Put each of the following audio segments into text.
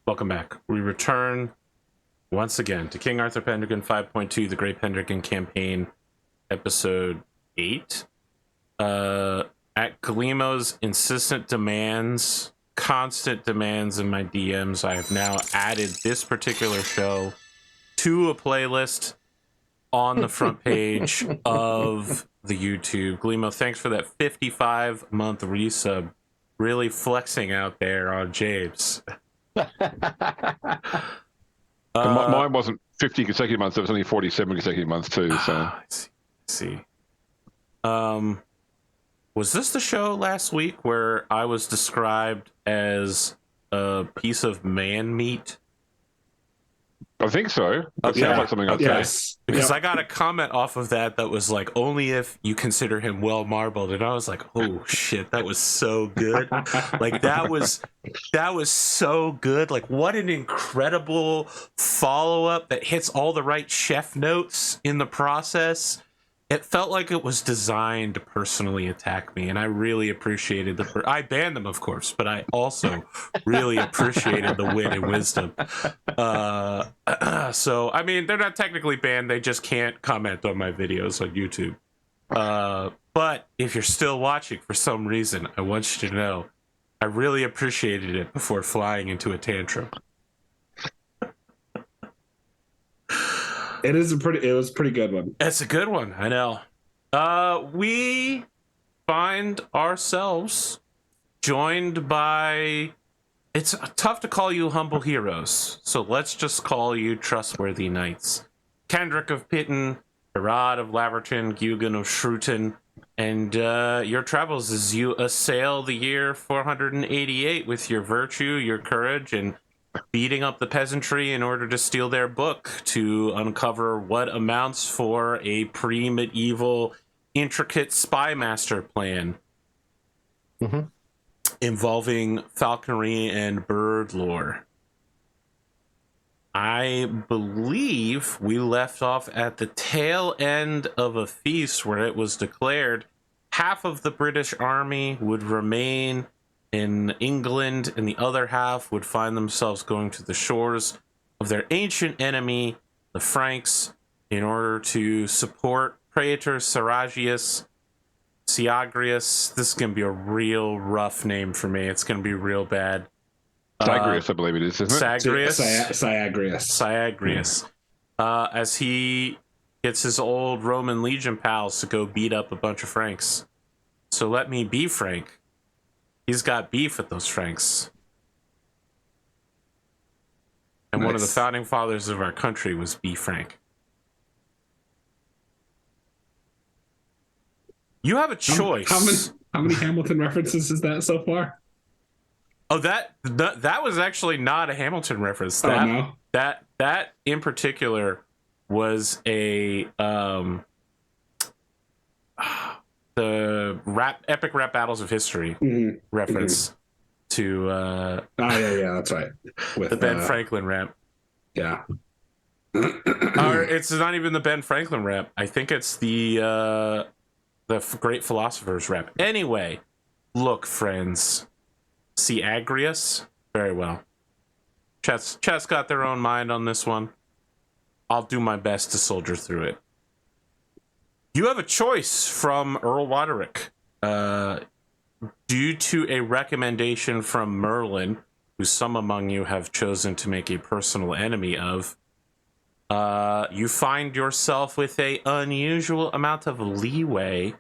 Welcome back. We return once again to King Arthur Pendragon 5.2, the Great Pendragon Campaign, episode 8. At Glimo's insistent demands, constant demands in my DMs, I have now added this particular show to a playlist on the front page of the YouTube. Glimo, thanks for that 55-month resub. Really flexing out there on James. Mine wasn't 50 consecutive months, it was only 47 consecutive months too. So I see. Was this the show last week where I was described as a piece of man meat? I think so. That sounds like something I'd say. Yes. Because I got a comment off of that was like, only if you consider him well marbled, and I was like, oh shit, that was so good. Like that was so good. Like what an incredible follow-up that hits all the right chef notes in the process. It felt like it was designed to personally attack me, and I really appreciated I banned them, of course, but I also really appreciated the wit and wisdom. So, I mean, they're not technically banned, they just can't comment on my videos on YouTube. But if you're still watching for some reason, I want you to know I really appreciated it before flying into a tantrum. It was a pretty good one. It's a good one, I know. We find ourselves joined by... It's tough to call you humble heroes, so let's just call you trustworthy knights. Kendric of Pitton, Herawd of Laverton, Gwgan of Shrewton, and your travels as you assail the year 488 with your virtue, your courage, and beating up the peasantry in order to steal their book to uncover what amounts for a pre-medieval intricate spy master plan involving falconry and bird lore. I believe we left off at the tail end of a feast where it was declared half of the British army would remain in England, and the other half would find themselves going to the shores of their ancient enemy, the Franks, in order to support Praetor Seragius Syagrius. This is going to be a real rough name for me. It's going to be real bad. Syagrius, I believe it is, isn't it? Syagrius. As he gets his old Roman legion pals to go beat up a bunch of Franks. So let me be frank. He's got beef with those Franks. And one of the founding fathers of our country was B. Frank. You have a choice. How many Hamilton references is that so far? Oh, that was actually not a Hamilton reference. No. That in particular was a the epic rap battles of history reference to that's right, with the Ben Franklin rap. Yeah. Or it's not even the Ben Franklin rap. I think it's the great philosophers rap. Anyway, look, friends, see Agrius very well. Chat's got their own mind on this one. I'll do my best to soldier through it. You have a choice from Earl Roderick. Due to a recommendation from Merlin, who some among you have chosen to make a personal enemy of, you find yourself with an unusual amount of leeway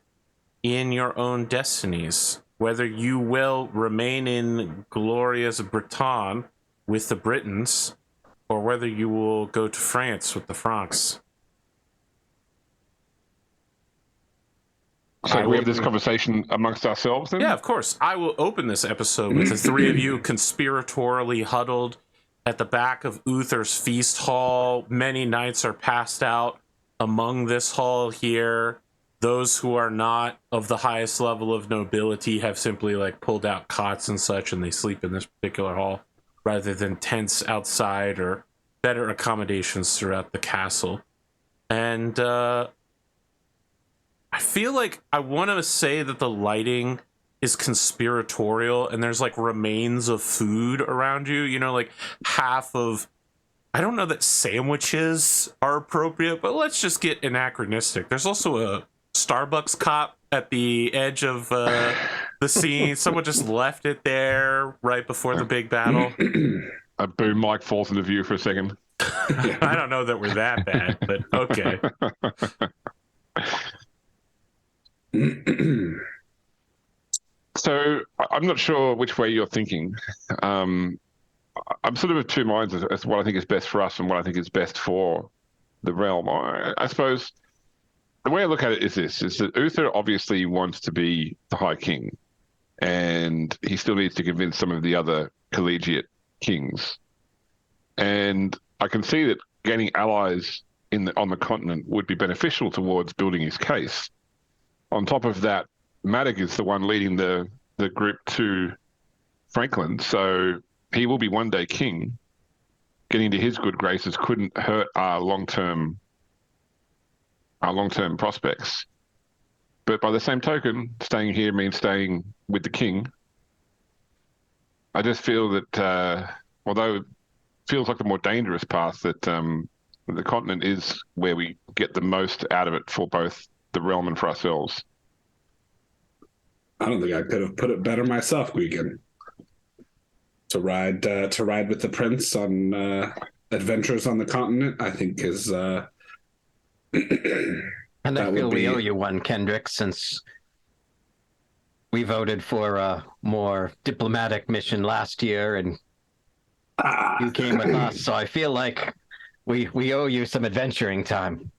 in your own destinies. Whether you will remain in glorious Britain with the Britons, or whether you will go to France with the Franks. So we have this conversation amongst ourselves then? Yeah, of course. I will open this episode with the three of you conspiratorially huddled at the back of Uther's feast hall. Many knights are passed out among this hall here. Those who are not of the highest level of nobility have simply like pulled out cots and such, and they sleep in this particular hall rather than tents outside or better accommodations throughout the castle. And I feel like I want to say that the lighting is conspiratorial and there's like remains of food around you, you know, like half of, I don't know that sandwiches are appropriate, but let's just get anachronistic. There's also a Starbucks cop at the edge of the scene. Someone just left it there right before the big battle. A boom mic falls into view for a second. I don't know that we're that bad, but okay. So I'm not sure which way you're thinking. I'm sort of of two minds as to what I think is best for us and what I think is best for the realm. I suppose the way I look at it is this, is that Uther obviously wants to be the High King, and he still needs to convince some of the other collegiate kings. And I can see that gaining allies on the continent would be beneficial towards building his case. On top of that, Maddox is the one leading the group to Franklin, so he will be one day king. Getting into his good graces couldn't hurt our long-term prospects. But by the same token, staying here means staying with the king. I just feel that although it feels like the more dangerous path, that the continent is where we get the most out of it for both the realm and for ourselves. I don't think I could have put it better myself, Gwgan. To ride with the prince on adventures on the continent, I think is. And I feel we owe you one, Kendric, since we voted for a more diplomatic mission last year, and you came with us. So I feel like we owe you some adventuring time.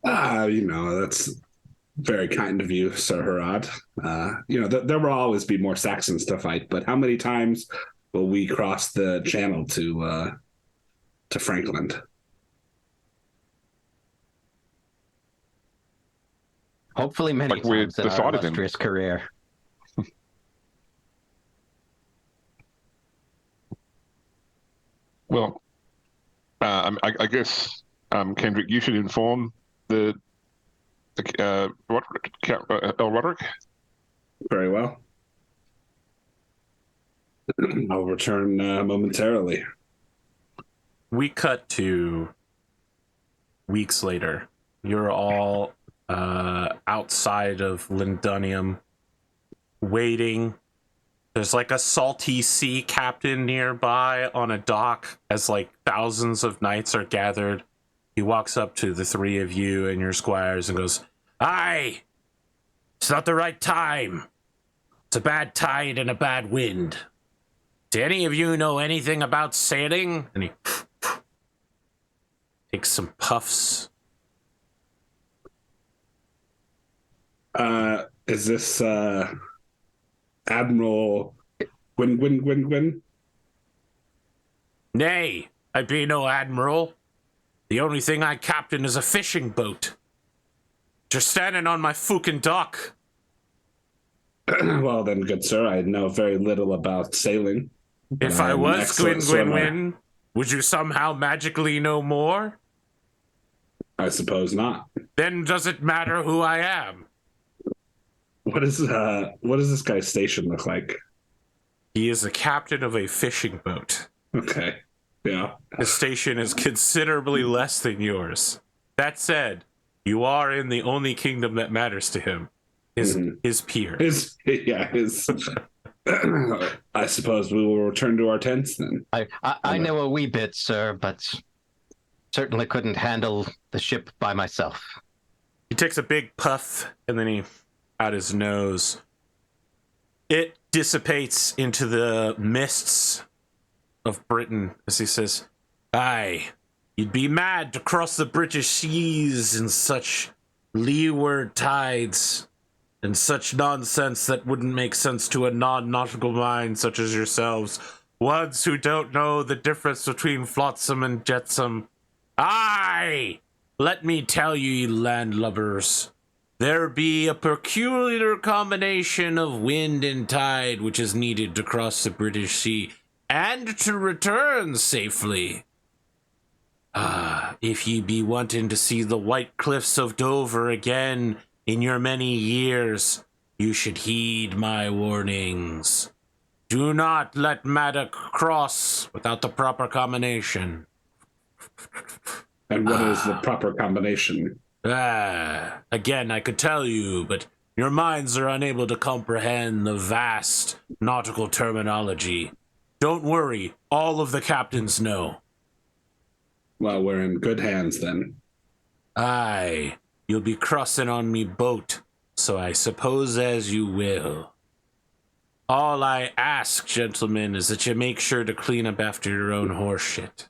That's very kind of you, Sir Herawd. There will always be more Saxons to fight, but how many times will we cross the channel to Franklin? Hopefully many times in our illustrious career. Well, I guess, Kendric, you should inform the Roderick. Very well. I'll return momentarily. We cut to weeks later. You're all outside of Lindunium, waiting. There's like a salty sea captain nearby on a dock as like thousands of knights are gathered. He walks up to the three of you and your squires and goes, "Aye, it's not the right time. It's a bad tide and a bad wind. Do any of you know anything about sailing?" And he takes some puffs. Is this Admiral Gwyn? "Nay, I be no admiral. The only thing I captain is a fishing boat. Just standing on my fucking dock." Well then, good sir, I know very little about sailing. If I was Gwyn, would you somehow magically know more? I suppose not. Then does it matter who I am? What does this guy's station look like? He is the captain of a fishing boat. Okay. Yeah. His station is considerably less than yours. That said, you are in the only kingdom that matters to him. His peer. His I suppose we will return to our tents then. I know a wee bit, sir, but certainly couldn't handle the ship by myself. He takes a big puff and then he out his nose. It dissipates into the mists of Britain as he says, "Aye, you'd be mad to cross the British seas in such leeward tides and such nonsense that wouldn't make sense to a non-nautical mind such as yourselves, ones who don't know the difference between flotsam and jetsam. Aye, let me tell you, ye landlubbers, there be a peculiar combination of wind and tide which is needed to cross the British Sea and to return safely. If ye be wanting to see the white cliffs of Dover again in your many years, You should heed my warnings. Do not let Maddock cross without the proper combination. And what is the proper combination? Again, I could tell you, but your minds are unable to comprehend the vast nautical terminology. Don't worry, all of the captains know. Well, we're in good hands then. Aye, you'll be crossing on me boat, so I suppose as you will. All I ask, gentlemen, is that you make sure to clean up after your own horse shit.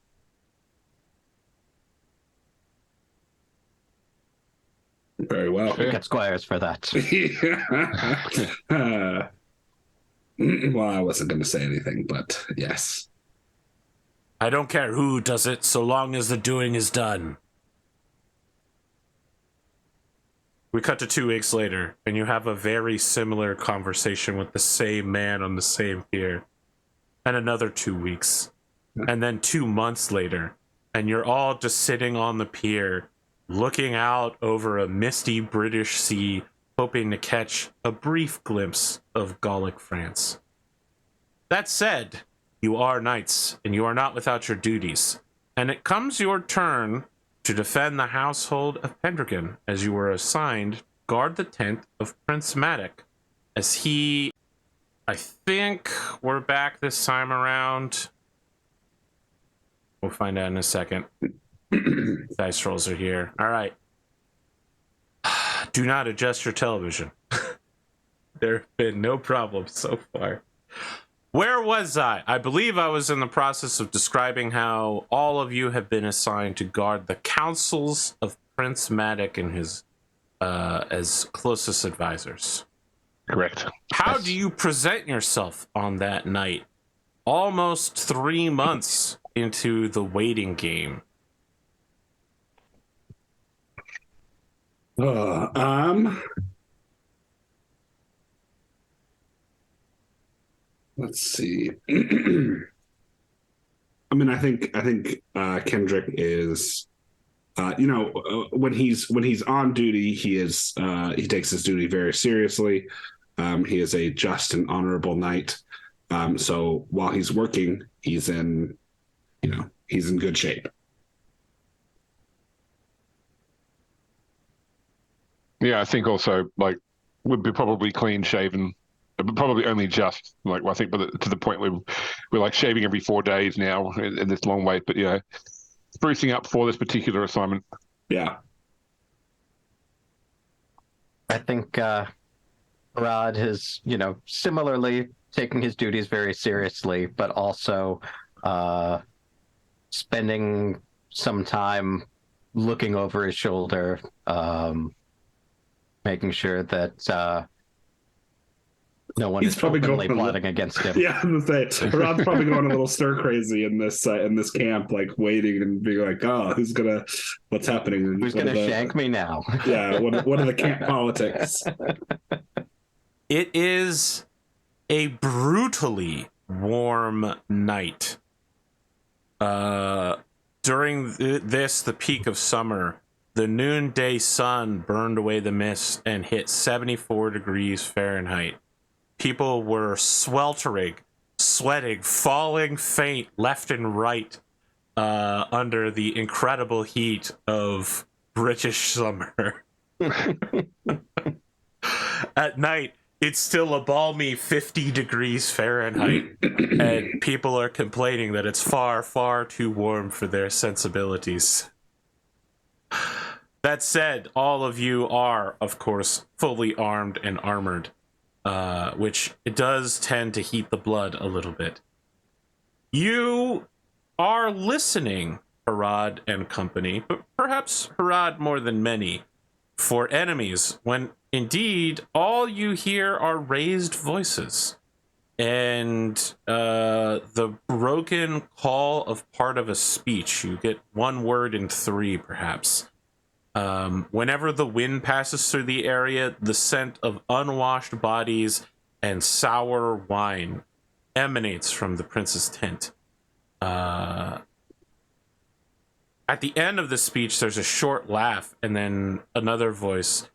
Very well. We got squires for that. Well, I wasn't going to say anything, but yes. I don't care who does it, so long as the doing is done. We cut to 2 weeks later, and you have a very similar conversation with the same man on the same pier. And another 2 weeks. And then 2 months later, and you're all just sitting on the pier, looking out over a misty British sea, hoping to catch a brief glimpse of Gallic France. That said, you are knights, and you are not without your duties. And it comes your turn to defend the household of Pendragon, as you were assigned guard the tent of Prince Maddock, as he, I think we're back this time around. We'll find out in a second. Dice rolls are here. All right. Do not adjust your television. There have been no problems so far. Where was I? I believe I was in the process of describing how all of you have been assigned to guard the councils of Prince Maddock and his as closest advisors. Correct. How Yes. do you present yourself on that night? Almost 3 months into the waiting game. Let's see. I mean, I think Kendric is, when he's on duty, he takes his duty very seriously. He is a just and honorable knight. So while he's working, he's in good shape. Yeah, I think also like would be probably clean shaven, but probably only just like I think, but to the point where we're like shaving every 4 days now in this long wait. But sprucing up for this particular assignment. Yeah. I think Herawd is, similarly taking his duties very seriously, but also spending some time looking over his shoulder, making sure that no one He's is probably openly going plotting against him. Yeah, I was gonna say Rod's probably going a little stir crazy in this camp, like waiting and being like, "Oh, what's happening? Who's going to shank me now?" Yeah, what are the camp politics? It is a brutally warm night. During the peak of summer, the noonday sun burned away the mist and hit 74 degrees Fahrenheit. People were sweltering, sweating, falling faint left and right under the incredible heat of British summer. At night, it's still a balmy 50 degrees Fahrenheit, and people are complaining that it's far, far too warm for their sensibilities. That said, all of you are, of course, fully armed and armored, which it does tend to heat the blood a little bit. You are listening, Herawd and company, but perhaps Herawd more than many, for enemies, when indeed all you hear are raised voices and the broken call of part of a speech. You get one word in 3, perhaps. Whenever the wind passes through the area, the scent of unwashed bodies and sour wine emanates from the prince's tent. At the end of the speech, there's a short laugh, and then another voice.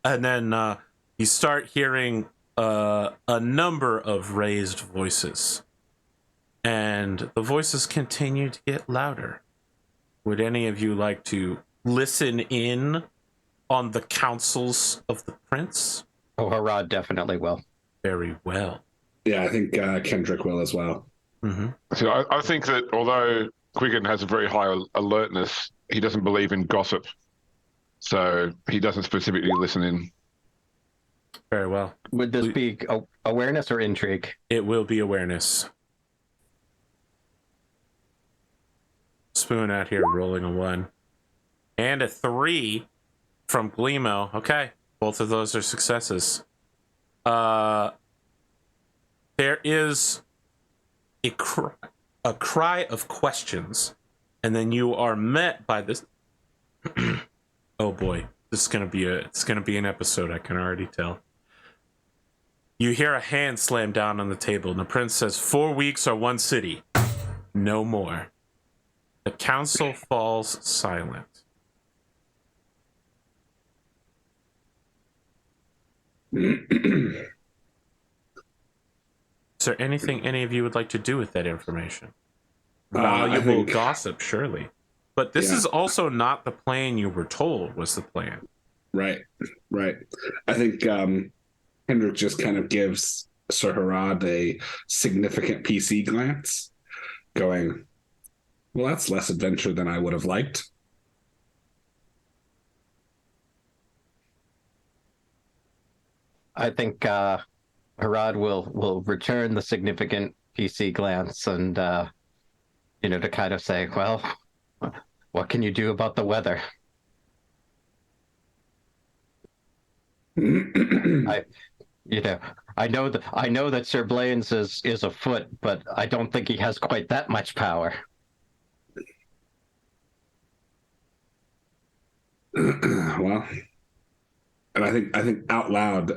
And then you start hearing a number of raised voices, and the voices continue to get louder. Would any of you like to listen in on the counsels of the prince? Oh, Herawd definitely will. Very well. Yeah, I think Kendric will as well. Mm-hmm. So I think that although Gwgan has a very high alertness, he doesn't believe in gossip. So he doesn't specifically listen in. Very well. Would this be awareness or intrigue? It will be awareness. Spoon out here rolling a 1. And a 3 from Glimo. Okay. Both of those are successes. There is a cry of questions, and then you are met by this. Oh boy, it's gonna be an episode. I can already tell. You hear a hand slam down on the table, and the prince says, 4 weeks or 1 city, no more. The council falls silent. Is there anything any of you would like to do with that information? Valuable gossip, surely. But this is also not the plan you were told was the plan. Right. I think Kendric just kind of gives Sir Herawd a significant PC glance, going, well, that's less adventure than I would have liked. I think Herawd will return the significant PC glance and, to kind of say, well, what can you do about the weather? I know that Sir Blaine's is afoot, but I don't think he has quite that much power. Well, and I think out loud,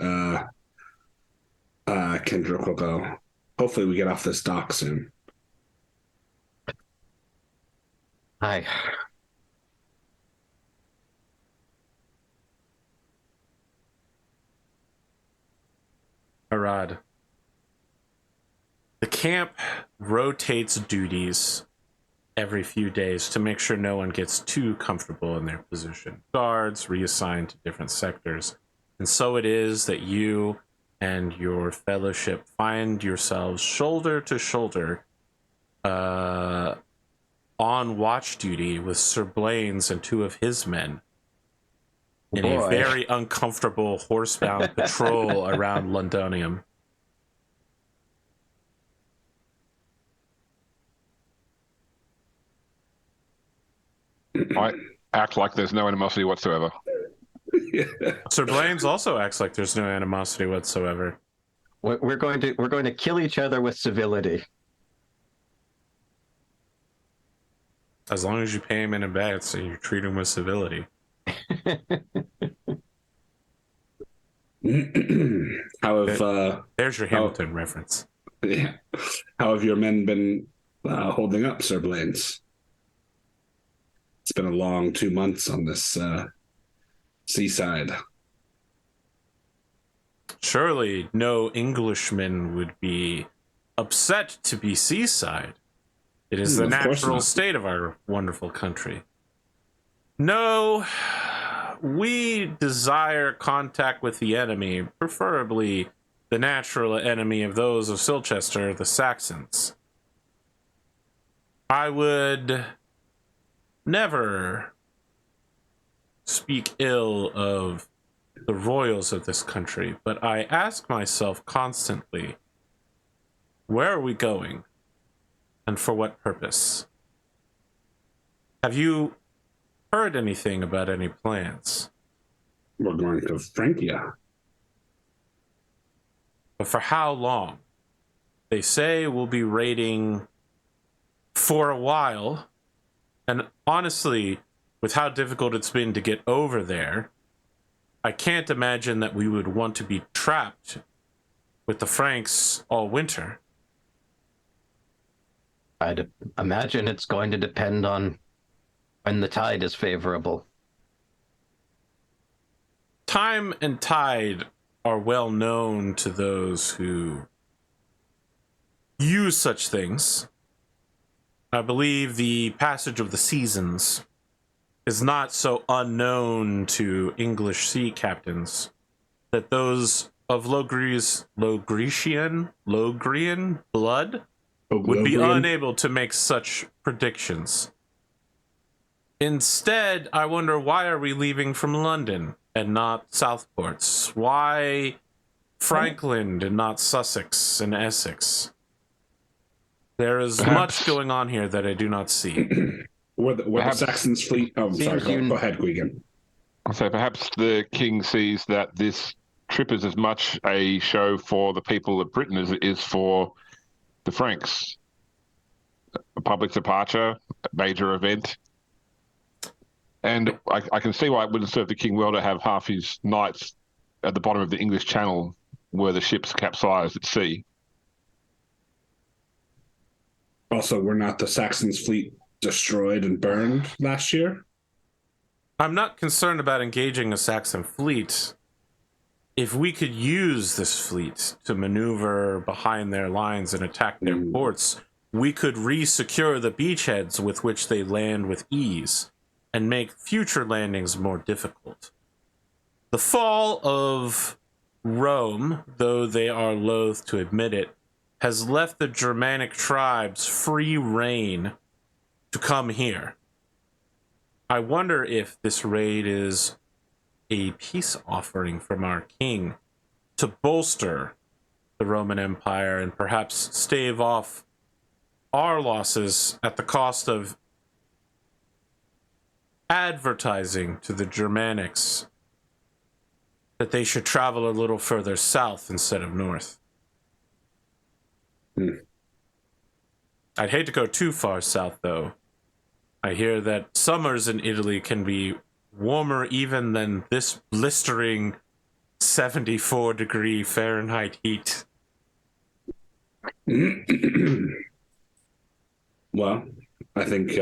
Kendric will go, hopefully we get off this dock soon. Hi. Herawd. The camp rotates duties every few days to make sure no one gets too comfortable in their position. Guards reassigned to different sectors. And so it is that you and your fellowship find yourselves shoulder to shoulder on watch duty with Sir Blaine's and 2 of his men in a very uncomfortable horsebound patrol around Londonium. I act like there's no animosity whatsoever. Yeah. Sir Blaine's also acts like there's no animosity whatsoever. We're going to kill each other with civility. As long as you pay him in advance and you treat him with civility. There's your Hamilton reference. Yeah. How have your men been holding up, Sir Blaine's? It's been a long 2 months on this seaside. Surely no Englishman would be upset to be seaside. It is the natural state of our wonderful country. No, we desire contact with the enemy, preferably the natural enemy of those of Silchester, the Saxons. I would never speak ill of the royals of this country, but I ask myself constantly, where are we going? And for what purpose? Have you heard anything about any plans? We're going to Francia. But for how long? They say we'll be raiding for a while. And honestly, with how difficult it's been to get over there, I can't imagine that we would want to be trapped with the Franks all winter. I'd imagine it's going to depend on When the tide is favorable. Time and tide are well known to those who use such things. I believe the passage of the seasons is not so unknown to English sea captains that those of Logrian blood would be Logrian? unable to make such predictions. Instead, I wonder, why are we leaving from London and not Southports? Why Frankland and not Sussex and Essex? There is much going on here that I do not see. Were the Saxons' fleet? Oh, I'm sorry. Go ahead, Gwgan. So perhaps the king sees that this trip is as much a show for the people of Britain as it is for the Franks. A public departure, a major event. And I can see why it wouldn't serve the king well to have half his knights at the bottom of the English Channel where the ships capsized at sea. Also, were not the Saxons' fleet destroyed and burned last year? I'm not concerned about engaging a Saxon fleet. If we could use this fleet to maneuver behind their lines and attack their ports, we could re-secure the beachheads with which they land with ease and make future landings more difficult. The fall of Rome, though they are loath to admit it, has left the Germanic tribes free rein to come here. I wonder if this raid is a peace offering from our king to bolster the Roman Empire and perhaps stave off our losses at the cost of advertising to the Germanics that they should travel a little further south instead of north. I'd hate to go too far south, though. I hear that summers in Italy can be warmer even than this blistering 74-degree Fahrenheit heat. Well, I think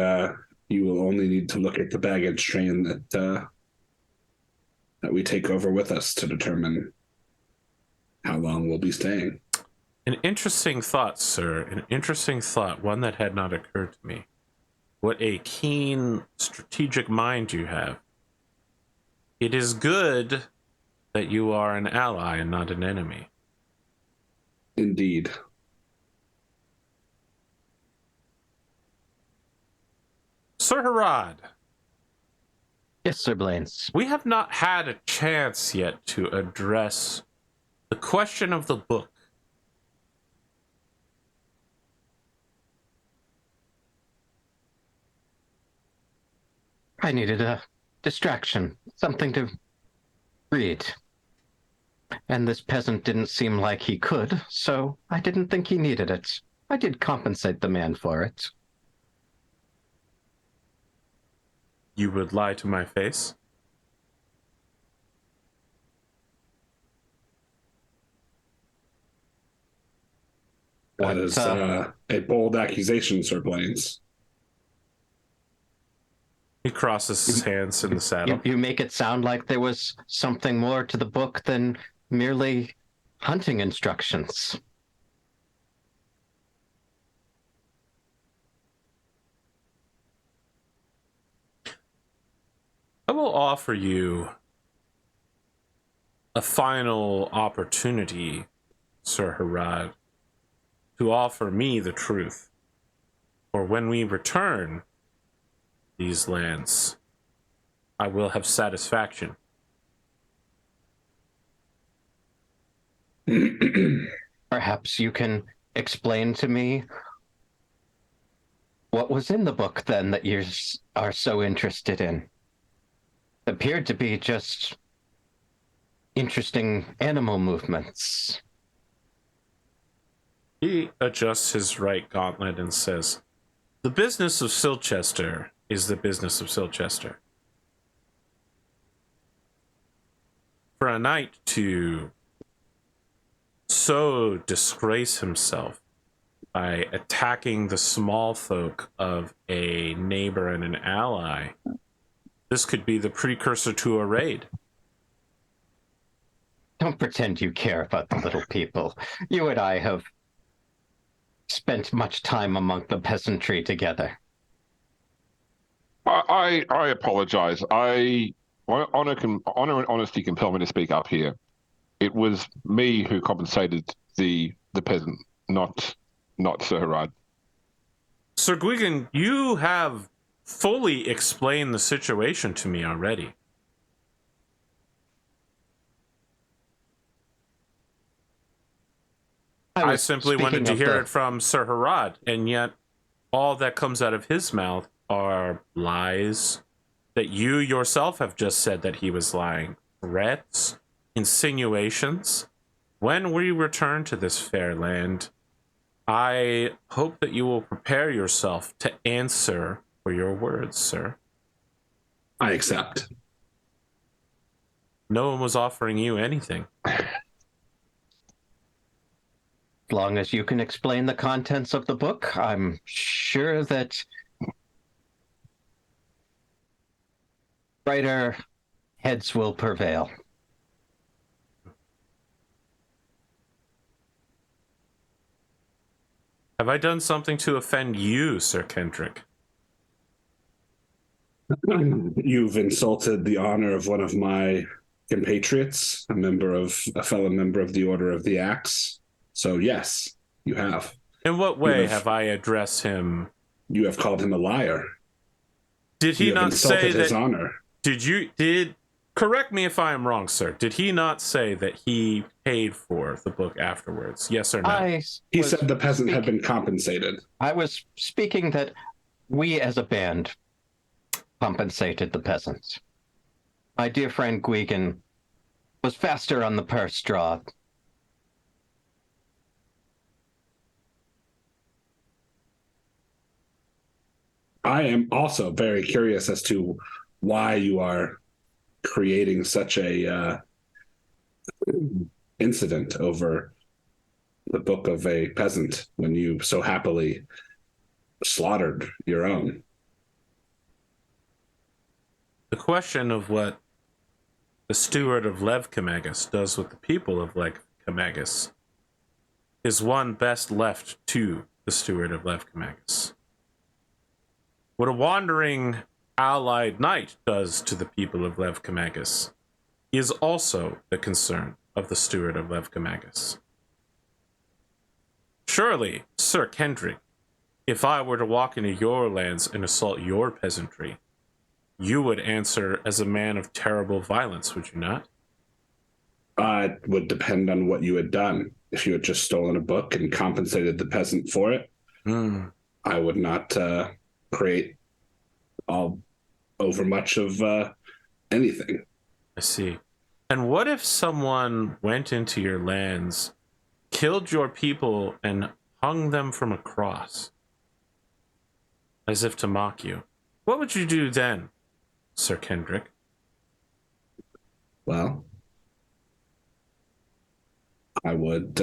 you will only need to look at the baggage train that we take over with us to determine how long we'll be staying. An interesting thought, sir. An interesting thought, one that had not occurred to me. What a keen strategic mind you have. It is good that you are an ally and not an enemy. Indeed. Sir Herawd. Yes, Sir Blaines. We have not had a chance yet to address the question of the book. I needed a distraction, something to read. And this peasant didn't seem like he could, so I didn't think he needed it. I did compensate the man for it. You would lie to my face? That is a bold accusation, Sir Blaines. He crosses his hands in the saddle. You make it sound like there was something more to the book than merely hunting instructions. I will offer you a final opportunity, Sir Herawd, to offer me the truth. For when we return these lands, I will have satisfaction. Perhaps you can explain to me what was in the book then that you are so interested in. Appeared to be just interesting animal movements. He adjusts his right gauntlet and says, "The business of Silchester is the business of Silchester. For a knight to so disgrace himself by attacking the small folk of a neighbor and an ally, this could be the precursor to a raid. Don't pretend you care about the little people. You and I have spent much time among the peasantry together. I apologize. Honor and honesty compel me to speak up here. It was me who compensated the peasant, not Sir Herawd. Sir Gwgan, you have fully explained the situation to me already. I simply wanted to hear it from Sir Herawd, and yet all that comes out of his mouth are lies that you yourself have just said that he was lying. Threats, insinuations. When we return to this fair land, I hope that you will prepare yourself to answer for your words, sir. I accept. No one was offering you anything. As long as you can explain the contents of the book, I'm sure that brighter heads will prevail. Have I done something to offend you, Sir Kendric? You've insulted the honor of one of my compatriots, a fellow member of the Order of the Axe. So yes, you have. In what way have I addressed him? You have called him a liar. Did he not say his that? Honor. Correct me if I am wrong, sir. Did he not say that he paid for the book afterwards? Yes or no? He said the peasant had been compensated. I was speaking that we as a band compensated the peasants. My dear friend Gwgan was faster on the purse straw. I am also very curious as to why you are creating such a incident over the book of a peasant when you so happily slaughtered your own. The question of what the steward of Levkemagus does with the people of Levkemagus is one best left to the steward of Levkemagus. What a wandering allied knight does to the people of Levkemagus is also the concern of the steward of Levkemagus. Surely, Sir Kendric, if I were to walk into your lands and assault your peasantry, you would answer as a man of terrible violence, would you not? It would depend on what you had done. If you had just stolen a book and compensated the peasant for it, I would not create all over much of anything. I see. And what if someone went into your lands, killed your people, and hung them from a cross, as if to mock you? What would you do then, Sir Kendric? Well, I would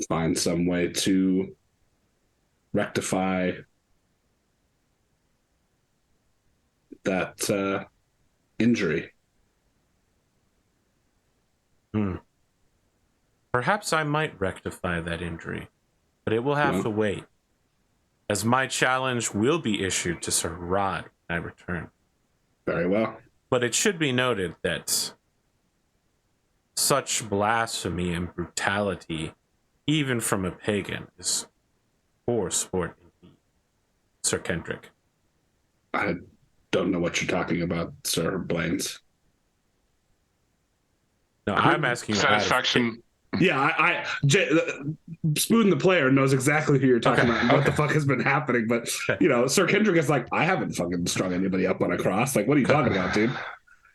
find some way to rectify that injury. Perhaps I might rectify that injury, but it will have to wait, as my challenge will be issued to Sir Herawd when I return. Very well. But it should be noted that such blasphemy and brutality, even from a pagan, is poor sport indeed, Sir Kendric. I don't know what you're talking about, Sir Blaines. No, I'm asking you. Satisfaction. Yeah, Spoon the player knows exactly who you're talking about and what the fuck has been happening. But, Sir Kendric is like, I haven't fucking strung anybody up on a cross. Like, what are you talking about, dude?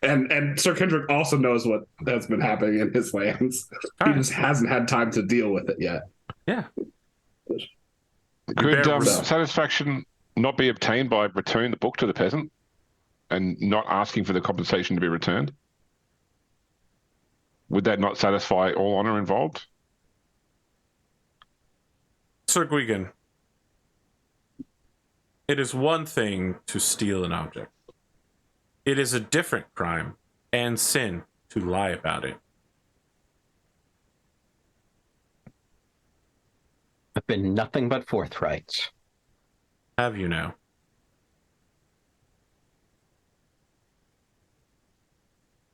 And Sir Kendric also knows what has been happening in his lands. He just hasn't had time to deal with it yet. Yeah. Could satisfaction not be obtained by returning the book to the peasant and not asking for the compensation to be returned? Would that not satisfy all honor involved? Sir Gwgan, it is one thing to steal an object. It is a different crime and sin to lie about it. I've been nothing but forthright. Have you now?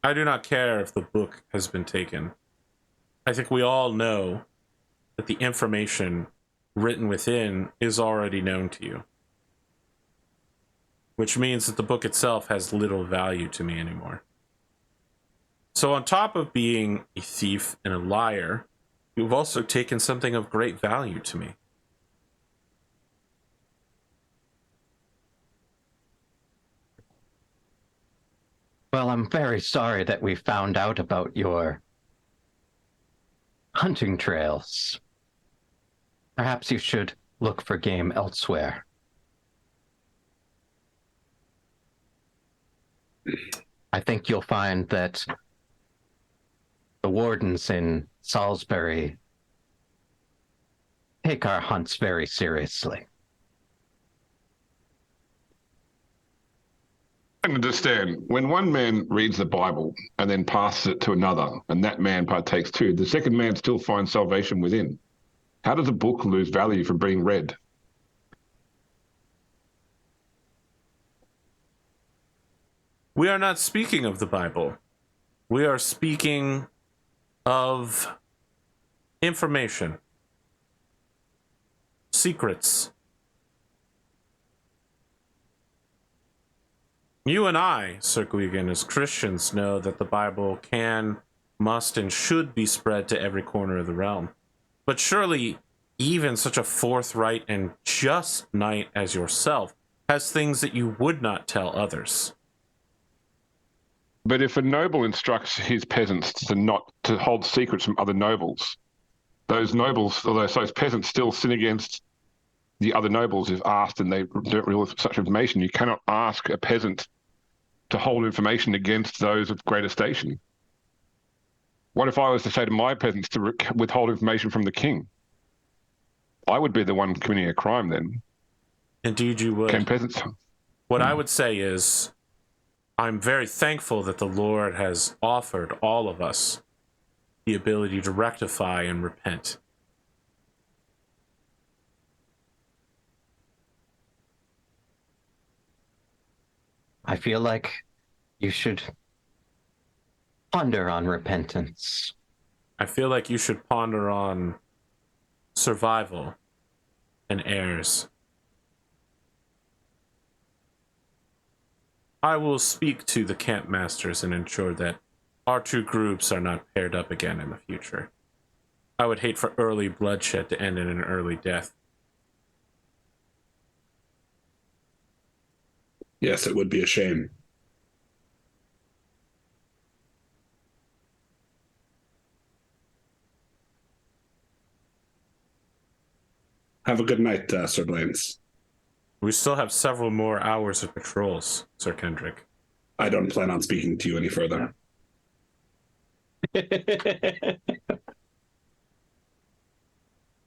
I do not care if the book has been taken. I think we all know that the information written within is already known to you. Which means that the book itself has little value to me anymore. So on top of being a thief and a liar, you've also taken something of great value to me. Well, I'm very sorry that we found out about your hunting trails. Perhaps you should look for game elsewhere. I think you'll find that the wardens in Salisbury take our hunts very seriously. I understand. When one man reads the Bible and then passes it to another, and that man partakes too, the second man still finds salvation within. How does a book lose value from being read? We are not speaking of the Bible. We are speaking of information, secrets. You and I, Sir Gwgan, as Christians, know that the Bible can, must, and should be spread to every corner of the realm. But surely, even such a forthright and just knight as yourself has things that you would not tell others. But if a noble instructs his peasants to hold secrets from other nobles, those nobles, or those peasants, still sin against the other nobles if asked, and they don't realize such information. You cannot ask a peasant to hold information against those of greater station. What if I was to say to my peasants to withhold information from the king? I would be the one committing a crime then. Indeed, you would. Can peasants? What I would say is, I'm very thankful that the Lord has offered all of us the ability to rectify and repent. I feel like you should ponder on repentance. I feel like you should ponder on survival and heirs. I will speak to the camp masters and ensure that our two groups are not paired up again in the future. I would hate for early bloodshed to end in an early death. Yes, it would be a shame. Have a good night, Sir Blaines. We still have several more hours of patrols, Sir Kendric. I don't plan on speaking to you any further.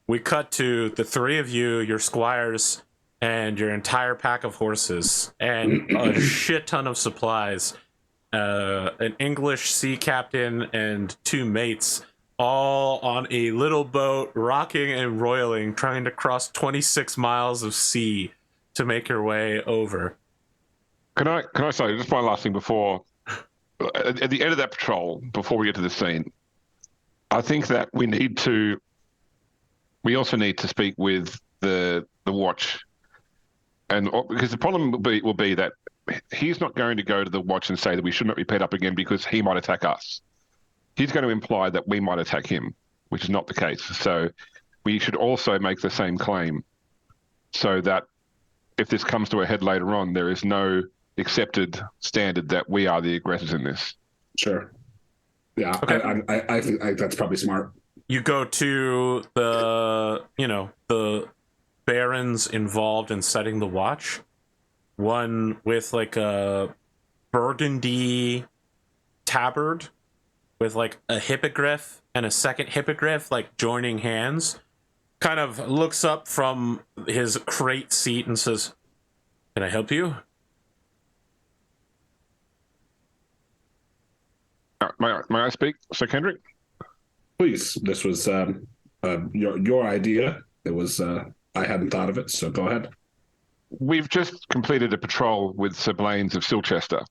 We cut to the three of you, your squires, and your entire pack of horses, and a shit ton of supplies. An English sea captain and two mates, all on a little boat, rocking and roiling, trying to cross 26 miles of sea to make your way over. Can I say just one last thing before, at the end of that patrol, before we get to the scene, I think that we also need to speak with the watch, and because the problem will be that he's not going to go to the watch and say that we should not be paired up again because he might attack us. He's going to imply that we might attack him, which is not the case. So we should also make the same claim, so that if this comes to a head later on, there is no accepted standard that we are the aggressors in this. Sure. Yeah, Okay. I think that's probably smart. You go to the barons involved in setting the watch. One with like a burgundy tabard with like a hippogriff and a second hippogriff like joining hands. kind of looks up from his crate seat and says, "Can I help you?" May I speak, Sir Kendric? Please, this was your idea. It was I hadn't thought of it, so go ahead. We've just completed a patrol with Sir Blaine's of Silchester,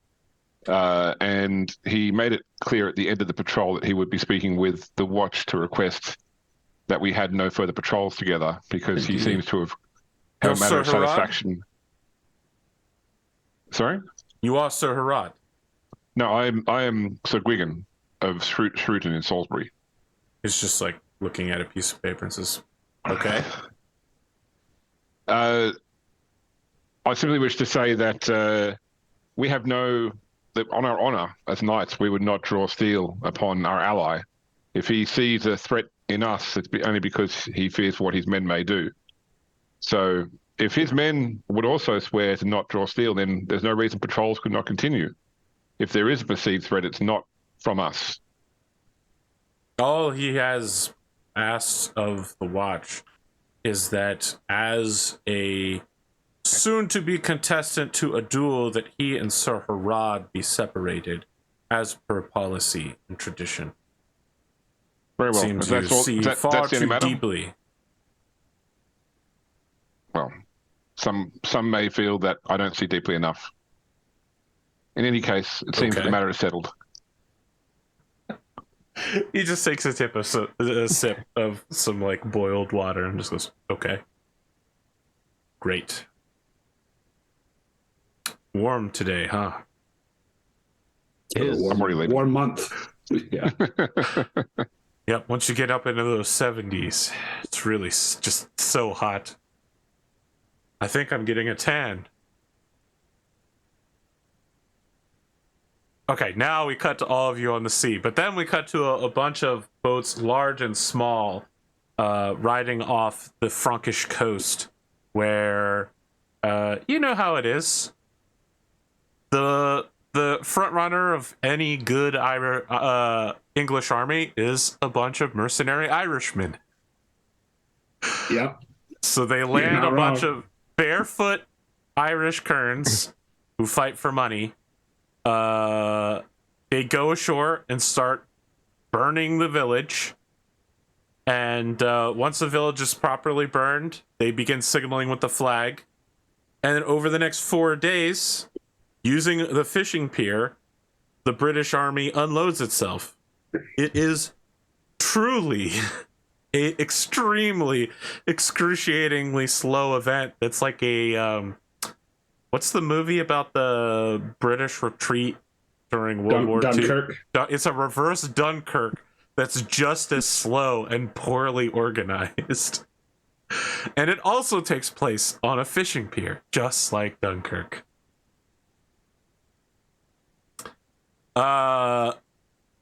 and he made it clear at the end of the patrol that he would be speaking with the Watch to request that we had no further patrols together because he seems to have had a matter of Sir Herawd? satisfaction. Sorry? You are Sir Herawd. No, I am Sir Gwgan of Shrewton in Salisbury. He's just like looking at a piece of paper and says, "Okay." I simply wish to say that we have that on our honor as knights, we would not draw steel upon our ally. If he sees a threat in us, it's only because he fears what his men may do. So if his men would also swear to not draw steel, then there's no reason patrols could not continue. If there is a perceived threat, it's not from us. All he has asked of the Watch is that as a soon-to-be contestant to a duel, that he and Sir Herawd be separated as per policy and tradition. Very well. Seems to see far too deeply. Well, some may feel that I don't see deeply enough. In any case, it seems the matter is settled. He just takes a sip of some like boiled water and just goes, "Okay, great. Warm today, huh?" It is. I'm already leaving. Warm month. Yeah. Yep. Once you get up into those 70s, it's really just so hot. I think I'm getting a tan. Okay, now we cut to all of you on the sea, but then we cut to a bunch of boats, large and small, riding off the Frankish coast, where you know how it is. The front runner of any good English army is a bunch of mercenary Irishmen. Yep. So they land a bunch of barefoot Irish kerns who fight for money. They go ashore and start burning the village. And once the village is properly burned, they begin signaling with the flag. And then over the next 4 days, using the fishing pier, the British army unloads itself. It is truly a extremely excruciatingly slow event. It's like a what's the movie about the British retreat during World War II? Dunkirk. It's a reverse Dunkirk that's just as slow and poorly organized. And it also takes place on a fishing pier, just like Dunkirk.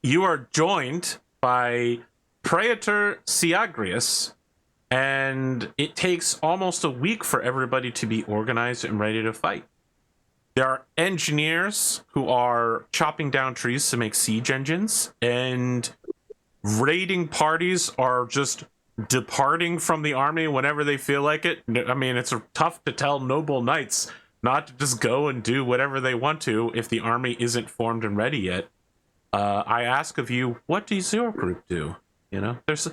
You are joined by Praetor Siagrius, and it takes almost a week for everybody to be organized and ready to fight. There are engineers who are chopping down trees to make siege engines, and raiding parties are just departing from the army whenever they feel like it. I mean, it's tough to tell noble knights not to just go and do whatever they want to if the army isn't formed and ready yet. I ask of you, what does your group do? You know, there's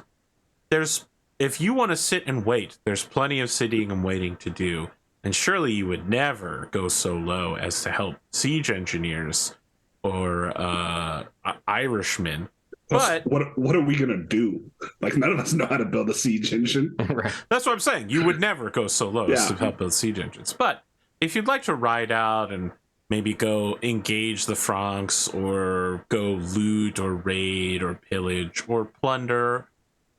if you want to sit and wait, there's plenty of sitting and waiting to do. And surely you would never go so low as to help siege engineers or Irishmen. But what are we gonna do? Like, none of us know how to build a siege engine. Right. that's what I'm saying. You would never go so low as to help build siege engines. But if you'd like to ride out and maybe go engage the Franks or go loot or raid or pillage or plunder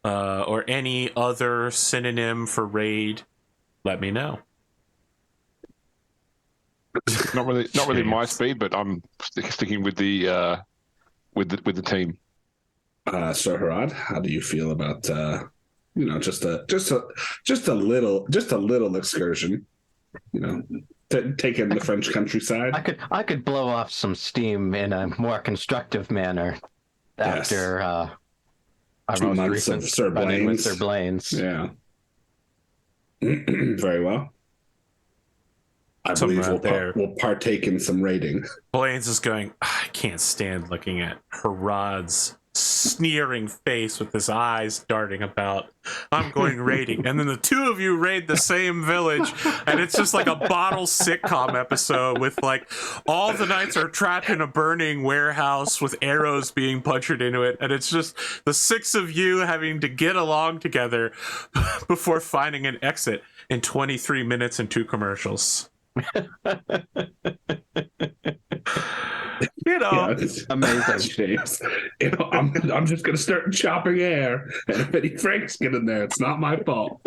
or any other synonym for raid, let me know. Not really my speed, but I'm sticking with the team. Sir Herawd, how do you feel about just a little excursion? You know, taking the French countryside. I could blow off some steam in a more constructive manner after our 2 most months recent of Sir run-in with Blaine's. Sir Blaine's. Yeah. Very well. I Somewhere believe out there. we'll partake in some raiding. Blaine's is going, I can't stand looking at Herawd's sneering face with his eyes darting about. I'm going raiding. And then the two of you raid the same village, and it's just like a bottle sitcom episode with like all the knights are trapped in a burning warehouse with arrows being punctured into it, and it's just the six of you having to get along together before finding an exit in 23 minutes and 2 commercials. You know, Amazing. James. You know, I'm just gonna start chopping air, and if any Franks get in there, it's not my fault.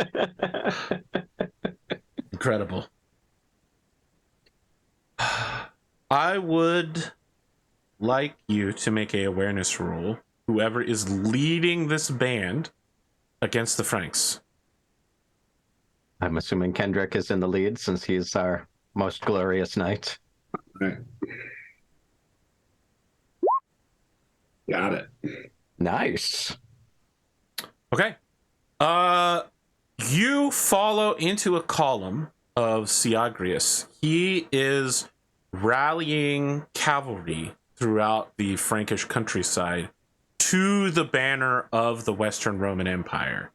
incredible. I would like you to make a awareness roll, whoever is leading this band, against the Franks. I'm assuming Kendric is in the lead since he's our most glorious knight. Right. Got it. Nice. Okay. You follow into a column of Siagrius. He is rallying cavalry throughout the Frankish countryside to the banner of the Western Roman Empire.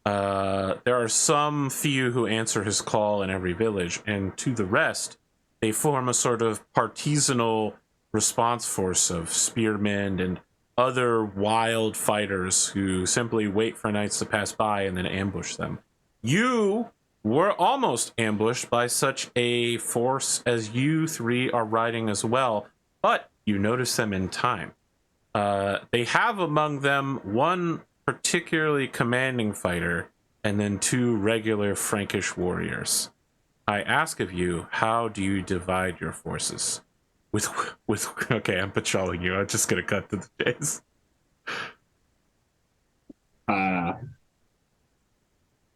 There are some few who answer his call in every village, and to the rest, they form a sort of partisanal response force of spearmen and other wild fighters who simply wait for knights to pass by and then ambush them. You were almost ambushed by such a force as you three are riding as well, but you notice them in time. They have among them one particularly commanding fighter and then 2 regular Frankish warriors. I ask of you, how do you divide your forces? With okay, I'm patrolling you. I'm just gonna cut to the chase.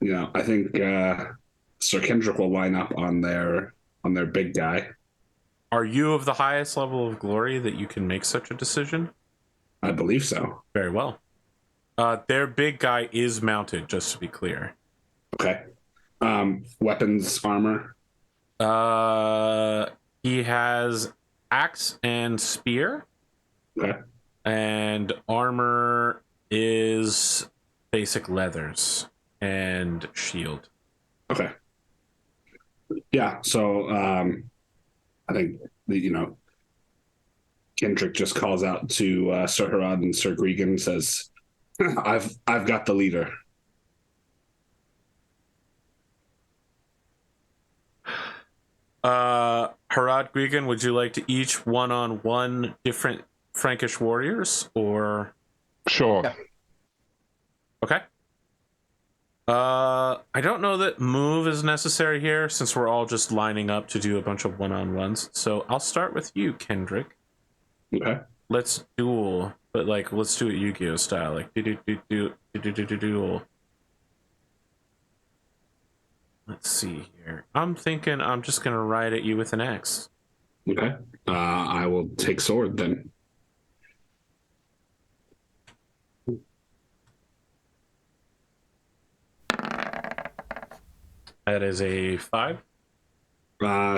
You know, I think Sir Kendric will line up on their big guy. Are you of the highest level of glory that you can make such a decision? I believe so. Very well. Their big guy is mounted, just to be clear. Okay. Weapons, armor. He has axe and spear. Okay. And armor is basic leathers and shield. Okay. Yeah. So I think Kendric just calls out to Sir Herawd and Sir Gwgan and says, "I've got the leader." Herawd, Gwgan, would you like to each one-on-one different Frankish warriors, or? Sure. Yeah. Okay. I don't know that move is necessary here since we're all just lining up to do a bunch of one-on-ones. So I'll start with you, Kendric. Okay. Let's duel, but like let's do it Yu-Gi-Oh style, like duel. Let's see here. I'm thinking I'm just gonna ride at you with an axe. Okay. I will take sword then. That is a 5.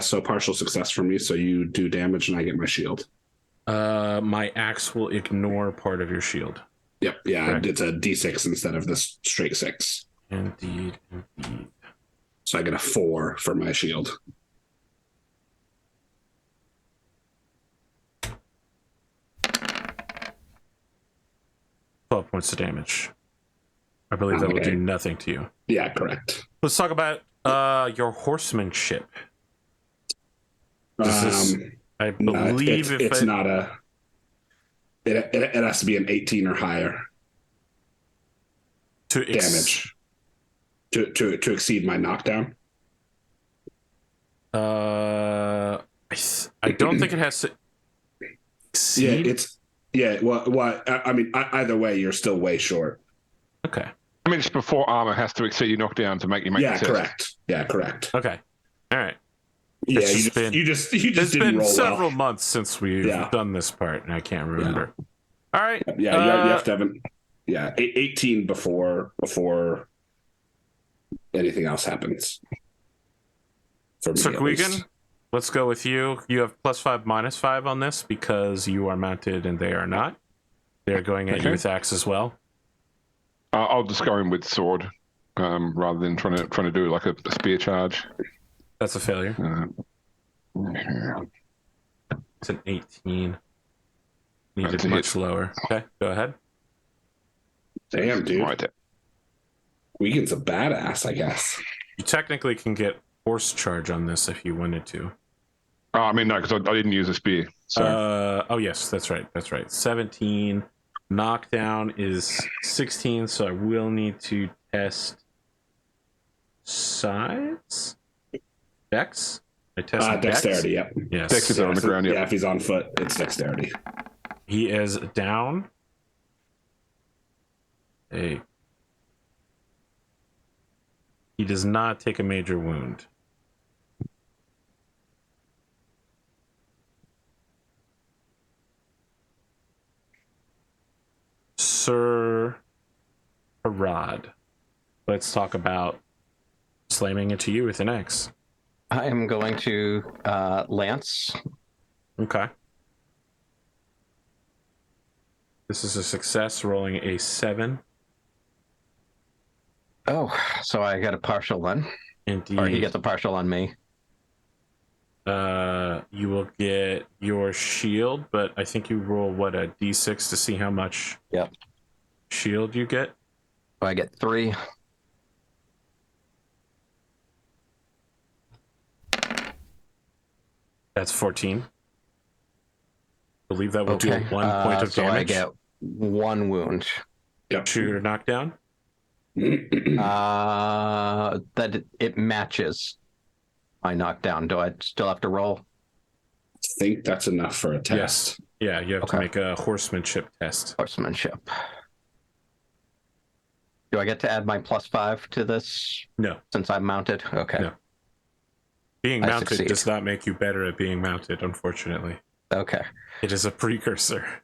So partial success for me. So you do damage and I get my shield. My axe will ignore part of your shield. Yep. Yeah. Correct. It's a D6 instead of the straight 6. Indeed. So I get a 4 for my shield. $12 points of damage. I believe that will do nothing to you. Yeah, correct. Let's talk about your horsemanship. I believe it's not a. It has to be an 18 or higher to damage to exceed my knockdown. I don't think it has to exceed. Well, I mean, either way, you're still way short. Okay. I mean, it's before armor has to exceed your knockdown to make you make the test. Correct. Yeah, correct. Okay. All right. Yeah, you just it's didn't been roll several well. months since we've done this part, and I can't remember. All right. Yeah, you have to have 18 before anything else happens. For me, Sir at least. Gwgan, let's go with you. You have +5, -5 on this because you are mounted and they are not. They're going at you with axe as well. I'll just go in with sword rather than trying to do like a spear charge. That's a failure. It's an 18. Needed much lower. Okay, go ahead. Damn, dude. Right. Gwgan's a badass, I guess. You technically can get horse charge on this if you wanted to. Oh, I mean, no, because I didn't use a spear. So. Oh, yes, that's right. That's right. 17. Knockdown is 16, so I will need to test size? Dex? I test dexterity, yep. Yes. Dex is on the ground, Yeah, if he's on foot, it's dexterity. He is down. Hey. He does not take a major wound. Sir Herawd, let's talk about slamming into you with an axe. I am going to lance. Okay. This is a success, rolling a 7. Oh, so I get a partial then. Indeed. Or he gets a partial on me. You will get your shield, but I think you roll, what, a d6 to see how much shield you get? I get 3. That's 14. I believe that will do 1 point of so damage. I get 1 wound. Yep. Shooter knockdown. That it matches my knockdown. Do I still have to roll? I think that's enough for a test. Yes. Yeah, you have to make a horsemanship test. Horsemanship. Do I get to add my +5 to this? No. Since I'm mounted? Okay. No. Being I mounted succeed. does not make you better at being mounted, unfortunately. Okay. It is a precursor.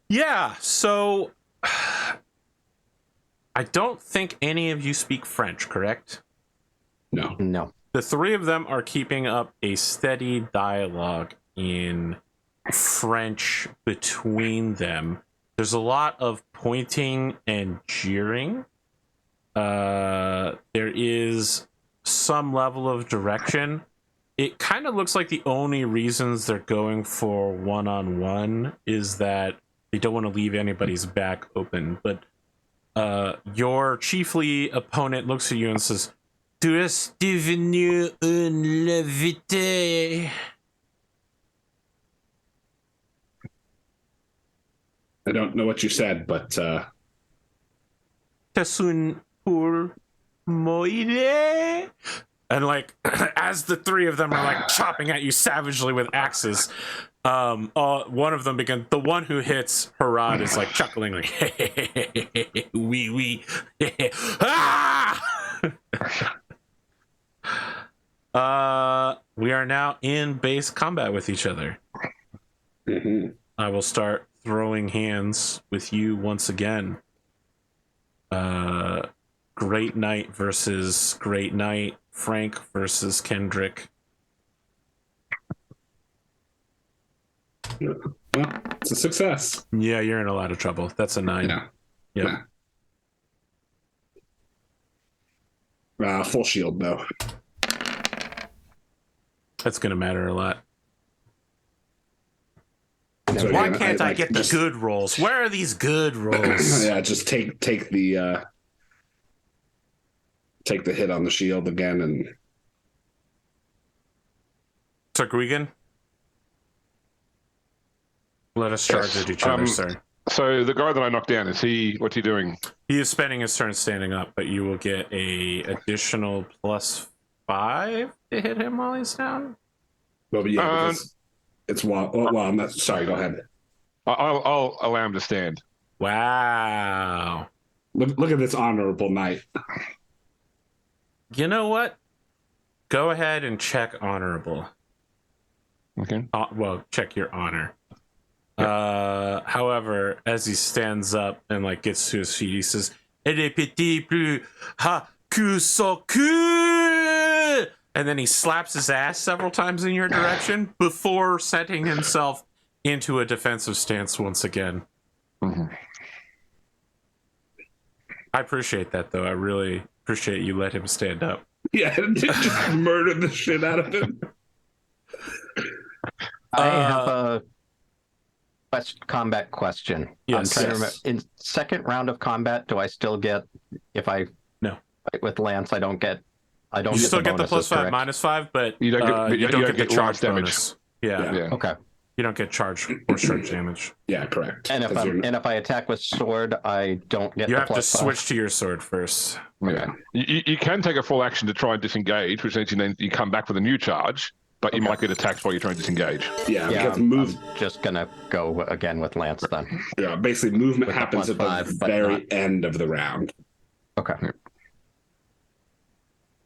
Yeah, so I don't think any of you speak French, correct? No. No. The 3 of them are keeping up a steady dialogue in French between them. There's a lot of pointing and jeering. There is some level of direction. It kind of looks like the only reasons they're going for one-on-one is that they don't want to leave anybody's back open. But your chiefly opponent looks at you and says, "Tu es devenu un levité." I don't know what you said, but "T'es un pour moire." And like, as the 3 of them are like chopping at you savagely with axes, one of them begins. The one who hits Herawd is like chuckling, like, "Oui, ah!" We are now in base combat with each other. I will start throwing hands with you once again. Great Knight versus Great Knight. Frank versus Kendric. well, it's a success. Yeah, you're in a lot of trouble. That's a 9. Yeah. Yep. Full shield, though. That's going to matter a lot. So Why again, can't I get the just, good rolls? Where are these good rolls? Yeah, just take the hit on the shield again, and Sir Gwgan? Let us charge at each other, sir. So the guy that I knocked down, what's he doing? He is spending his turn standing up, but you will get a additional +5 to hit him while he's down. well, but yeah, because it's well, I'm not sorry. Go ahead. I'll allow him to stand. Wow. Look at this honorable knight. You know what? Go ahead and check honorable. Okay. Well, check your honor. However, as he stands up and like gets to his feet, he says, et les petits plus hakusoku. And then he slaps his ass several times in your direction before setting himself into a defensive stance once again. Mhm. I appreciate that, though. I really appreciate you let him stand up. Yeah, just murdered the shit out of him. I have a combat question. Yes, I'm trying to remember. In second round of combat, do I still get, if I No. fight with Lance, I don't get You still get the bonuses, +5, correct? Uh, -5, but You don't get- you don't get the lance charge damage. bonus. Yeah. Yeah. Okay. You don't get charge or charge damage. Yeah, correct. And if 'Cause you're- I attack with sword, I don't get You the have to +5. switch to your sword first. Yeah. You can take a full action to try and disengage, which means you come back with a new charge, but you might get attacked while you're trying to disengage. yeah, Yeah, because I'm just gonna go again with Lance then. yeah, basically movement With the happens at the +5, but very not- end of the round, Okay.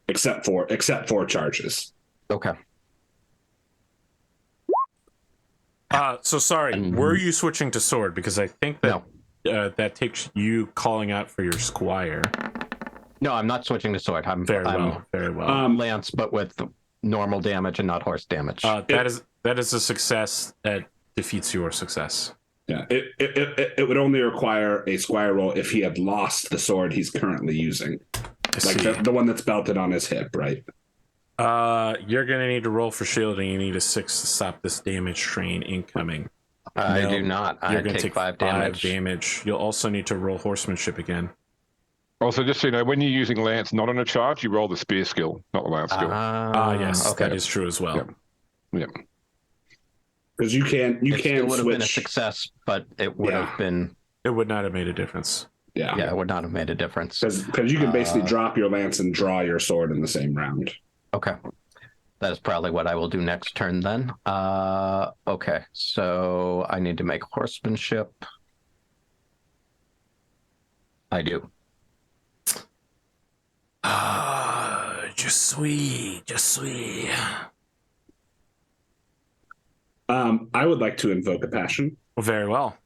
except for charges. Okay. So sorry, were you switching to sword? Because I think that that takes you calling out for your squire. No, I'm not switching to sword. I'm Very well. Lance, but with normal damage and not horse damage. That is a success that defeats your success. Yeah, it would only require a squire roll if he had lost the sword he's currently using, like the one that's belted on his hip, right? You're gonna need to roll for shielding. You need a 6 to stop this damage train incoming. I No, do not. I You're gonna take take 5 damage. You'll also need to roll horsemanship again. Also, just so you know, when you're using lance not on a charge, you roll the spear skill, not the lance skill. Yes, okay. that is true as well. Yep. Because you can It would have been a switch. success, but it would have been. It would not have made a difference. Yeah, Yeah, it would not have made a difference. because you can basically drop your lance and draw your sword in the same round. Okay. That is probably what I will do next turn then. Okay, so I need to make horsemanship. I do. Je suis. I would like to invoke a passion. Very well.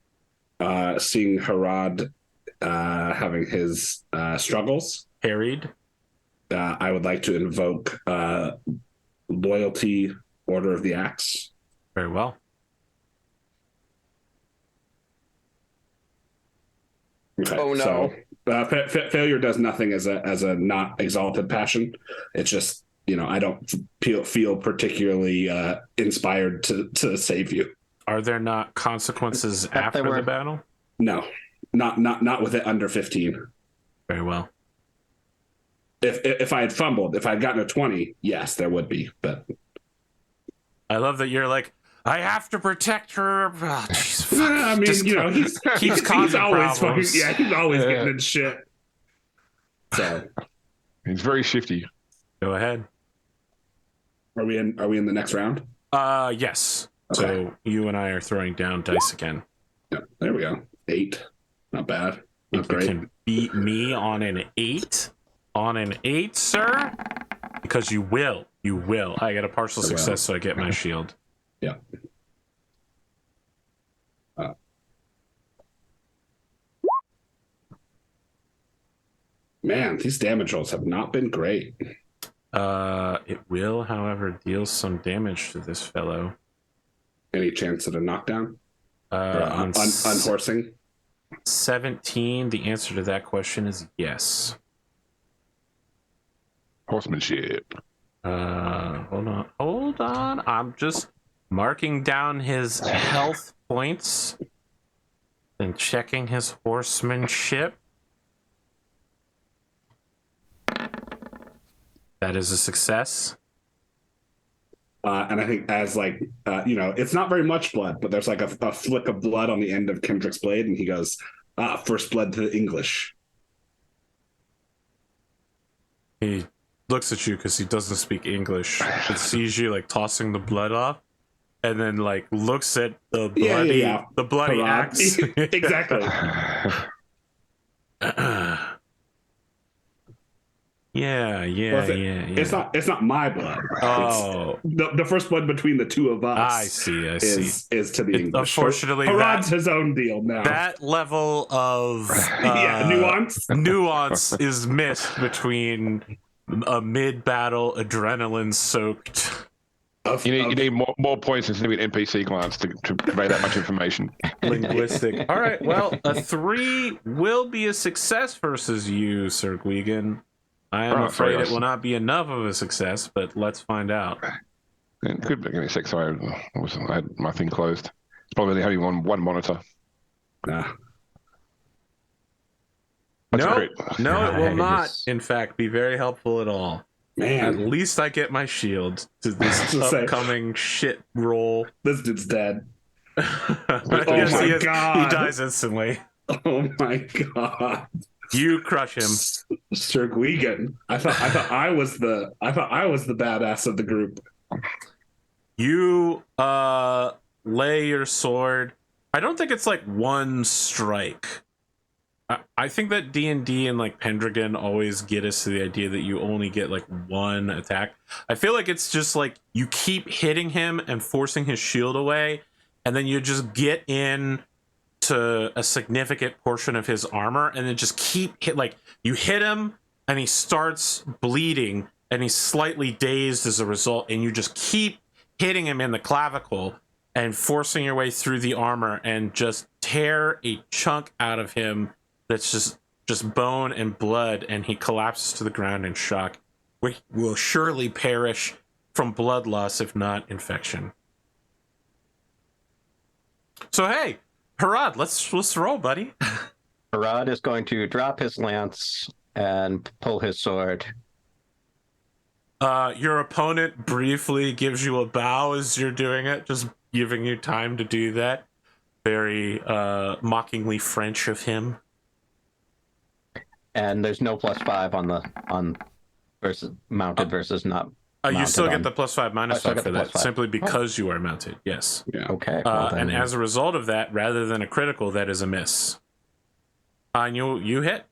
Seeing Herawd having his struggles, Harried. I would like to invoke loyalty, Order of the Axe. Very well. Okay, Oh, no. So, failure does nothing as a not exalted passion. It's just, I don't feel particularly inspired to save you. Are there not consequences But they after were- the battle? No, not with it under 15. Very well. If I had fumbled, if I had gotten a 20, yes, there would be. But I love that you're like, I have to protect her. Oh, geez, fuck. I mean, Just he's causing always problems. he's always getting in shit. So, He's very shifty. Go ahead. are we in the next round? Yes. Okay. So you and I are throwing down dice again. Yeah, there we go. 8, not bad. You Not great. can beat me on an 8. On an 8, sir? Because you will. You will. I get a partial I will. success, so I get my shield. Yeah. Man, these damage rolls have not been great. It will, however, deal some damage to this fellow. Any chance at a knockdown? Or On unhorsing? 17, the answer to that question is yes. Horsemanship. Hold on. I'm just marking down his health points and checking his horsemanship. That is a success. And I think as it's not very much blood, but there's like a flick of blood on the end of Kendric's blade, and he goes, first blood to the English. He looks at you because he doesn't speak English and sees you like tossing the blood off, and then like looks at the bloody the bloody Herawd. axe. Exactly. Yeah. It's not my blood. Oh, It's the first blood between the two of us. I see. Is to the English. Unfortunately, Herawd's his own deal now. that level of nuance is missed between a mid-battle adrenaline-soaked. You need more points instead of an NPC glance to convey that much information. Linguistic. All right. Well, a 3 will be a success versus you, Sir Gwgan. I am afraid it will not be enough of a success, but let's find out. Good. Give me a sec. Sorry, I had my thing closed. It's probably only one monitor. Nah. No, it will not, in fact, be very helpful at all. Man. At least I get my shield to this upcoming shit roll. This dude's dead. Yes, my God. He dies instantly. Oh my God. You crush him. Sir Gwgan. I thought I was the badass of the group. You lay your sword. I don't think it's like one strike. I think that D&D and like Pendragon always get us to the idea that you only get like one attack. I feel like it's just like you keep hitting him and forcing his shield away, and then you just get in to a significant portion of his armor, and then just keep like you hit him and he starts bleeding and he's slightly dazed as a result, and you just keep hitting him in the clavicle and forcing your way through the armor and just tear a chunk out of him that's just bone and blood, and he collapses to the ground in shock. We will surely perish from blood loss, if not infection. So hey, Herawd, let's roll, buddy. Herawd is going to drop his lance and pull his sword. Your opponent briefly gives you a bow as you're doing it, just giving you time to do that. Very mockingly French of him. And there's no +5 on versus mounted versus not. You still get the +5, -5 for that, +5. simply because you are mounted. Yes. Yeah. Okay. And as a result of that, rather than a critical, that is a miss. And you hit.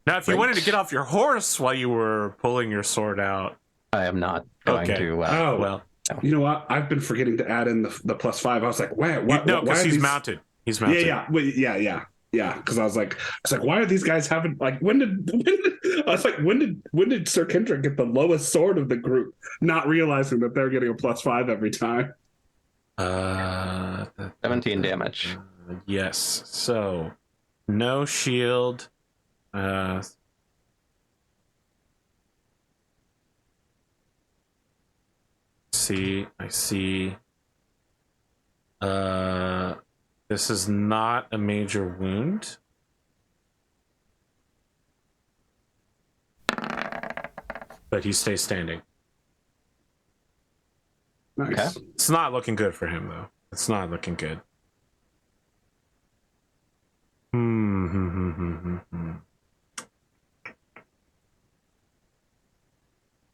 Now, if you wanted to get off your horse while you were pulling your sword out, I am not going to. Well, you know what? I've been forgetting to add in the +5. I was like, why? No, because he's mounted. He's mounted. Yeah. Because I was like, why are these guys having like? When did Sir Kendric get the lowest sword of the group? Not realizing that they're getting a +5 every time. 17 damage. Yes. So, no shield. I see. This is not a major wound. But he stays standing. Nice. Okay. It's not looking good for him, though. It's not looking good.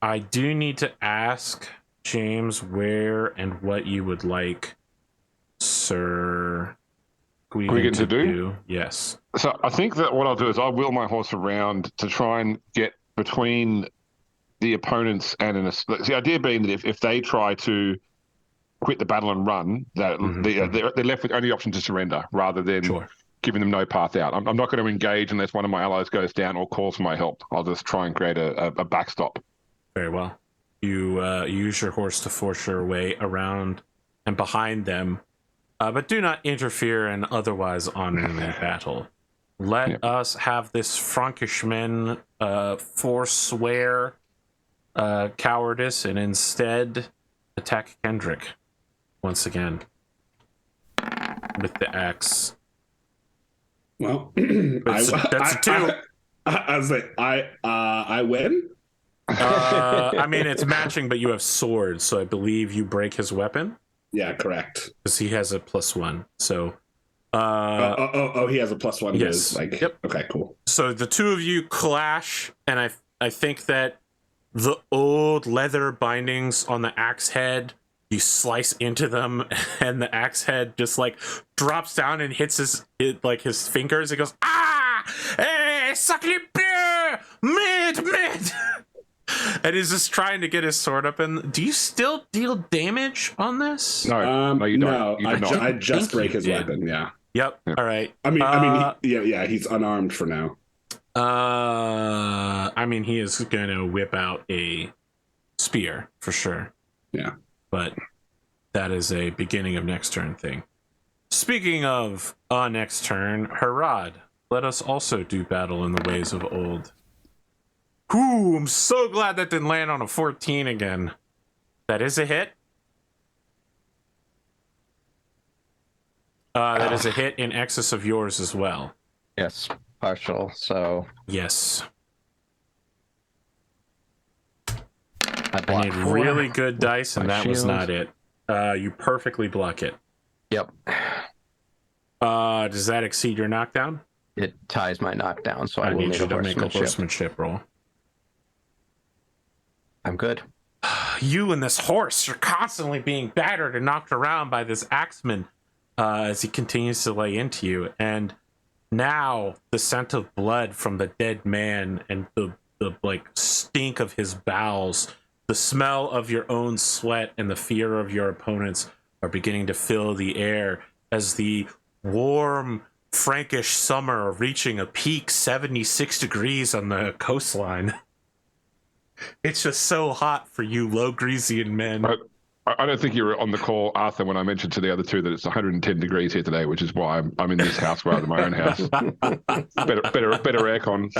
I do need to ask James where and what you would like Sir Gwgan to do. Yes. So I think that what I'll do is I'll wheel my horse around to try and get between the opponents and the idea being that if they try to quit the battle and run, that they're left with only option to surrender rather than giving them no path out. I'm not going to engage unless one of my allies goes down or calls for my help. I'll just try and create a backstop. Very well. You use your horse to force your way around and behind them, but do not interfere in otherwise honorably battle. Let us have this Frankish-men forswear cowardice and instead attack Kendric once again with the axe. Well, that's a 2. I was like, I win. I mean, it's matching, but you have swords, so I believe you break his weapon. Yeah, correct. Because he has a +1. So, he has a +1. Yes. Okay, cool. So the two of you clash, and I think that the old leather bindings on the axe head, you slice into them, and the axe head just like drops down and hits his fingers. It goes, ah, hey, sacré bleu! Mid. And he's just trying to get his sword up. And do you still deal damage on this? No, no, you don't. No, You do not. I just think break you his did. weapon. Yeah. Yep. All right. He's unarmed for now. He is gonna whip out a spear for sure. Yeah. But that is a beginning of next turn thing. Speaking of next turn, Herawd, let us also do battle in the ways of old. Ooh, I'm so glad that didn't land on a 14 again. That is a hit. That is a hit in excess of yours as well. Yes, partial. So Yes. I need really good dice, and that was not it. You perfectly block it. Yep. Does that exceed your knockdown? It ties my knockdown, so I will need need you a to make a horsemanship. horsemanship roll. I'm good. You and this horse, you're constantly being battered and knocked around by this axeman as he continues to lay into you. And now the scent of blood from the dead man and the like stink of his bowels, the smell of your own sweat and the fear of your opponents are beginning to fill the air as the warm Frankish summer reaching a peak 76 degrees on the coastline. It's just so hot for you low Grecian men. I don't think you were on the call, Arthur, when I mentioned to the other two that it's 110 degrees here today, which is why I'm in this house rather than my own house. better aircon.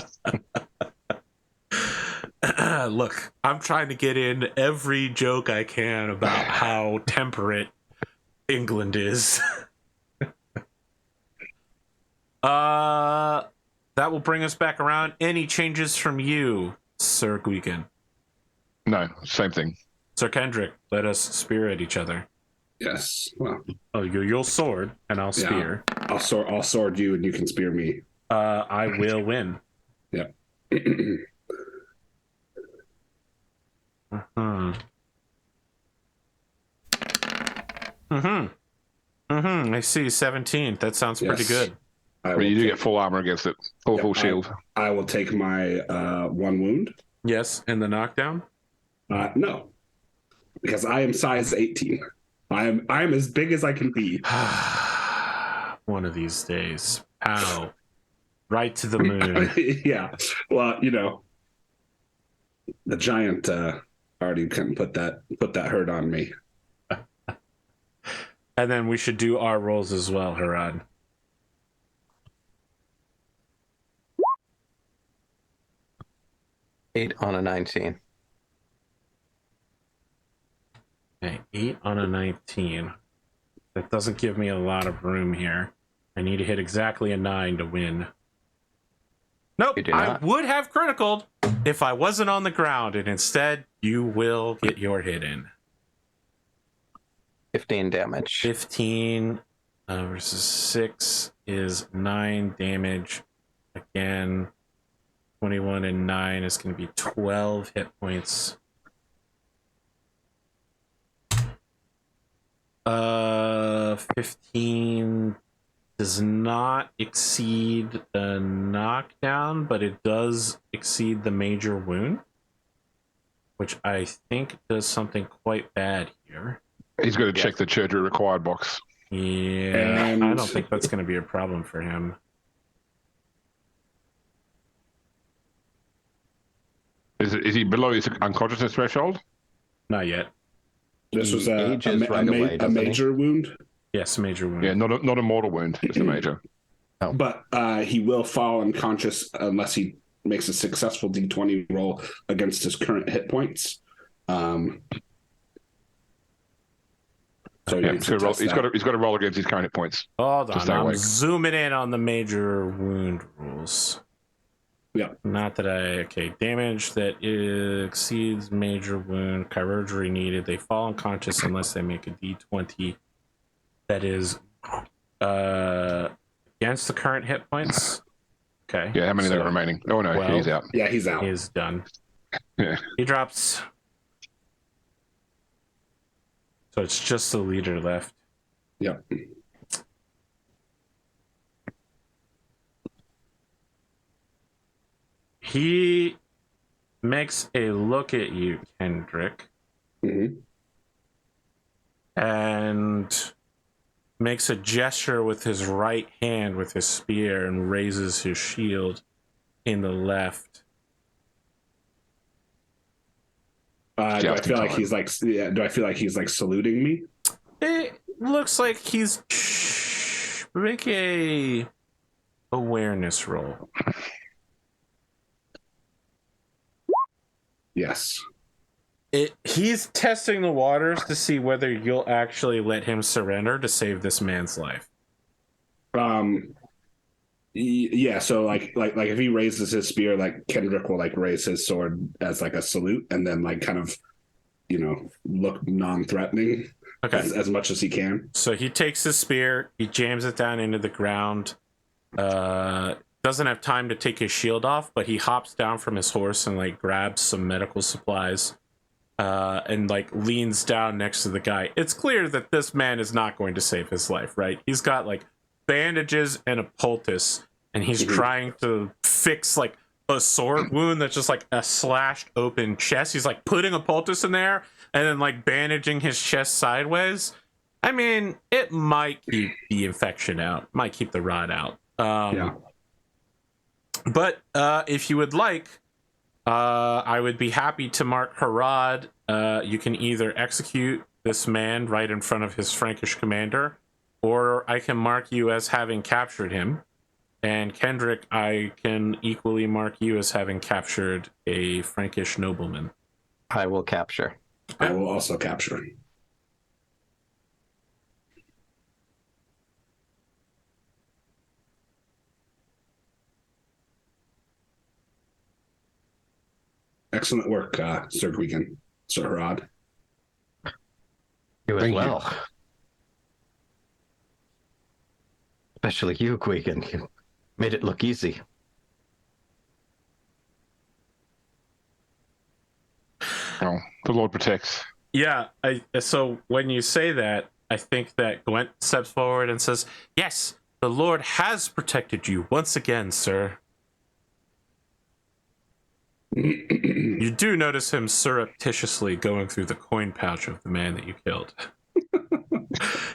Look, I'm trying to get in every joke I can about how temperate England is. That will bring us back around. Any changes from you, Sir Gwgan? No, same thing. Sir Kendric, let us spear at each other. Yes. Well. Oh, you'll sword, and I'll spear. Yeah, I'll sword you, and you can spear me. I will win. Yeah. I see 17. That sounds pretty good. But you do get full armor against it. Full shield. I will take my one wound. Yes, and the knockdown? No. Because I am size 18. I am as big as I can be. One of these days. Ow. Right to the moon. Yeah. Well, the giant already couldn't put that hurt on me. And then we should do our rolls as well, Herawd. Eight on a 19. Okay, 8 on a 19. That doesn't give me a lot of room here. I need to hit exactly a 9 to win. Nope, I would have criticaled if I wasn't on the ground, and instead you will get your hit in. 15 damage. 15 versus 6 is 9 damage. Again, 21 and 9 is going to be 12 hit points. 15 does not exceed the knockdown, but it does exceed the major wound, which I think does something quite bad here. He's going to check the surgery required box. Yeah, and I don't think that's going to be a problem for him. Is he below his unconsciousness threshold? Not yet. This was a major wound? Yes, major wound. Yeah, not a mortal wound, just a major. Oh. But he will fall unconscious unless he makes a successful D20 roll against his current hit points. So he's got to roll against his current hit points. Hold on, I'm zooming in on the major wound rules. Yeah. Not that okay. Damage that exceeds major wound, chirurgery needed. They fall unconscious unless they make a D20 that is against the current hit points. Okay. Yeah, how many are remaining? Oh no, he's out. Yeah, he's out. He's done. Yeah. He drops. So it's just the leader left. Yep. He makes a look at you, Kendric, Mm-hmm. and makes a gesture with his right hand with his spear and raises his shield in the left. Do I feel like he's like? Yeah, do I feel like he's like saluting me? It looks like he's make a awareness roll. Yes. He's testing the waters to see whether you'll actually let him surrender to save this man's life. Yeah. So like if he raises his spear, like Kendrick will like raise his sword as like a salute, and then like kind of, look non-threatening. Okay. As much as he can. So he takes his spear, he jams it down into the ground. Doesn't have time to take his shield off, but he hops down from his horse and like grabs some medical supplies. And like leans down next to the guy. It's clear that this man is not going to save his life, right? He's got like bandages and a poultice, and he's trying to fix like a sword wound that's just like a slashed open chest. He's like putting a poultice in there and then like bandaging his chest sideways. I mean, it might keep the infection out, might keep the rot out. Yeah. But if you would like, I would be happy to mark Herawd. You can either execute this man right in front of his Frankish commander, or I can mark you as having captured him. And Kendric, I can equally mark you as having captured a Frankish nobleman. I will capture. I will also capture. Excellent work, Sir Gwgan, Sir Herawd. You as Thank you. well. Especially you, Gwgan. You made it look easy. Oh, the Lord protects. Yeah, so when you say that, I think that Gwent steps forward and says, "Yes, the Lord has protected you once again, sir." You do notice him surreptitiously going through the coin pouch of the man that you killed.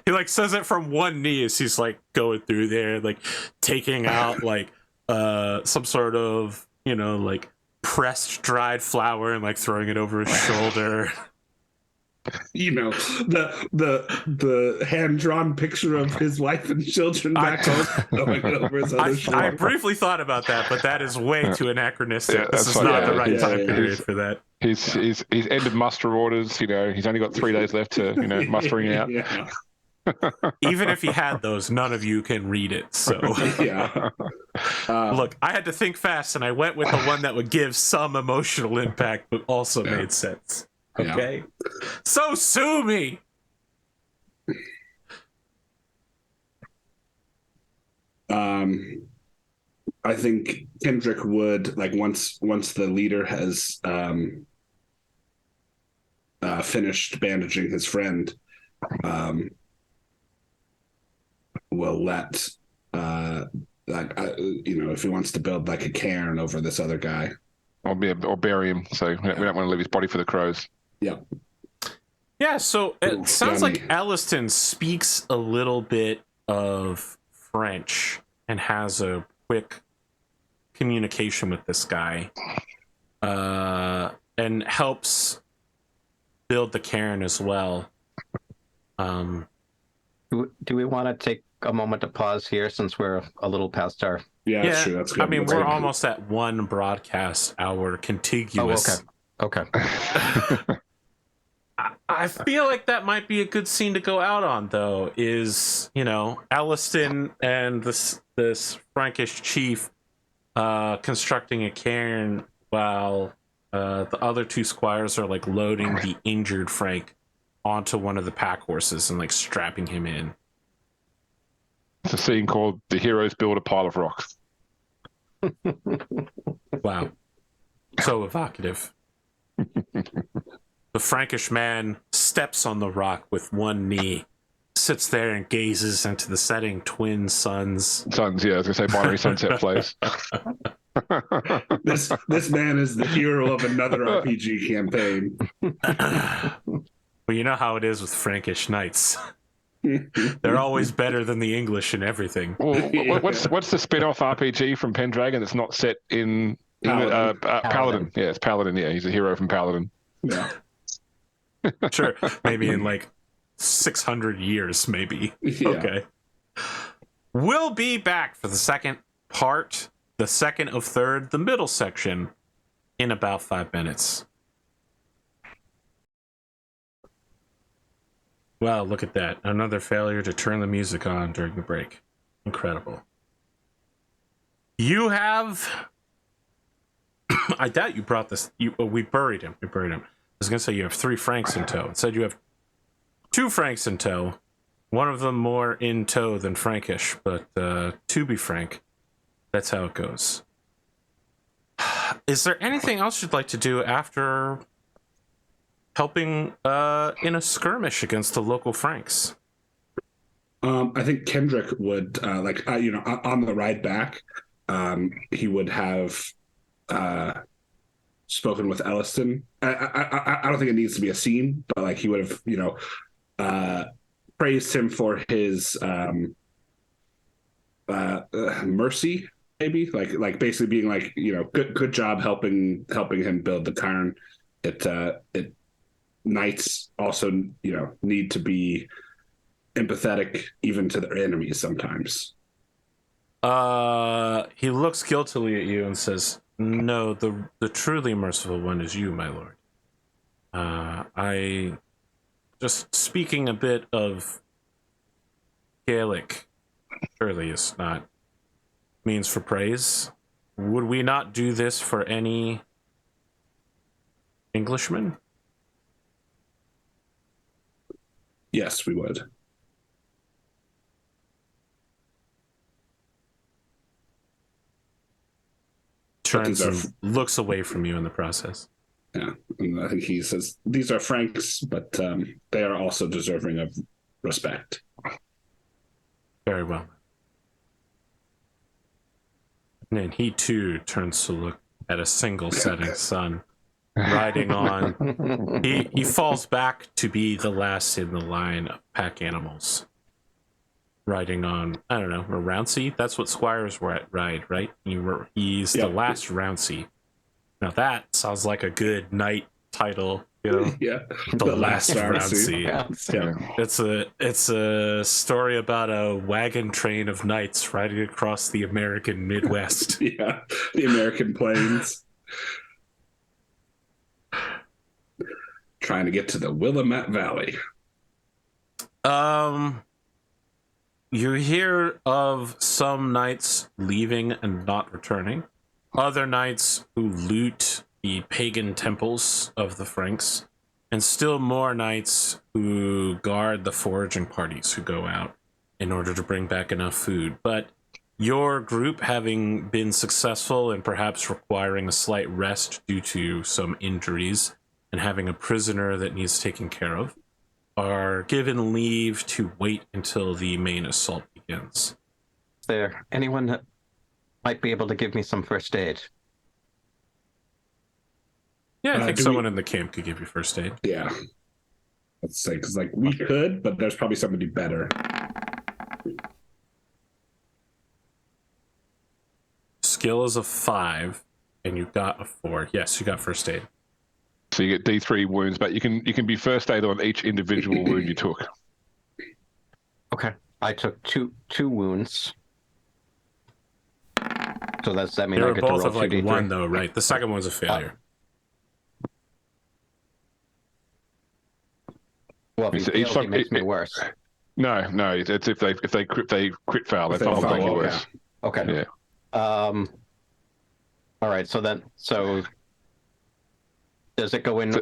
He like says it from one knee as he's like going through there, like taking out like some sort of, like pressed dried flour and like throwing it over his shoulder. The hand-drawn picture of his wife and children back home throwing it over his other I shoulder. briefly thought about that, but that is way too anachronistic. Yeah, this is that's not fine. the right Yeah, time yeah, period for that. He's ended muster orders. He's only got 3 days left to mustering out. Yeah. Even if he had those, none of you can read it. So Yeah. look, I had to think fast, and I went with the one that would give some emotional impact, but also made sense. Okay, so sue me. I think Kendrick would like once the leader has finished bandaging his friend, will let if he wants to build like a cairn over this other guy, Or bury him. So we don't want to leave his body for the crows. yeah. Yeah, so it sounds Johnny. like Elliston speaks a little bit of French and has a quick communication with this guy, and helps build the cairn as well. Do we want to take a moment to pause here since we're a little past our... Yeah, that's true. That's good. I mean, That's we're good. almost at one broadcast hour contiguous. Oh, okay. I feel like that might be a good scene to go out on, though, is, Elliston and this Frankish chief constructing a cairn while the other two squires are, like, loading the injured Frank onto one of the pack horses and, like, strapping him in. It's a scene called "The Heroes Build a Pile of Rocks." Wow. So evocative. The Frankish man steps on the rock with one knee, sits there and gazes into the setting twin suns. Suns, yeah, I was going to say binary sunset plays. This man is the hero of another RPG campaign. Well, you know how it is with Frankish knights. They're always better than the English in everything. Well, what's the spin-off RPG from Pendragon that's not set in England? Paladin. Yeah, it's Paladin. Yeah, he's a hero from Paladin. Yeah. Sure, maybe in like 600 years, maybe. Yeah. Okay. We'll be back for the second part, the second of third, the middle section, in about 5 minutes. Wow, look at that. Another failure to turn the music on during the break. Incredible. You have... I doubt you brought this... we buried him. I was going to say you have 3 Franks in tow. It said you have 2 Franks in tow. One of them more in tow than Frankish, but to be frank, that's how it goes. Is there anything else you'd like to do after helping in a skirmish against the local Franks? I think Kendric would, on the ride back, he would have spoken with Elliston. I don't think it needs to be a scene, but like he would have, praised him for his mercy, maybe like basically being like, good job helping him build the cairn. It knights also need to be empathetic even to their enemies sometimes. He looks guiltily at you and says, "No, the truly merciful one is you, my lord. I just speaking a bit of Gaelic surely is not means for praise. Would we not do this for any Englishman?" Yes, we would. Turns and looks away from you in the process. Yeah, and I think he says these are Franks, but they are also deserving of respect. Very well. And then he too turns to look at a single setting sun riding on. He falls back to be the last in the line of pack animals. Riding on, I don't know, a Rouncy? That's what squires ride, right? He's the last Rouncy. Now that sounds like a good knight title, Yeah, the last Rouncy. Yeah. It's a story about a wagon train of knights riding across the American Midwest. Yeah, the American plains. Trying to get to the Willamette Valley. You hear of some knights leaving and not returning. Other knights who loot the pagan temples of the Franks. And still more knights who guard the foraging parties who go out in order to bring back enough food. But your group, having been successful and perhaps requiring a slight rest due to some injuries and having a prisoner that needs taken care of, are given leave to wait until the main assault begins. Is there anyone that might be able to give me some first aid? Yeah, I think someone in the camp could give you first aid. Yeah. Let's say, because we could, but there's probably somebody better. Skill is a 5, and you got a 4. Yes, you got first aid. So you get D3 wounds, but you can be first aid on each individual wound you took. Okay, I took two wounds. So that means They I were get both to of roll 2d3. 1 though, right? The second one's a failure. Well, if he fails, he makes me worse. No, it's if they crit fail, they don't make you worse. Okay. Yeah. All right. So does it go in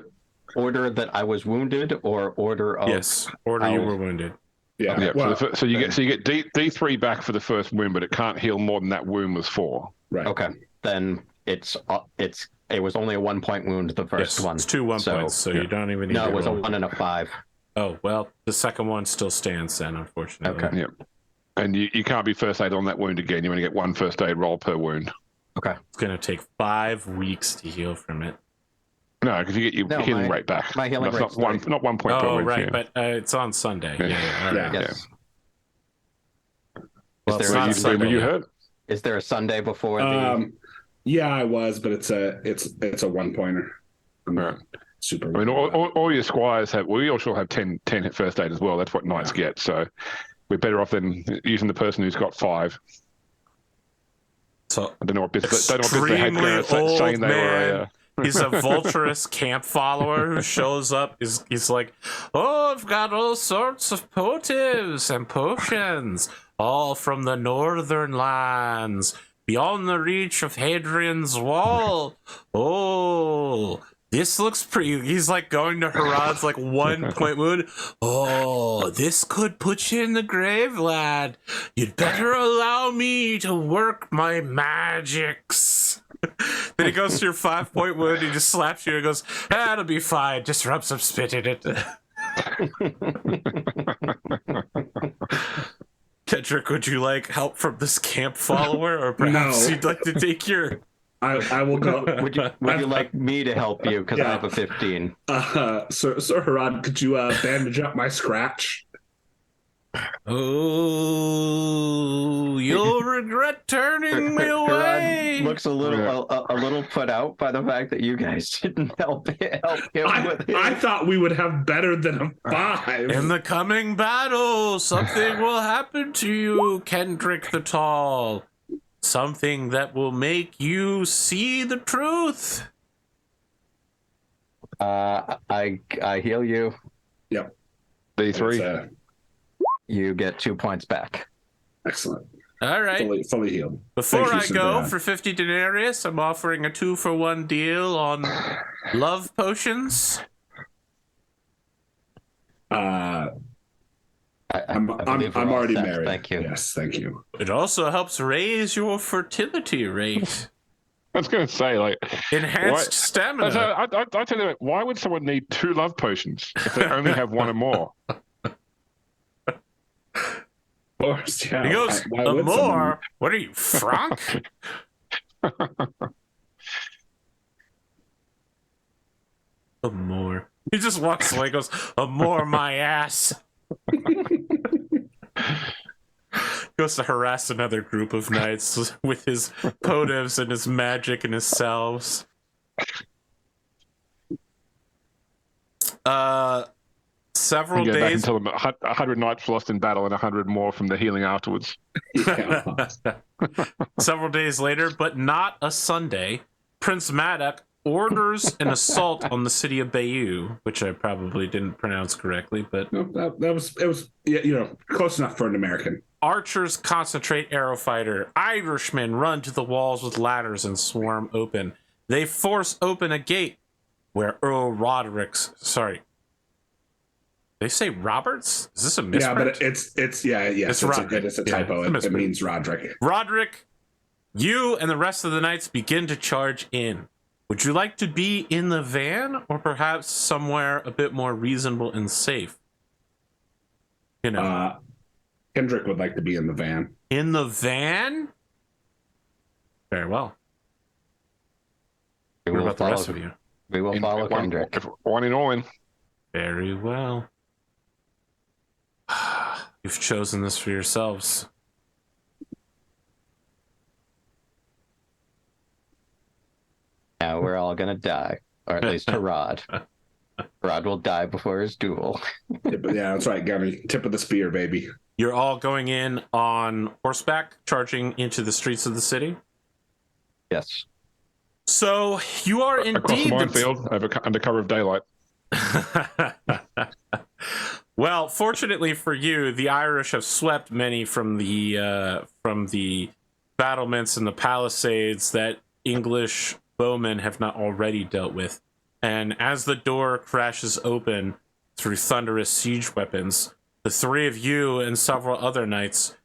order that I was wounded, or order of? Yes, order you were wounded. Yeah. Okay. Well, so you get D3 back for the first wound, but it can't heal more than that wound was for. Right. Okay. Then it was only a 1-point wound, the first one. It's 2 1 points, so you don't even need No, to it was roll. a 1 and a 5. Oh, well, the second one still stands then, unfortunately. Okay. Yep. And you can't be first aid on that wound again. You only get 1 first aid roll per wound. Okay. It's gonna take 5 weeks to heal from it. No, because you get your healing rate back. My healing That's rate's not 1 point per Oh, week. right, Yeah. but it's on Sunday. Yeah, all right. Yeah. Yes. Well, Is it's there not a, Sunday Were you yet. hurt? is there a Sunday before the? Yeah, I was, but it's a 1-pointer. I'm not super. I mean, all your squires have. We all should have 10 hit first aid as well. That's what knights get. So we're better off than using the person who's got 5. So I don't know what bits they had extremely old saying they man. were. He's a vulturous camp follower who shows up. He's like, oh, I've got all sorts of potives and potions, all from the northern lands, beyond the reach of Hadrian's wall. Oh, this looks pretty. He's like going to Herawd's like 1-point wound. Oh, this could put you in the grave, lad. You'd better allow me to work my magics. Then he goes to your 5-point wound. He just slaps you and goes, that'll be fine. Just rub some spit in it. Kendric, would you like help from this camp follower, or perhaps No. you'd like to take your? I will go. Would you like me to help you? Because I have a 15. Sir Herawd, could you bandage up my scratch? Oh, you'll regret turning me away. Herawd looks a little put out by the fact that you guys didn't help him with his. I thought we would have better than a 5. In the coming battle, something will happen to you, Kendric the Tall. Something that will make you see the truth. I heal you. Yep. D3. You get 2 points back. Excellent. All right. Fully healed. Before Thank you, I Sir go, Herawd. for 50 denarius, I'm offering a 2-for-1 deal on love potions. I'm I believe we're all already set. married. Thank you. Yes, thank you. It also helps raise your fertility rate. I was going to say, like, Enhanced stamina. I tell you, why would someone need 2 love potions if they only have 1 or more? Of course, yeah. He goes, Why the would more? someone- What are you, Frank? A more. He just walks away and goes, a more my ass. Goes to harass another group of knights with his potives and his magic and his salves. Several You go back days. and tell them 100 knights lost in battle and 100 more from the healing afterwards. Yeah. Several days later, but not a Sunday, Prince Maddock orders an assault on the city of Bayeux, which I probably didn't pronounce correctly, but No, it was close enough for an American. archers concentrate arrow fighter. Irishmen run to the walls with ladders and swarm open. They force open a gate where Earl Roderick's... Sorry. They say Roberts? Is this a misprint? Yeah, but it's Roderick. it's a Yeah, typo. it's a It misprint. means Roderick. Roderick, you and the rest of the knights begin to charge in. Would you like to be in the van or perhaps somewhere a bit more reasonable and safe? You know, Kendric would like to be in the van. in the van? Very well. We What will about the rest of follow. you? We will follow Kendric. 1 in all in. Very well. You've chosen this for yourselves. Now we're all gonna die, or at least Herawd. Herawd will die before his duel. Yeah, that's right, Gunny. Tip of the spear, baby. You're all going in on horseback, charging into the streets of the city. Yes. So you are Across the indeed minefield, under cover of daylight. Well, fortunately for you, the Irish have swept many from the battlements and the palisades that English bowmen have not already dealt with. And as the door crashes open through thunderous siege weapons, the 3 of you and several other knights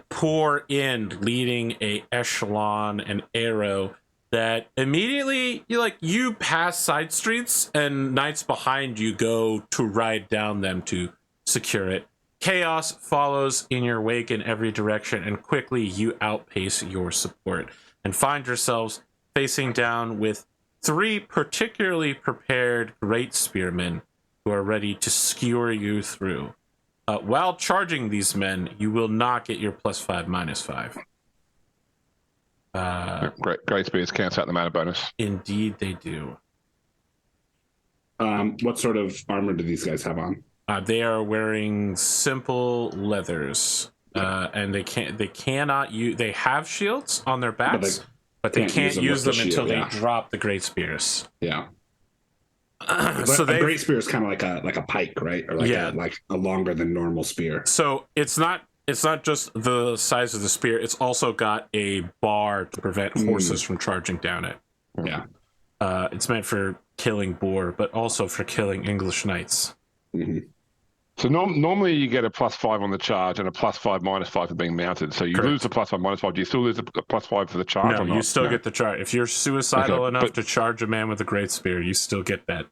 pour in, leading a echelon and arrow that immediately you pass side streets and knights behind you go to ride down them to secure it. Chaos follows in your wake in every direction, and quickly you outpace your support. and find yourselves facing down with 3 particularly prepared great spearmen who are ready to skewer you through. While charging these men, you will not get your +5, -5. Great spears cancel out the mana bonus. Indeed, they do. What sort of armor do these guys have on? They are wearing simple leathers, and they cannot use. They have shields on their backs, but they can't use them until they drop the great spears. Yeah. So a great spear is kind of like a pike, right? Or like a longer than normal spear. So it's not just the size of the spear. It's also got a bar to prevent horses from charging down it. Yeah. It's meant for killing boar, but also for killing English knights. Mm-hmm. So normally you get a +5 on the charge and a +5 -5 for being mounted. So you lose the +5 -5. Do you still lose the +5 for the charge? No, or not? you still get the charge. If you're suicidal enough to charge a man with a great spear, you still get that.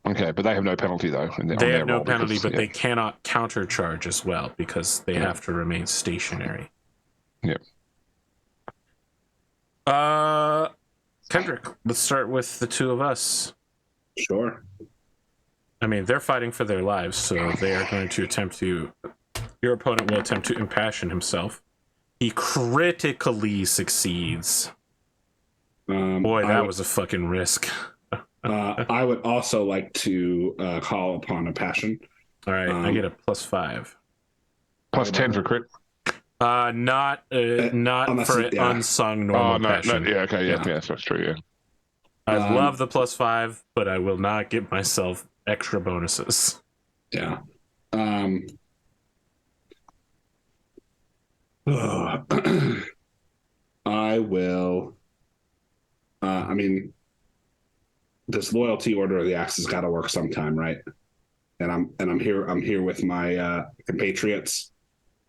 Okay, but they have no penalty though. They have no penalty, but they cannot countercharge as well because they have to remain stationary. Yep. Kendric, let's start with the 2 of us. Sure. I mean, they're fighting for their lives, so they are going to attempt to... Your opponent will attempt to impassion himself. He critically succeeds. Boy, that was a fucking risk. I would also like to call upon a passion. All right, I get a +5. +10 for crit. Not for an unsung normal passion. That's true, yeah. I love the +5, but I will not give myself extra bonuses. Yeah. I will. I mean, this loyalty order of the axe has got to work sometime, right? And I'm here with my compatriots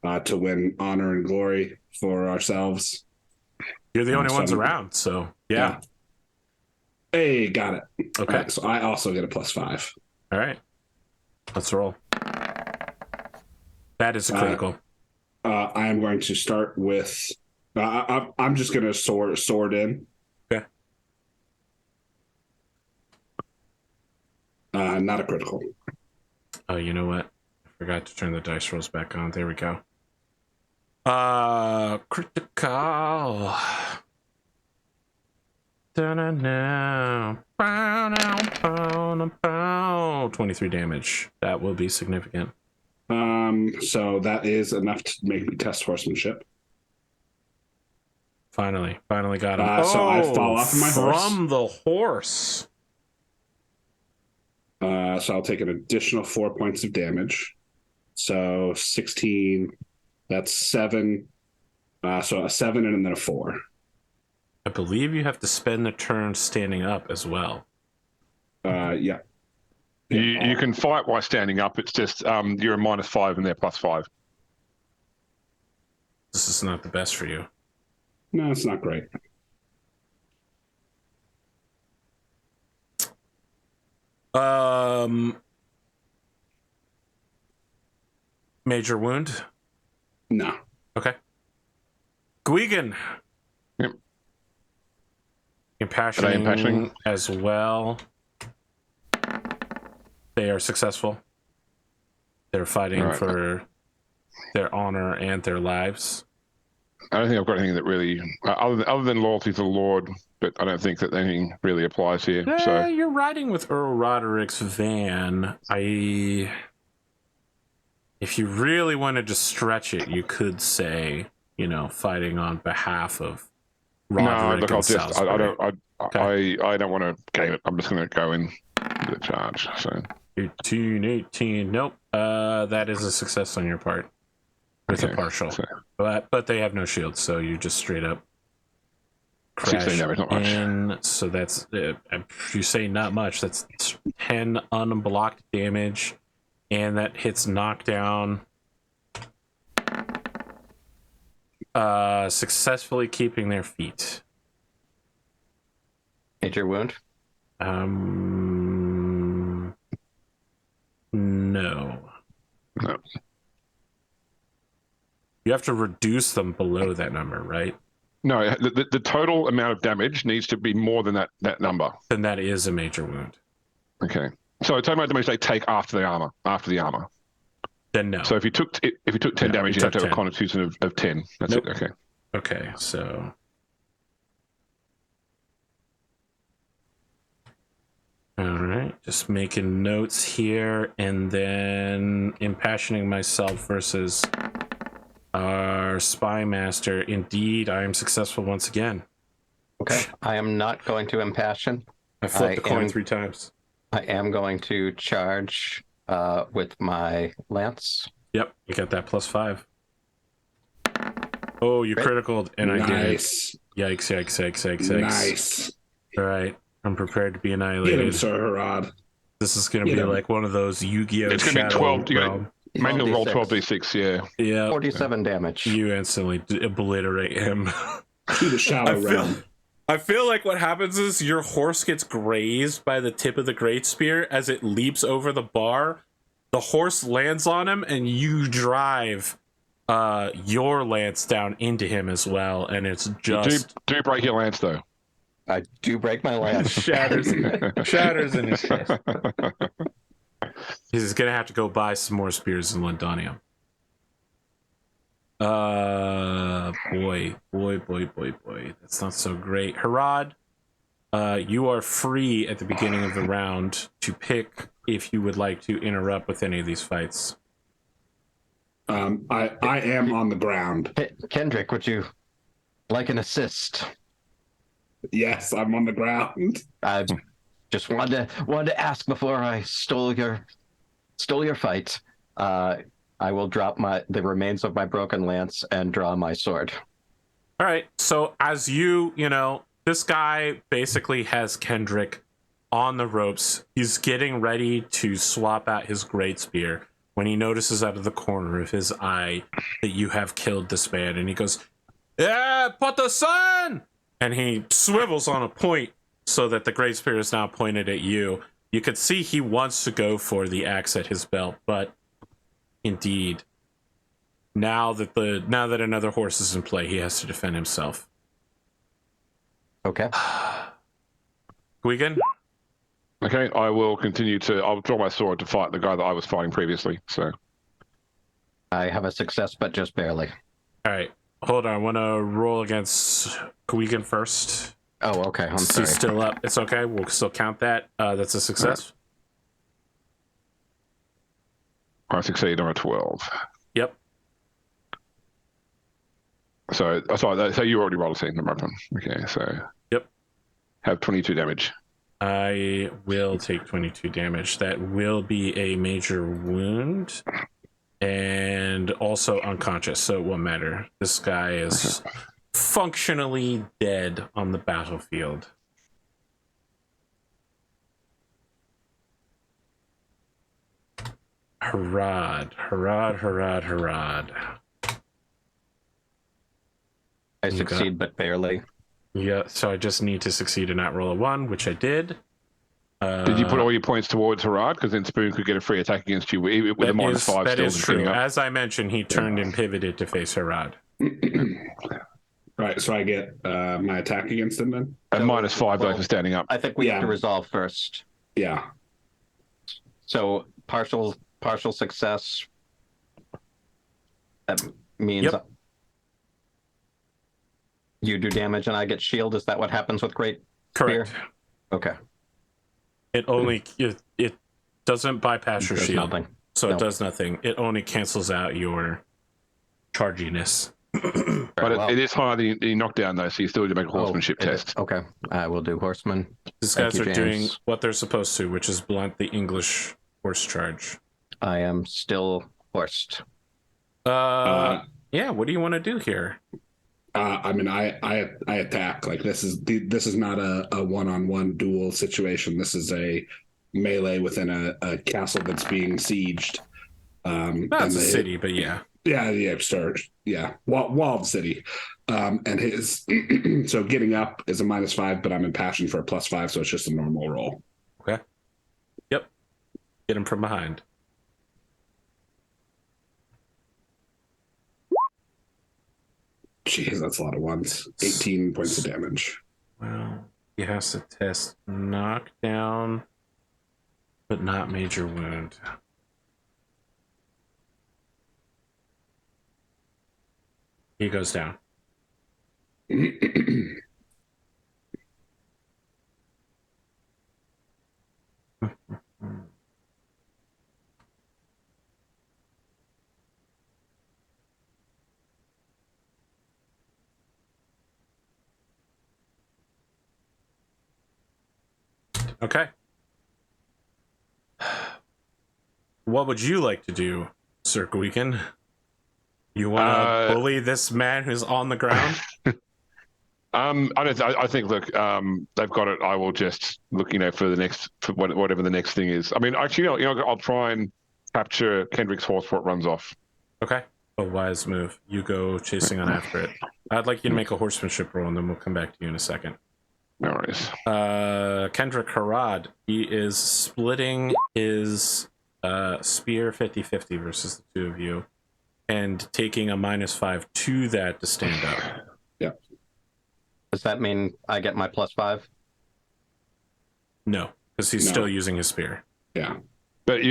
to win honor and glory for ourselves. You're the only ones around, so yeah. Hey, got it. Okay. Right, so I also get a +5. All right. Let's roll. That is a critical. I am going to start with. I'm just going to sword in. Okay. Not a critical. Oh, you know what? I forgot to turn the dice rolls back on. There we go. Critical. Da-na-na. 23 damage. That will be significant. So that is enough to make me test horsemanship. Finally got him. So I fall off of my horse. From the horse. So I'll take an additional 4 points of damage. So 16. That's 7. So a 7 and then a 4. I believe you have to spend the turn standing up as well. Yeah. You can fight while standing up. It's just you're a -5 and they're +5. This is not the best for you. No, it's not great. Major wound? No. Okay. Gwgan. Yep. Impassioning as well. They are successful. They're fighting for their honor and their lives. I don't think I've got anything that really, other than loyalty to the Lord, but I don't think that anything really applies here. So you're riding with Earl Roderick's van. If you really wanted to stretch it, you could say, fighting on behalf of Roderick. No, look, I don't want to game it. I'm just going to go in the charge. So 18. Nope. That is a success on your part with a partial. So. But they have no shields, so you just straight up crash 16 damage, not much. in. So that's if you say not much. That's 10 unblocked damage, and that hits knockdown. Successfully keeping their feet. Major wound? No. You have to reduce them below that number, right? No, the total amount of damage needs to be more than that number. Then that is a major wound. Okay. So total amount of damage they take after the armor. Then no. So if you took 10 No, damage, you you have took to have a 10. constitution of 10. That's Nope. it. Okay. Okay, so. All right, just making notes here, and then impassioning myself versus our spy master. Indeed, I am successful once again. Okay. I am not going to impassion. I flipped the coin am- 3 times. I am going to charge with my lance. Yep, you got that +5. Oh, you Great. critical, and I did. Nice. Yikes, yikes, yikes, yikes, yikes. Nice. All right, I'm prepared to be Get him, annihilated. Sir Herawd. This is going to Get be him. like one of those Yu-Gi-Oh! It's gonna be Shadow 12. You realm. Manual roll 12d6. 12d6. Yeah. Yeah, 47 damage. you instantly obliterate him. To the Shadow Realm. I feel like what happens is your horse gets grazed by the tip of the great spear as it leaps over the bar. The horse lands on him, and you drive your lance down into him as well, and it's just Do break your lance though. I do break my lance. shatters in his face. He's gonna have to go buy some more spears in Londonium. Boy. That's not so great. Herawd, you are free at the beginning of the round to pick if you would like to interrupt with any of these fights. I am on the ground. Kendric, would you like an assist? Yes, I'm on the ground. I just wanted to ask before I stole your fight. I will drop the remains of my broken lance and draw my sword. All right. So as this guy basically has Kendric on the ropes. He's getting ready to swap out his great spear when he notices out of the corner of his eye that you have killed this man, and he goes, "Yeah, put the sun!" And he swivels on a point so that the great spear is now pointed at you. You could see he wants to go for the axe at his belt, but indeed, now that another horse is in play, he has to defend himself. Okay. Gwgan? Okay, I'll draw my sword to fight the guy that I was fighting previously. So I have a success, but just barely. All right, hold on. I want to roll against Gwgan first. Oh, okay. I'm He's sorry. still up. It's okay. We'll still count that. That's a success. I succeed on a 12. Yep. So you already rolled a second, Laverton. Okay, so Yep. have 22 damage. I will take 22 damage. That will be a major wound and also unconscious, so it won't matter. This guy is functionally dead on the battlefield. Herawd. I succeed, but barely. Yeah, so I just need to succeed in that roll of 1, which I did. Did you put all your points towards Herawd? Because then Spoon could get a free attack against you with a -5 that still. is true. Up. As I mentioned, he turned and pivoted to face Herawd. Right, so I get my attack against him then? And -5 though for standing up. I think we have to Yeah. resolve first. Yeah. So partial success. That means Yep. you do damage and I get shield. Is that what happens with great Correct. spear? Okay. It only it doesn't bypass your Does shield, nothing. so No. it does nothing. It only cancels out your charginess. But Well, it is higher than the knockdown though, so you still need to make a horsemanship it is. test. Okay. I will do horseman. These Thank guys you, are doing James. what they're supposed to, which is blunt the English horse charge. I am still horsed. Yeah. What do you want to do here? I mean, I attack. Like this is not a one-on-one duel situation. This is a melee within a castle that's being sieged. That's a city, but yeah. Yeah, sure. Yeah, walled city. And his so getting up is a -5, but I'm impassioned for a +5, so it's just a normal roll. Okay. Yep. Get him from behind. jeez, that's a lot of ones. 18 points of damage. Well, he has to test knockdown, but not major wound. He goes down. Okay. What would you like to do, Sir Gwgan? You want to bully this man who's on the ground? I think. Look, they've got it. I will just look, for the next, for whatever the next thing is. I mean, actually, I'll try and capture Kendric's horse before it runs off. Okay, a wise move. You go chasing on after it. I'd like you to make a horsemanship roll, and then we'll come back to you in a second. No worries. Kendric Herawd, he is splitting his spear 50-50 versus the two of you, and taking a -5 to that to stand up. Yeah. Does that mean I get my +5? No, because he's still using his spear. Yeah. But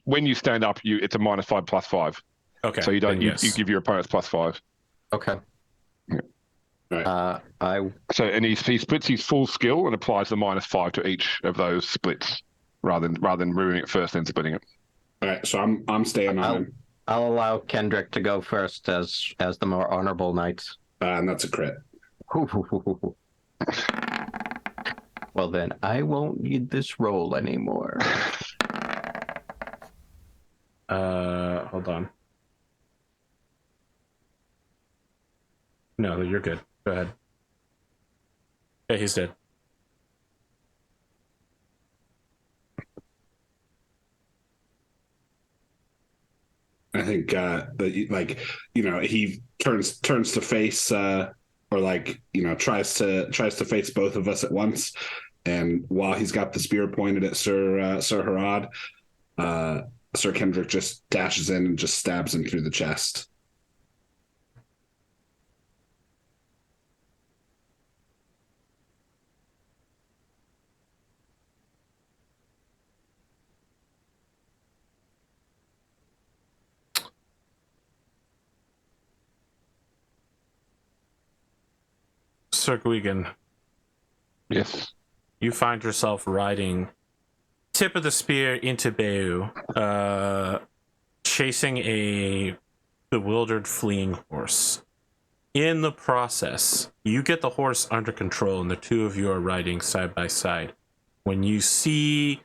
when you stand up, it's a -5 +5. Okay. So you don't. Yes. You give your opponents +5. Okay. Yeah. Right. So he splits his full skill and applies the -5 to each of those splits, rather than moving it first and splitting it. All right, so I'm staying on him. I'll allow Kendric to go first as the more honorable knight. And that's a crit. Well, then I won't need this roll anymore. Hold on. No, you're good. Go ahead. Yeah, he's dead. I think he turns to face or tries to face both of us at once, and while he's got the spear pointed at Sir Herawd, Sir Kendric just dashes in and just stabs him through the chest. Sir Gwgan. Yes. You find yourself riding tip of the spear into Beu, chasing a bewildered fleeing horse. In the process, you get the horse under control, and the two of you are riding side by side. When you see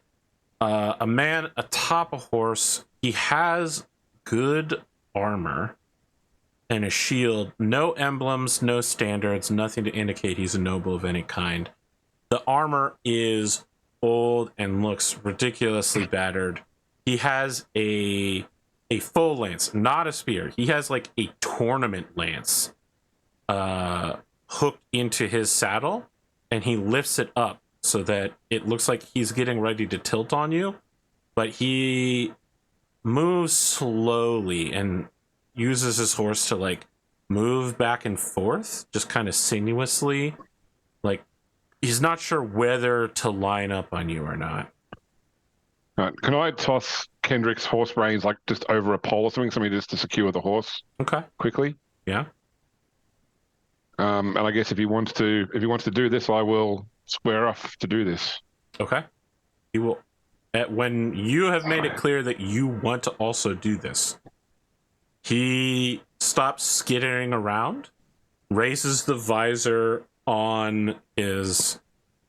a man atop a horse, he has good armor and a shield, no emblems, no standards, nothing to indicate he's a noble of any kind. The armor is old and looks ridiculously battered. He has a full lance, not a spear. He has like a tournament lance hooked into his saddle, and he lifts it up so that it looks like he's getting ready to tilt on you, but he moves slowly and uses his horse to like move back and forth, just kind of sinuously, like he's not sure whether to line up on you or not. All right. Can I toss Kendric's horse reins like just over a pole or something just to secure the horse? Okay. Quickly. Yeah. And I guess if he wants to do this, I will square off to do this. Okay. You will. When you have made it clear that you want to also do this, he stops skittering around, raises the visor on his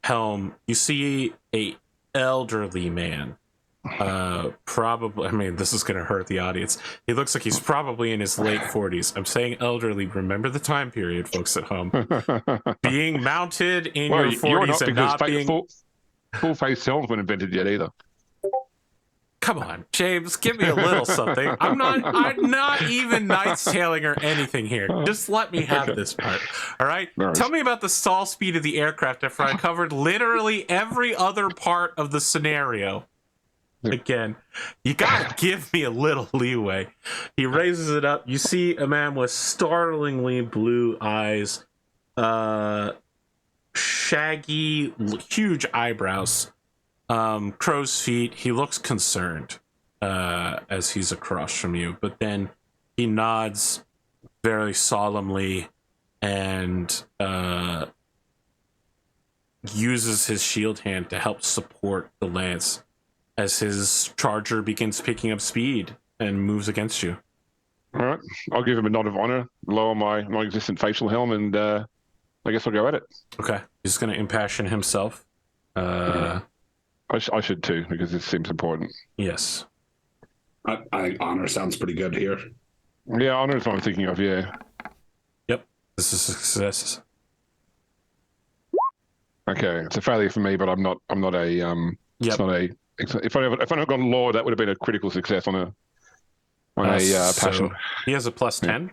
helm. You see a elderly man, probably, I mean, this is going to hurt the audience. He looks like he's probably in his late 40s. I'm saying elderly. Remember the time period, folks at home. Being mounted in your 40s and not being... Full-face helms weren't invented yet either. Come on, James, give me a little something. I'm not even Knight's tailing or anything here. Just let me have this part. All right? Nice. Tell me about the stall speed of the aircraft after I covered literally every other part of the scenario. again. You gotta give me a little leeway. He raises it up. You see a man with startlingly blue eyes, shaggy, huge eyebrows, crow's feet. He looks concerned as he's across from you, but then he nods very solemnly and uses his shield hand to help support the lance as his charger begins picking up speed and moves against you. All right, I'll give him a nod of honor, lower my non-existent facial helm, and I guess I'll go at it. Okay, he's going to impassion himself. I should too, because this seems important. Yes. I think honor sounds pretty good here. Yeah, honor is what I'm thinking of. Yeah. Yep. This is a success. Okay, it's a failure for me, but I'm not a Yep. It's not a. If I had gone law, that would have been a critical success on a passion. So he has a plus 10,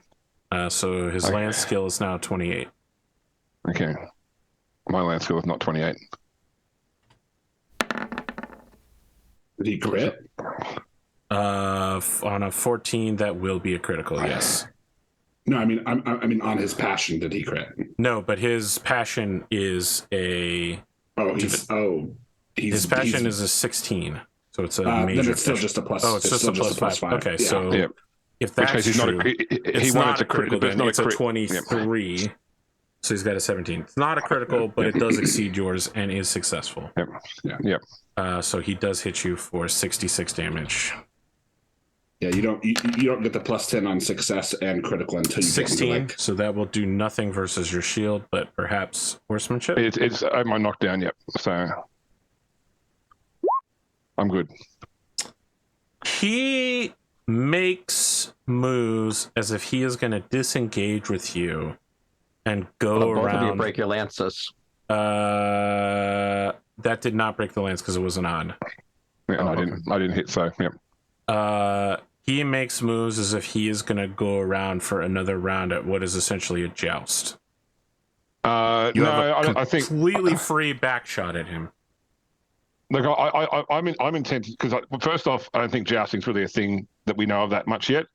so his lance skill is now 28. Okay, my lance skill is not 28. Did he crit? On a 14, that will be a critical. Yes. No, I mean on his passion, did he crit? No, but his passion is a. His passion is a 16, so it's a major. Then it's still just a plus. Oh, it's just a plus 5. Okay, yeah. so if that's he's true, he it's wanted not to a critical. crit, Then it's it's a 23, so he's got a 17. It's not a critical, but it does exceed yours and is successful. Yep. So he does hit you for 66 damage. Yeah, you don't get the plus 10 on success and critical until you 16. get into, So that will do nothing versus your shield, but perhaps horsemanship. It's my knockdown. Yep. So I'm good. He makes moves as if he is going to disengage with you and go Both around. of you break your lances. That did not break the lance because it was an odd. Yeah, I didn't hit. So yep. He makes moves as if he is going to go around for another round at what is essentially a joust. I think completely free back shot at him. Look, I'm intent because first off, I don't think jousting's really a thing that we know of that much yet.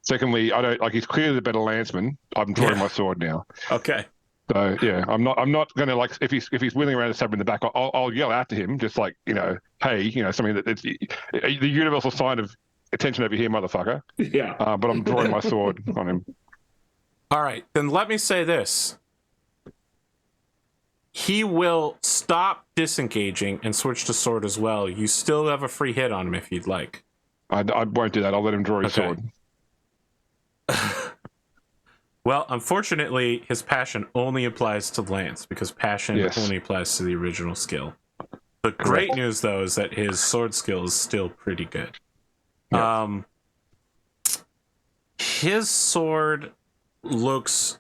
Secondly, I don't like he's clearly the better lanceman. I'm drawing my sword now. Okay. So yeah, I'm not going to like if he's wheeling around and stabbing in the back, I'll yell out to him just like hey, something that it's the universal sign of attention over here, motherfucker. Yeah. But I'm drawing my sword on him. All right, then let me say this. He will stop disengaging and switch to sword as well. You still have a free hit on him if you'd like. I won't do that. I'll let him draw his sword. Well, unfortunately, his passion only applies to lance because passion only applies to the original skill. The great news, though, is that his sword skill is still pretty good. Yeah. His sword looks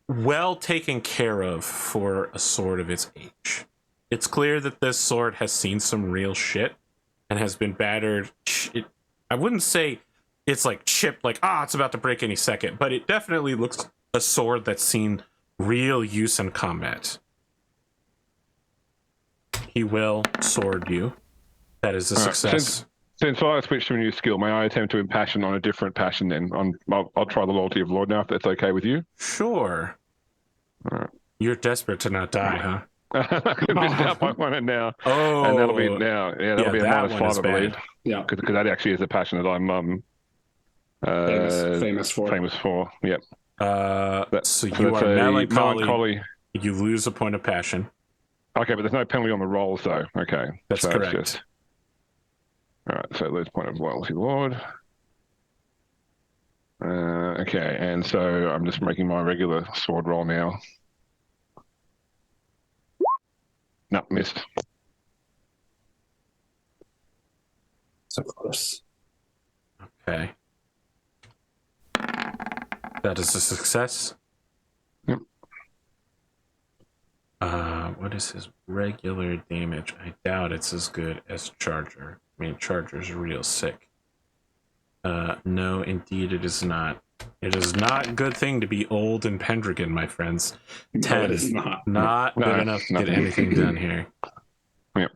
well taken care of for a sword of its age. It's clear that this sword has seen some real shit and has been battered. I wouldn't say it's like chipped, like, it's about to break any second, but it definitely looks a sword that's seen real use in combat. He will sword you. That is a success. Since I switched to a new skill, may I attempt to impassion on a different passion then? I'll try the loyalty of Lord now, if that's okay with you. Sure. All right. You're desperate to not die, huh? I missed out by one now. Oh. And that'll be now. Yeah, that'll be a -5, I believe. Yeah. Because that actually is a passion that I'm famous for. Famous for, yep. So you are melancholy. You lose a point of passion. Okay, but there's no penalty on the rolls, though. Okay. That's correct. All right, so lose point of loyalty, Lord. Okay, and so I'm just making my regular sword roll now. No, missed. So close. Okay. That is a success. Yep. What is his regular damage? I doubt it's as good as Charger. I mean, Charger's real sick. No, indeed it is not. It is not a good thing to be old in Pendragon, my friends. 10 No, it is not. Not good enough to get anything done here. Yep.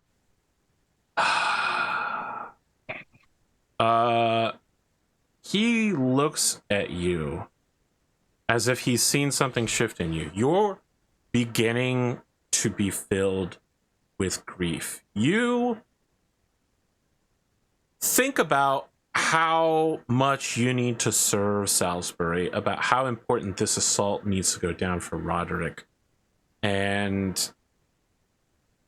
looks at you as if he's seen something shift in you. You're beginning to be filled with grief. You think about how much you need to serve Salisbury, about how important this assault needs to go down for Roderick. And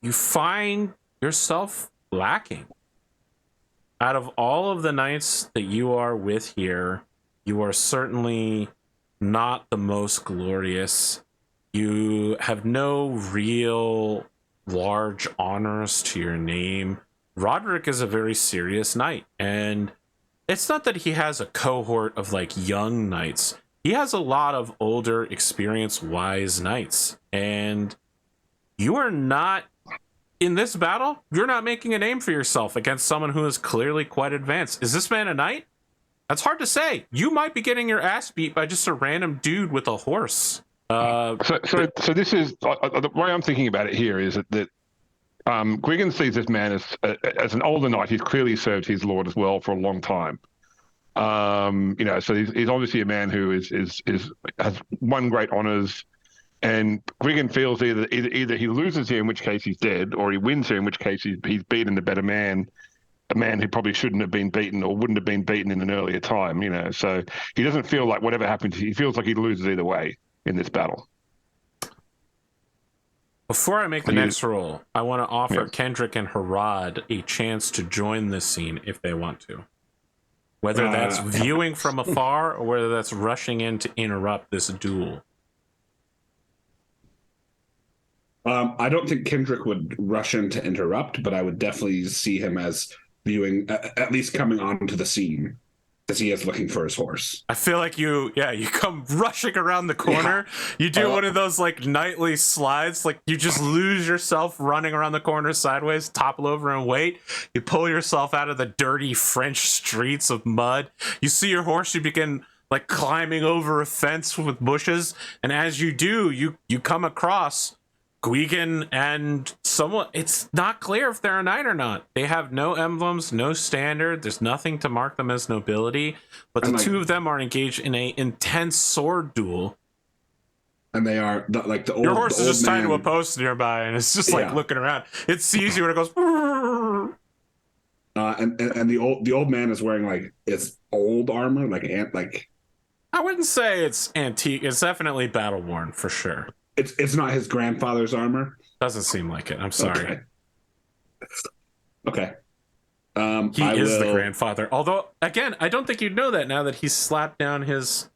you find yourself lacking. Out of all of the knights that you are with here, you are certainly not the most glorious. You have no real large honors to your name. Roderick is a very serious knight, and it's not that he has a cohort of like young knights. He has a lot of older, experienced, wise knights, and you are not in this battle. You're not making a name for yourself against someone who is clearly quite advanced. Is this man a knight? That's hard to say. You might be getting your ass beat by just a random dude with a horse. So this is the way I'm thinking about it here is that Gwgan sees this man as an older knight. He's clearly served his lord as well for a long time. So he's obviously a man who has won great honors, and Gwgan feels either he loses here, in which case he's dead, or he wins here, in which case he's beaten the better man, a man who probably shouldn't have been beaten or wouldn't have been beaten in an earlier time. So he doesn't feel like whatever happens, he feels like he loses either way in this battle. Before I make the next roll, I want to offer Kendric and Herawd a chance to join this scene if they want to. Whether that's viewing from afar or whether that's rushing in to interrupt this duel. I don't think Kendric would rush in to interrupt, but I would definitely see him as viewing, at least coming onto the scene, as he is looking for his horse. I feel like you come rushing around the corner. Yeah. You do one of those like nightly slides, like you just lose yourself running around the corner sideways, topple over and wait. You pull yourself out of the dirty French streets of mud. You see your horse, you begin like climbing over a fence with bushes, and as you do, you come across Gwgan and someone. It's not clear if they're a knight or not. They have no emblems, no standard. There's nothing to mark them as nobility. But the two of them are engaged in a intense sword duel. And they are like the old. Your horse is just tied to a man. post nearby, and it's just like looking around. It sees you and it goes. And the old man is wearing like it's old armor, like. I wouldn't say it's antique. It's definitely battle worn for sure. It's not his grandfather's armor. Doesn't seem like it. I'm sorry. Okay. He is the grandfather. Although, again, I don't think you'd know that now that he's slapped down his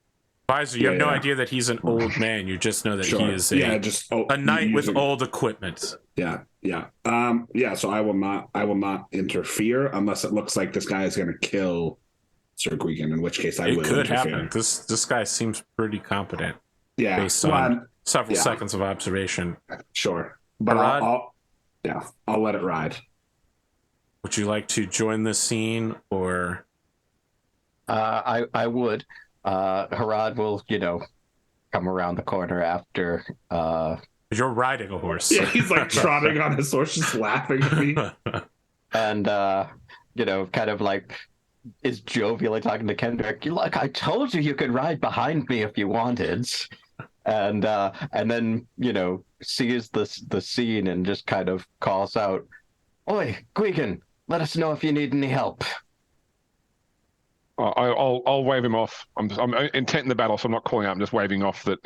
visor. You have no idea that he's an old man. You just know that he is a knight with old equipment. Yeah. So I will not interfere unless it looks like this guy is going to kill Sir Gwgan. In which case, I will. It could interfere. happen. This guy seems pretty competent. Yeah. Based on several seconds of observation. Sure. But I'll let it ride. Would you like to join this scene, or? I would. Herawd will, come around the corner after. You're riding a horse. Yeah, he's like trotting on his horse, just laughing at me. And, kind of like is jovially talking to Kendric. Look, I told you could ride behind me if you wanted. And then sees the scene and just kind of calls out, "Oi, Gwgan, let us know if you need any help." I'll wave him off. I'm intent in the battle, so I'm not calling out. I'm just waving off that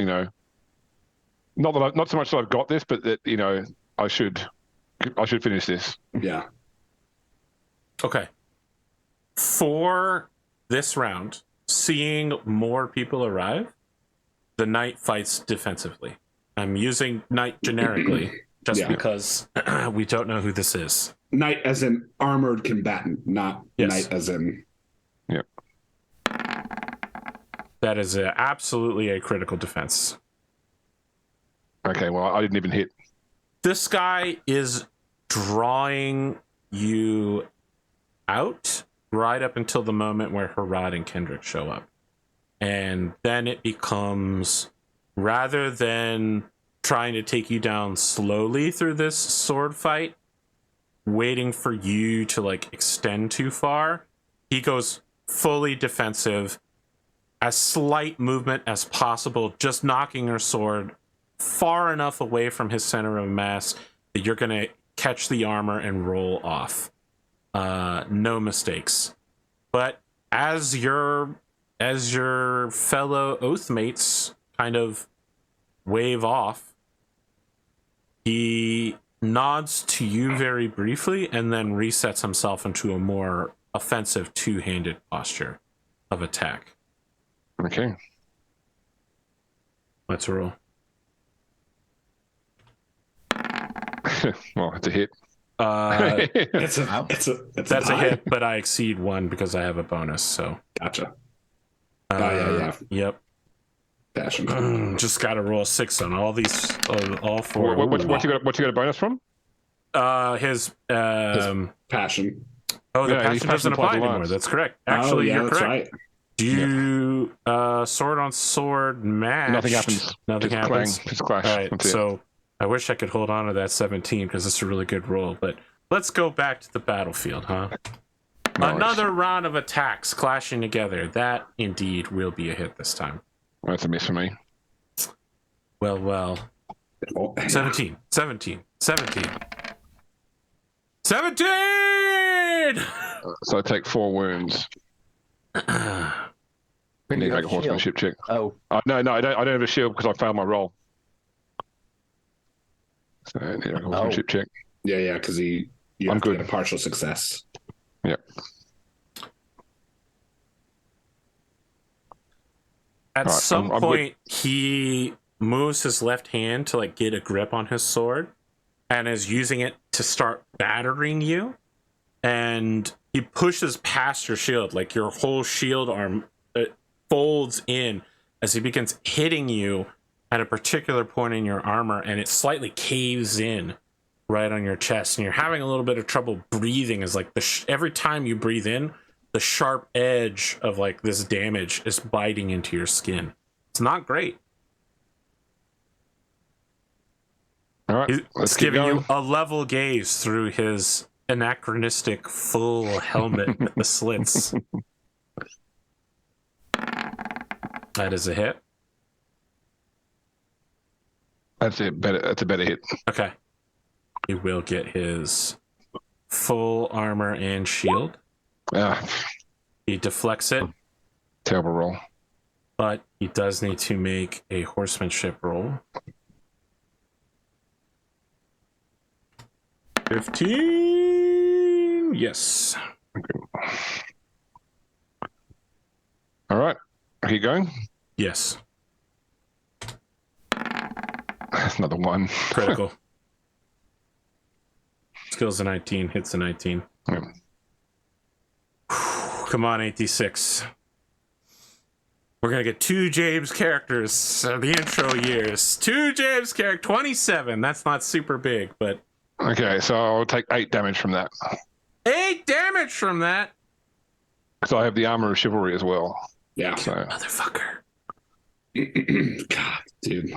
not so much that I've got this, but that I should finish this. Yeah. Okay. For this round, seeing more people arrive, the knight fights defensively. I'm using knight generically just because we don't know who this is. Knight as in armored combatant, not knight as in... Yeah. That is absolutely a critical defense. Okay, well, I didn't even hit. This guy is drawing you out right up until the moment where Herawd and Kendric show up. And then it becomes, rather than trying to take you down slowly through this sword fight, waiting for you to extend too far, he goes fully defensive, as slight movement as possible, just knocking your sword far enough away from his center of mass that you're going to catch the armor and roll off. No mistakes. But as your fellow Oathmates kind of wave off, he nods to you very briefly and then resets himself into a more offensive two-handed posture of attack. Okay. Let's roll. Well, it's a hit. That's a hit, but I exceed 1 because I have a bonus. So gotcha. Yeah. Yep. Passion. Just got to roll a 6 on all these, all 4. What you got a bonus from? His passion. Oh, the Yeah, passion doesn't apply anymore. That's correct. Actually, you're that's correct. right. Do you sword on sword match? Nothing happens. Nothing Just happens. Clang. Just clash. All right. That's it. So I wish I could hold on to that 17 because it's a really good roll. But let's go back to the battlefield, huh? Nice. Another round of attacks clashing together. That indeed will be a hit this time. That's a miss for me. Well. Oh, 17. 17. 17. 17! So I take 4 wounds. I need to make a horsemanship check. Oh, No, I don't have a shield because I failed my roll. So I need to make a horsemanship check. Yeah, because you I'm have to good. get a partial success. Yep. At All right, some I'm point, he moves his left hand to like get a grip on his sword and is using it to start battering you. And he pushes past your shield, like your whole shield arm folds in as he begins hitting you at a particular point in your armor, and it slightly caves in right on your chest, and you're having a little bit of trouble breathing as like every time you breathe in, the sharp edge of like this damage is biting into your skin. It's not great. All right, He's let's keep giving going. you a level gaze through his anachronistic full helmet with the slits. That is a hit. That's it. That's a better hit. Okay. He will get his full armor and shield. He deflects it, Terrible roll. but he does need to make a horsemanship roll. 15. Yes. All right, keep going. Yes. That's another 1. Critical. Skills a 19, hits a 19. Yep. Come on, 86. We're going to get 2 James characters the intro years. 2 James character, 27. That's not super big, but... Okay, so I'll take 8 damage from that. 8 damage from that? Because I have the armor of chivalry as well. Yeah. So Motherfucker. God, dude.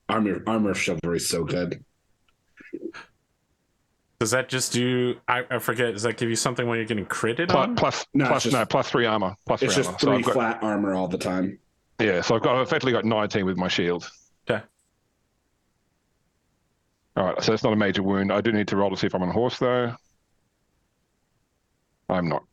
Armor chivalry is so good. Does that just do... I forget. Does that give you something when you're getting critted on? plus 3 armor. Plus 3 It's armor. just So 3 I've got, flat armor all the time. yeah, so I've effectively got 19 with my shield. Okay. All right, so that's not a major wound. I do need to roll to see if I'm on a horse, though. I'm not.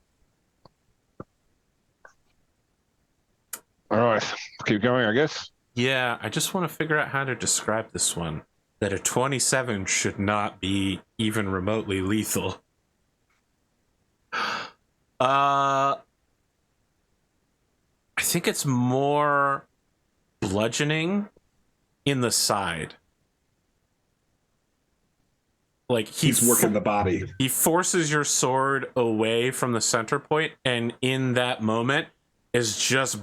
All right, keep going, I guess. Yeah, I just want to figure out how to describe this one. That a 27 should not be even remotely lethal. I think it's more bludgeoning in the side. Like He's working the body. He forces your sword away from the center point, and in that moment is just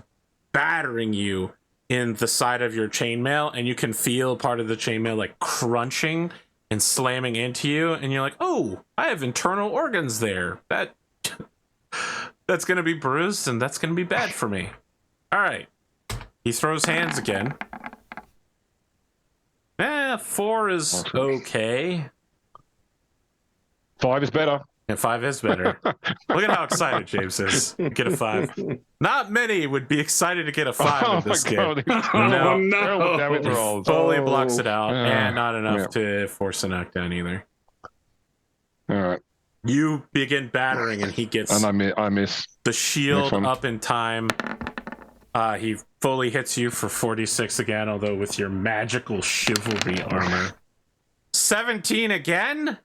battering you in the side of your chainmail, and you can feel part of the chainmail like crunching and slamming into you, and you're like, oh, I have internal organs there. That's gonna be bruised, and that's gonna be bad for me. All right. He throws hands again. 4 is okay. 5 is better. And 5 is better. Look at how excited James is. Get a 5. Not many would be excited to get a 5 in this game. Oh, Terrible damage no. rolls. Fully blocks it out, Yeah. and not enough Yeah. to force a knockdown either. All right. You begin battering, and he gets And I miss. the shield Next one. up in time. He fully hits you for 46 again, although with your magical chivalry armor. 17 again?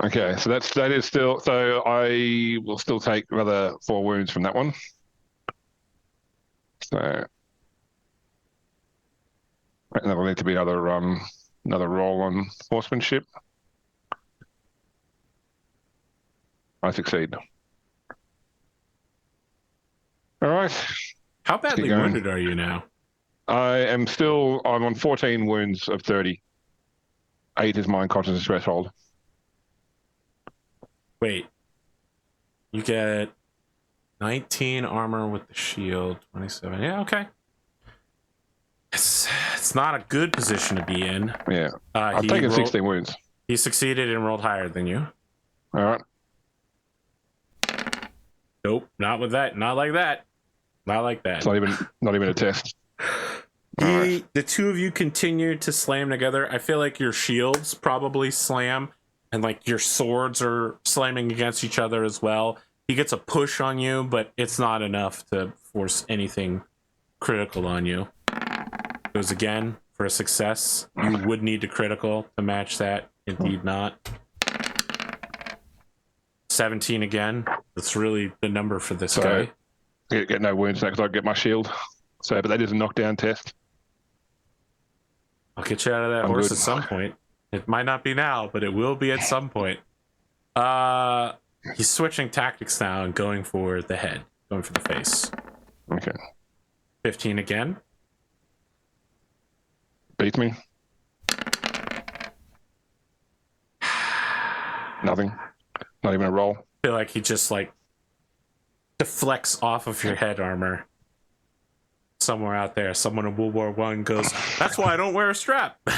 Okay, so that is still. So I will still take another 4 wounds from that one. So and that'll need to be another roll on horsemanship. I succeed. All right. How badly going. wounded are you now? I'm on 14 wounds of 30. 8 is my unconscious threshold. Wait. You get 19 armor with the shield, 27. Yeah, okay. It's not a good position to be in. Yeah. I've taken 16 wounds. He succeeded and rolled higher than you. All right. Nope, not with that. Not like that. Not like that. It's not even a test. The two of you continue to slam together. I feel like your shields probably slam, and like your swords are slamming against each other as well. He gets a push on you, but it's not enough to force anything critical on you. Goes again for a success. You would need to critical to match that. Indeed not. 17 again. That's really the number for this guy. Get no wounds because I get my shield. So, but that is a knockdown test. I'll get you out of that I'm horse good. at some point. It might not be now, but it will be at some point. He's switching tactics now and going for the head, going for the face. Okay. 15 again. Beats me. Nothing. Not even a roll. I feel like he just like deflects off of your head armor. Somewhere out there, someone in World War I goes, "That's why I don't wear a strap." All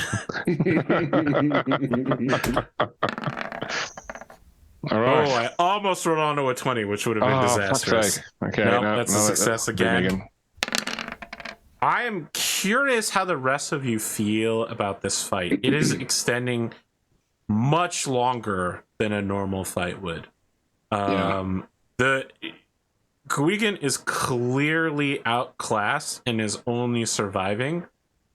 right. Oh, I almost rolled onto a 20, which would have been disastrous. Fuck's sake. Okay. Nope, no, that's a success beat me again. I am curious how the rest of you feel about this fight. It is extending much longer than a normal fight would. The Gwgan is clearly outclassed and is only surviving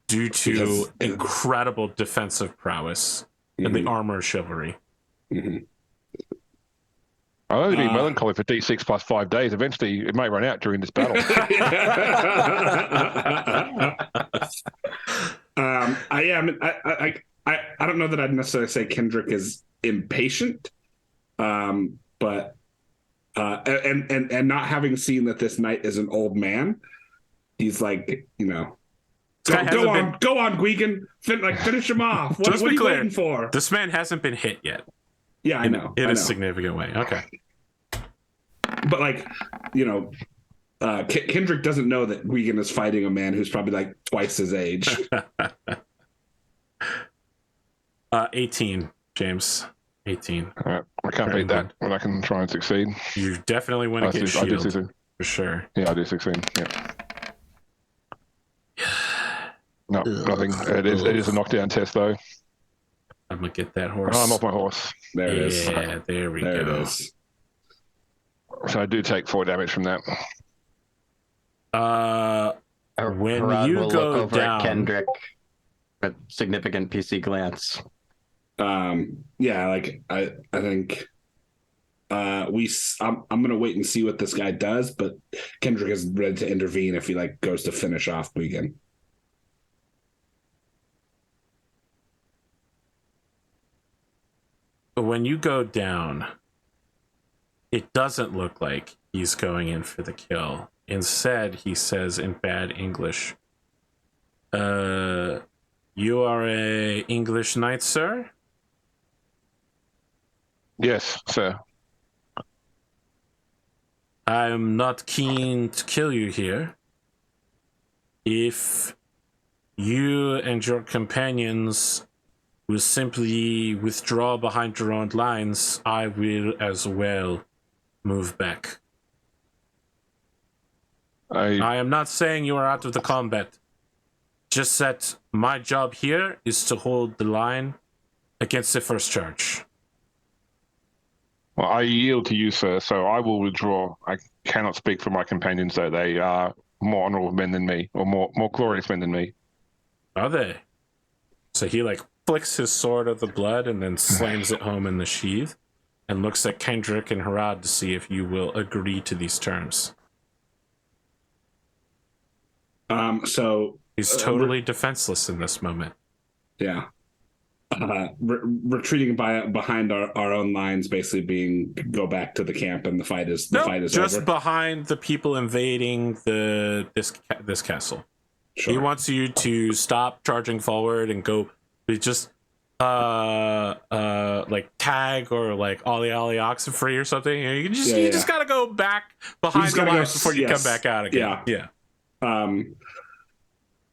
due to incredible defensive prowess and the armor chivalry. I'll only be melancholy for D6 plus 5 days. Eventually, it may run out during this battle. I don't know that I'd necessarily say Kendric is impatient, but and not having seen that this knight is an old man, he's like, go on, Gwgan, finish him off. What are you waiting for? This man hasn't been hit yet. Yeah, I know. In a significant way. Okay. But Kendric doesn't know that Gwgan is fighting a man who's probably like twice his age. 18, James. 18. All right. I can't beat that when I can try and succeed. You definitely want to get I do shield. succeed. For sure. Yeah, I do succeed. Yeah. No, nothing. It is a knockdown test, though. I'm going to get that horse. Oh, I'm off my horse. There it is. Yeah, there we go. There it is. So I do take 4 damage from that. When Herawd you will go look over down, at Kendric with significant PC glance. I think I'm gonna wait and see what this guy does, but Kendric is ready to intervene if he goes to finish off Gwgan. when you go down, it doesn't look like he's going in for the kill. Instead, he says in bad English, "You are a English knight, sir?" Yes, sir. "I'm not keen to kill you here. If you and your companions will simply withdraw behind your own lines, I will as well move back. I am not saying you are out of the combat. Just that my job here is to hold the line against the first charge. Well, I yield to you, sir, so I will withdraw. I cannot speak for my companions, though. They are more honorable men than me, or more glorious men than me. Are they? So he flicks his sword of the blood and then slams it home in the sheath and looks at Kendric and Herawd to see if you will agree to these terms. So he's totally defenseless in this moment. Yeah. Retreating behind our own lines, basically being go back to the camp, and the fight is just over. Behind the people invading this castle. Sure. He wants you to stop charging forward and go. Just tag or ollie Oxenfree or something. You just gotta go back behind the lines before you come back out again. Yeah.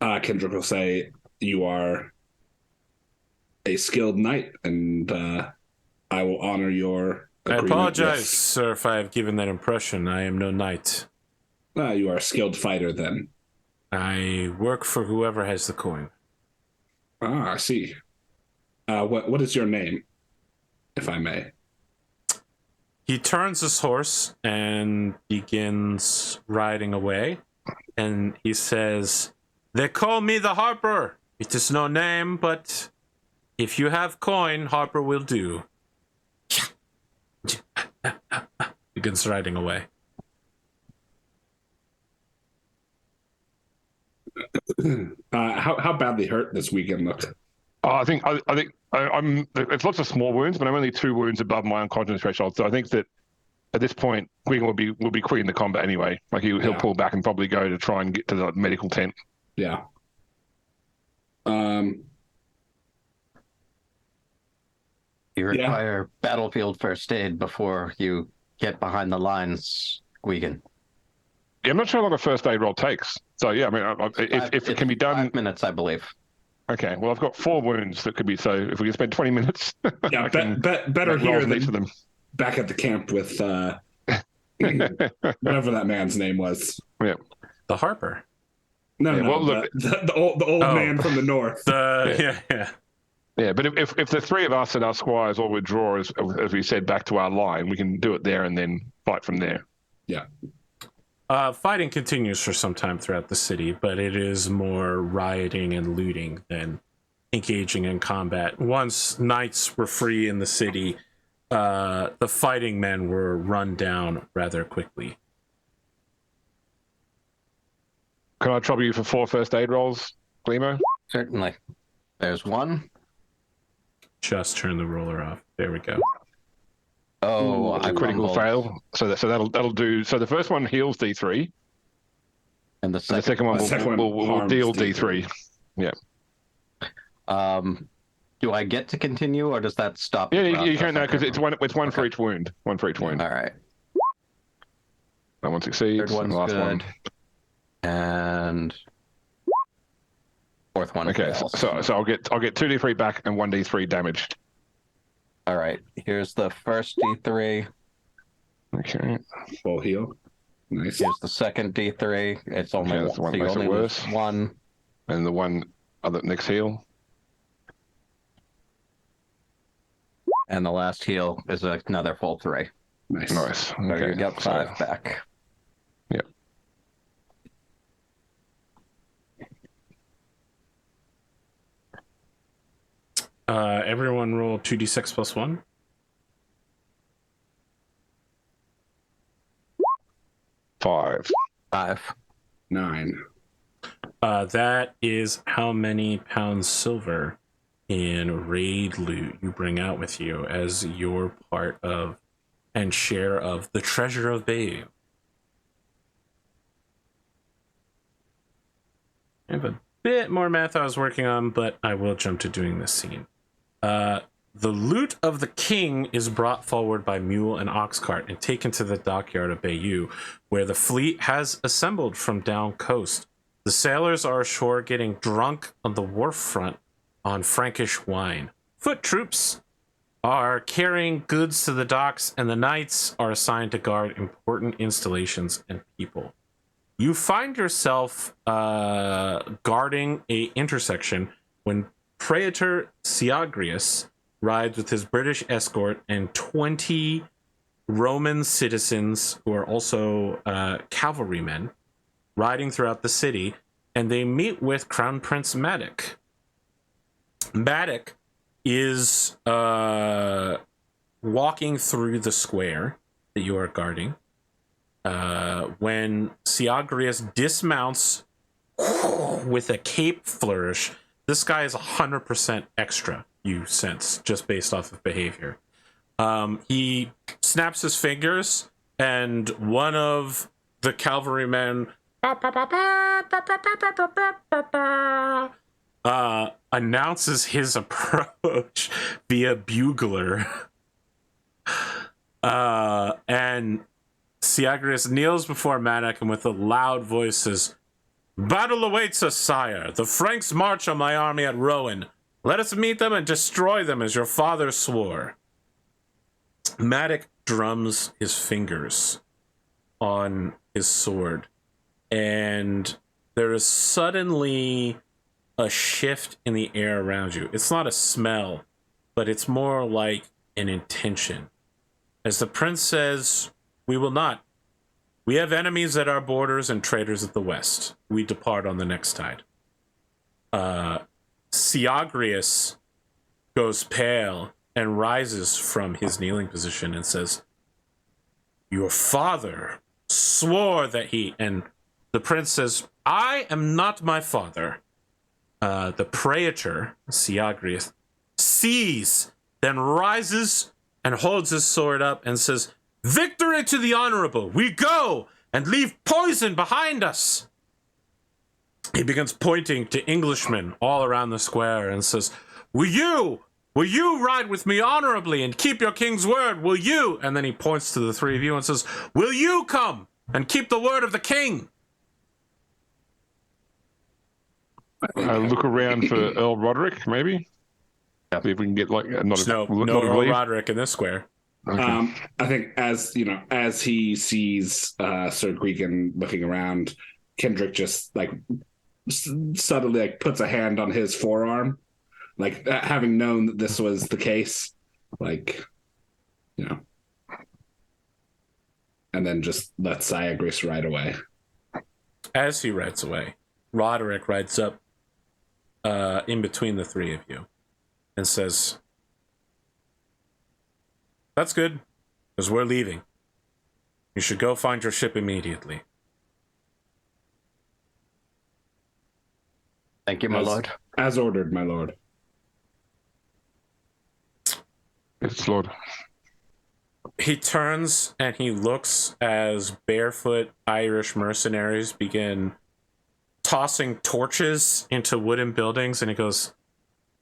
Kendric will say, "You are a skilled knight, and I will honor your agreement." I apologize, sir, if I have given that impression. I am no knight. You are a skilled fighter, then. I work for whoever has the coin. I see. What is your name, if I may? He turns his horse and begins riding away, and he says, "They call me the Harper. It is no name, but if you have coin, Harper will do." Begins riding away. How badly hurt this weekend looked? I think I'm. It's lots of small wounds, but I'm only 2 wounds above my unconscious threshold. So I think that at this point, Gwgan will be quitting the combat anyway. He'll pull back and probably go to try and get to the medical tent. Yeah. You require battlefield first aid before you get behind the lines, Gwgan. Yeah, I'm not sure how long a first aid roll takes. So yeah, I mean, if it can be done, 5 minutes, I believe. Okay, well, I've got 4 wounds that could be. So if we can spend 20 minutes, yeah, better here than them. Back at the camp with whatever that man's name was. Yeah, the Harper. No, the old man from the north. Yeah, but if the 3 of us and our squires all withdraw, as we said, back to our line, we can do it there and then fight from there. Yeah. Fighting continues for some time throughout the city, but it is more rioting and looting than engaging in combat. Once knights were free in the city, the fighting men were run down rather quickly. Can I trouble you for 4 first aid rolls, Glimo? Certainly. There's 1. Just turn the roller off. There we go. Oh, a critical fail. So that'll do. So the first one heals D3, and the second one will deal D3. Yeah. Do I get to continue, or does that stop? Yeah, you can't know because it's one for each wound. One for each wound. All right. That one succeeds. Third one's last good. One. And 4th one. Okay, so I'll get 2d3 back and 1d3 damage. All right, here's the first D3. Okay. Full heal. Nice. Here's the second D3. It's only okay, one. So makes it worse. 1. And the one other next heal. And the last heal is another full 3. Nice. Nice. So okay. you get 5 back. Yep. Everyone roll 2d6 plus 1. 5. 9. That is how many pounds silver in raid loot you bring out with you as your part of and share of the treasure of Bayou. I have a bit more math I was working on, but I will jump to doing this scene. The loot of the king is brought forward by mule and ox cart and taken to the dockyard of Bayou, where the fleet has assembled from down coast. The sailors are ashore getting drunk on the wharf front on Frankish wine. foot troops are carrying goods to the docks, and the knights are assigned to guard important installations and people. You find yourself guarding a intersection when Praetor Siagrius rides with his British escort and 20 Roman citizens who are also cavalrymen riding throughout the city, and they meet with Crown Prince Maddock. Maddock is walking through the square that you are guarding when Siagrius dismounts with a cape flourish. This guy is 100% extra, you sense, just based off of behavior. He snaps his fingers, and one of the cavalrymen announces his approach via bugler. And Siagrius kneels before Maddock and with a loud voice says, "Battle awaits us, sire. The Franks march on my army at Rowan. Let us meet them and destroy them as your father swore." Maddock drums his fingers on his sword, and there is suddenly a shift in the air around you. It's not a smell, but it's more like an intention. As the prince says, "We will not. We have enemies at our borders and traitors at the west. We depart on the next tide." Siagrius goes pale and rises from his kneeling position and says, "Your father swore that he..." And the prince says, "I am not my father." The praetor, Siagrius, sees, then rises and holds his sword up and says, "Victory to the honorable! We go and leave poison behind us!" He begins pointing to Englishmen all around the square and says, Will you ride with me honorably and keep your king's word? Will you?" And then he points to the three of you and says, "Will you come and keep the word of the king?" Look around for Earl Roderick, maybe. See if we can get like No Earl Roderick in this square. Okay. I think as he sees Sir Gwgan looking around, Kendric just like subtly like puts a hand on his forearm, like having known that this was the case, like, and then just lets Siagrius ride away. As he rides away, Roderick rides up in between the three of you and says, "That's good, because we're leaving. You should go find your ship immediately." Thank you, my lord. As ordered, my lord. Yes, Lord. He turns and he looks as barefoot Irish mercenaries begin tossing torches into wooden buildings, and he goes,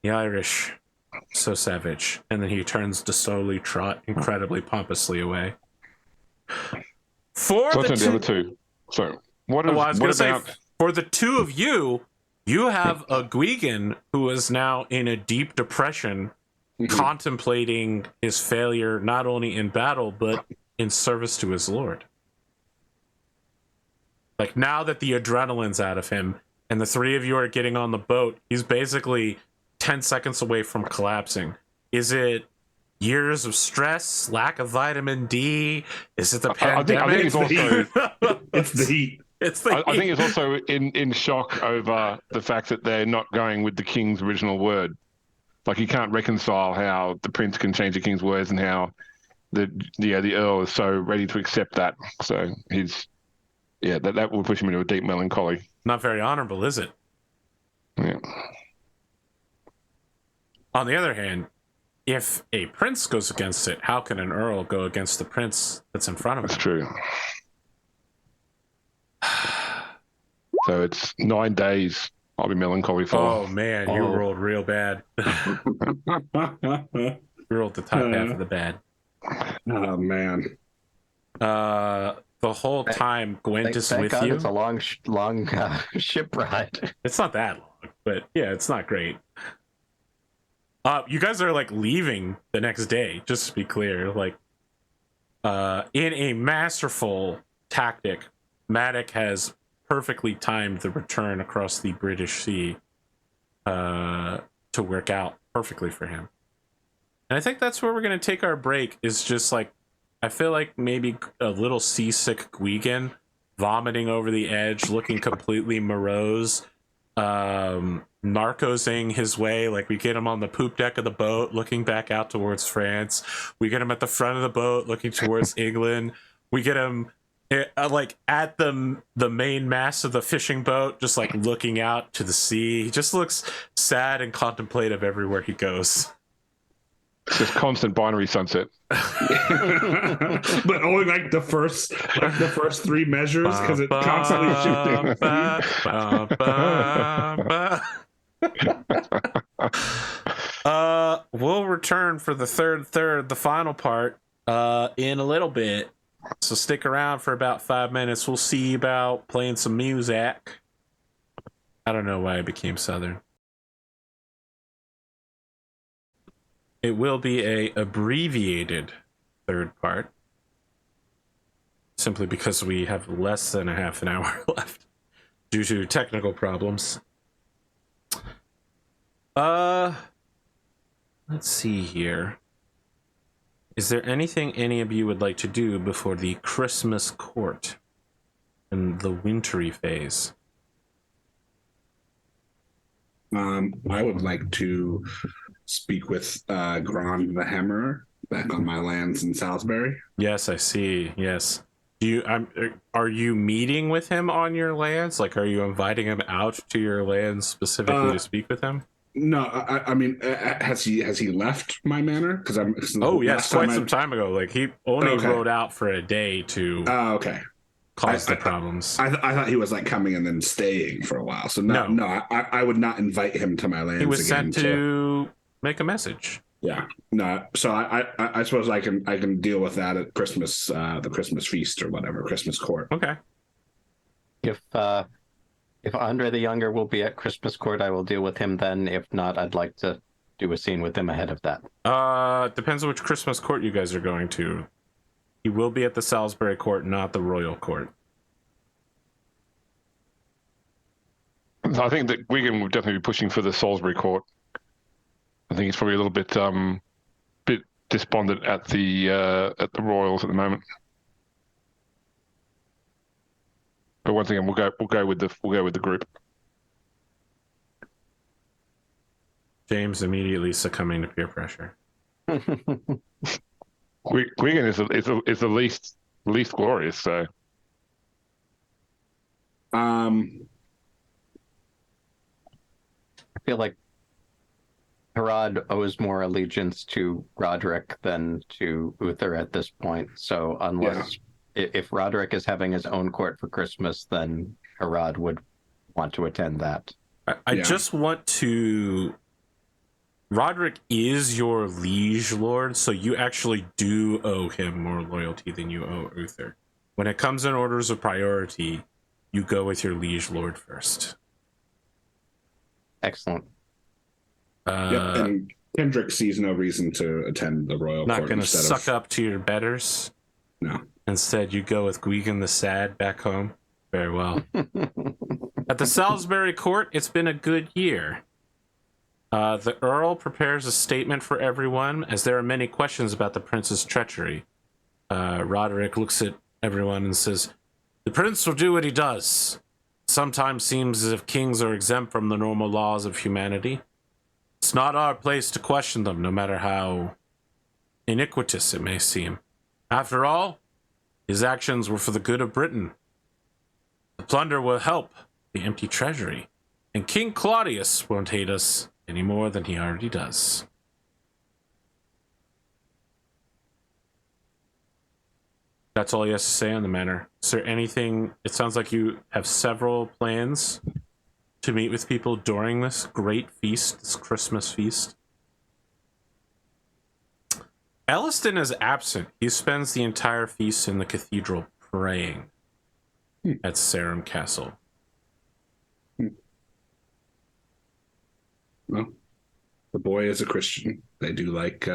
"The Irish, so savage." And then he turns to slowly trot incredibly pompously away. For So the the other two. So what is? Well, I was what going about? to say, for the two of you, you have a Gwgan who is now in a deep depression, contemplating his failure not only in battle, but in service to his lord. Like, now that the adrenaline's out of him, and the three of you are getting on the boat, he's basically 10 seconds away from collapsing. Is it years of stress, lack of vitamin D? Is it the pandemic? I think it's also... It's the heat. It's the I think it's also in shock over the fact that they're not going with the king's original word. Like, he can't reconcile how the prince can change the king's words and how the earl is so ready to accept that. So that will push him into a deep melancholy. Not very honorable, is it? Yeah. On the other hand, if a prince goes against it, how can an earl go against the prince that's in front of him? That's true. So it's 9 days I'll be melancholy for. Oh man, you rolled real bad. You rolled the top half of the bad. Oh man. The whole time Gwent is Thank with God you. It's a long ship ride. It's not that long, but yeah, it's not great. You guys are like leaving the next day, just to be clear. Like, in a masterful tactic, Maddox has perfectly timed the return across the British Sea to work out perfectly for him. And I think that's where we're going to take our break, is just like, I feel like maybe a little seasick Gwgan vomiting over the edge, looking completely morose, narcosing his way. Like, we get him on the poop deck of the boat looking back out towards France. We get him at the front of the boat looking towards England. We get him like at the main mast of the fishing boat, just like looking out to the sea. He just looks sad and contemplative everywhere he goes. It's just constant binary sunset. But only like the first 3 measures, because it's constantly shifting. We'll return for the third, the final part, in a little bit. So stick around for about 5 minutes. We'll see about playing some music. I don't know why I became Southern. It will be a abbreviated third part, simply because we have less than a half an hour left due to technical problems. Let's see here. Is there anything any of you would like to do before the Christmas court and the wintry phase? I would like to speak with Gron the Hammerer back on my lands in Salisbury. Yes, I see. Yes. Are you meeting with him on your lands? Like, are you inviting him out to your lands specifically to speak with him? No, I mean, has he left my manor? Because yes, quite some time ago. Like, he only rode out for a day to cause the problems. I thought he was like coming and then staying for a while. So no, I would not invite him to my lands. He was again, sent to make a message. Yeah, no. So I suppose I can deal with that at Christmas, the Christmas feast or whatever, Christmas court. Okay. If Andre the Younger will be at Christmas court, I will deal with him then. If not, I'd like to do a scene with him ahead of that. Depends on which Christmas court you guys are going to. He will be at the Salisbury court, not the royal court. I think that Gwgan will definitely be pushing for the Salisbury court. I think he's probably a little bit despondent at the Royals at the moment. But once again, we'll go with the group. James immediately succumbing to peer pressure. Gwgan is the least glorious. So, I feel like Herawd owes more allegiance to Roderick than to Uther at this point. So if Roderick is having his own court for Christmas, then Herawd would want to attend that. I just want to... Roderick is your liege lord, so you actually do owe him more loyalty than you owe Uther. When it comes in orders of priority, you go with your liege lord first. Excellent. And Kendric sees no reason to attend the royal court. Not going to suck up to your betters? No. Instead, you go with Gwgan the Sad back home? Very well. At the Salisbury court, it's been a good year. The Earl prepares a statement for everyone, as there are many questions about the prince's treachery. Roderick looks at everyone and says, "The prince will do what he does. Sometimes seems as if kings are exempt from the normal laws of humanity. It's not our place to question them, no matter how iniquitous it may seem. After all, his actions were for the good of Britain. The plunder will help the empty treasury, and King Claudius won't hate us any more than he already does." That's all he has to say on the matter. Is there anything... It sounds like you have several plans to meet with people during this great feast, this Christmas feast. Elliston is absent. He spends the entire feast in the cathedral praying at Sarum Castle. Well, The boy is a Christian. They do like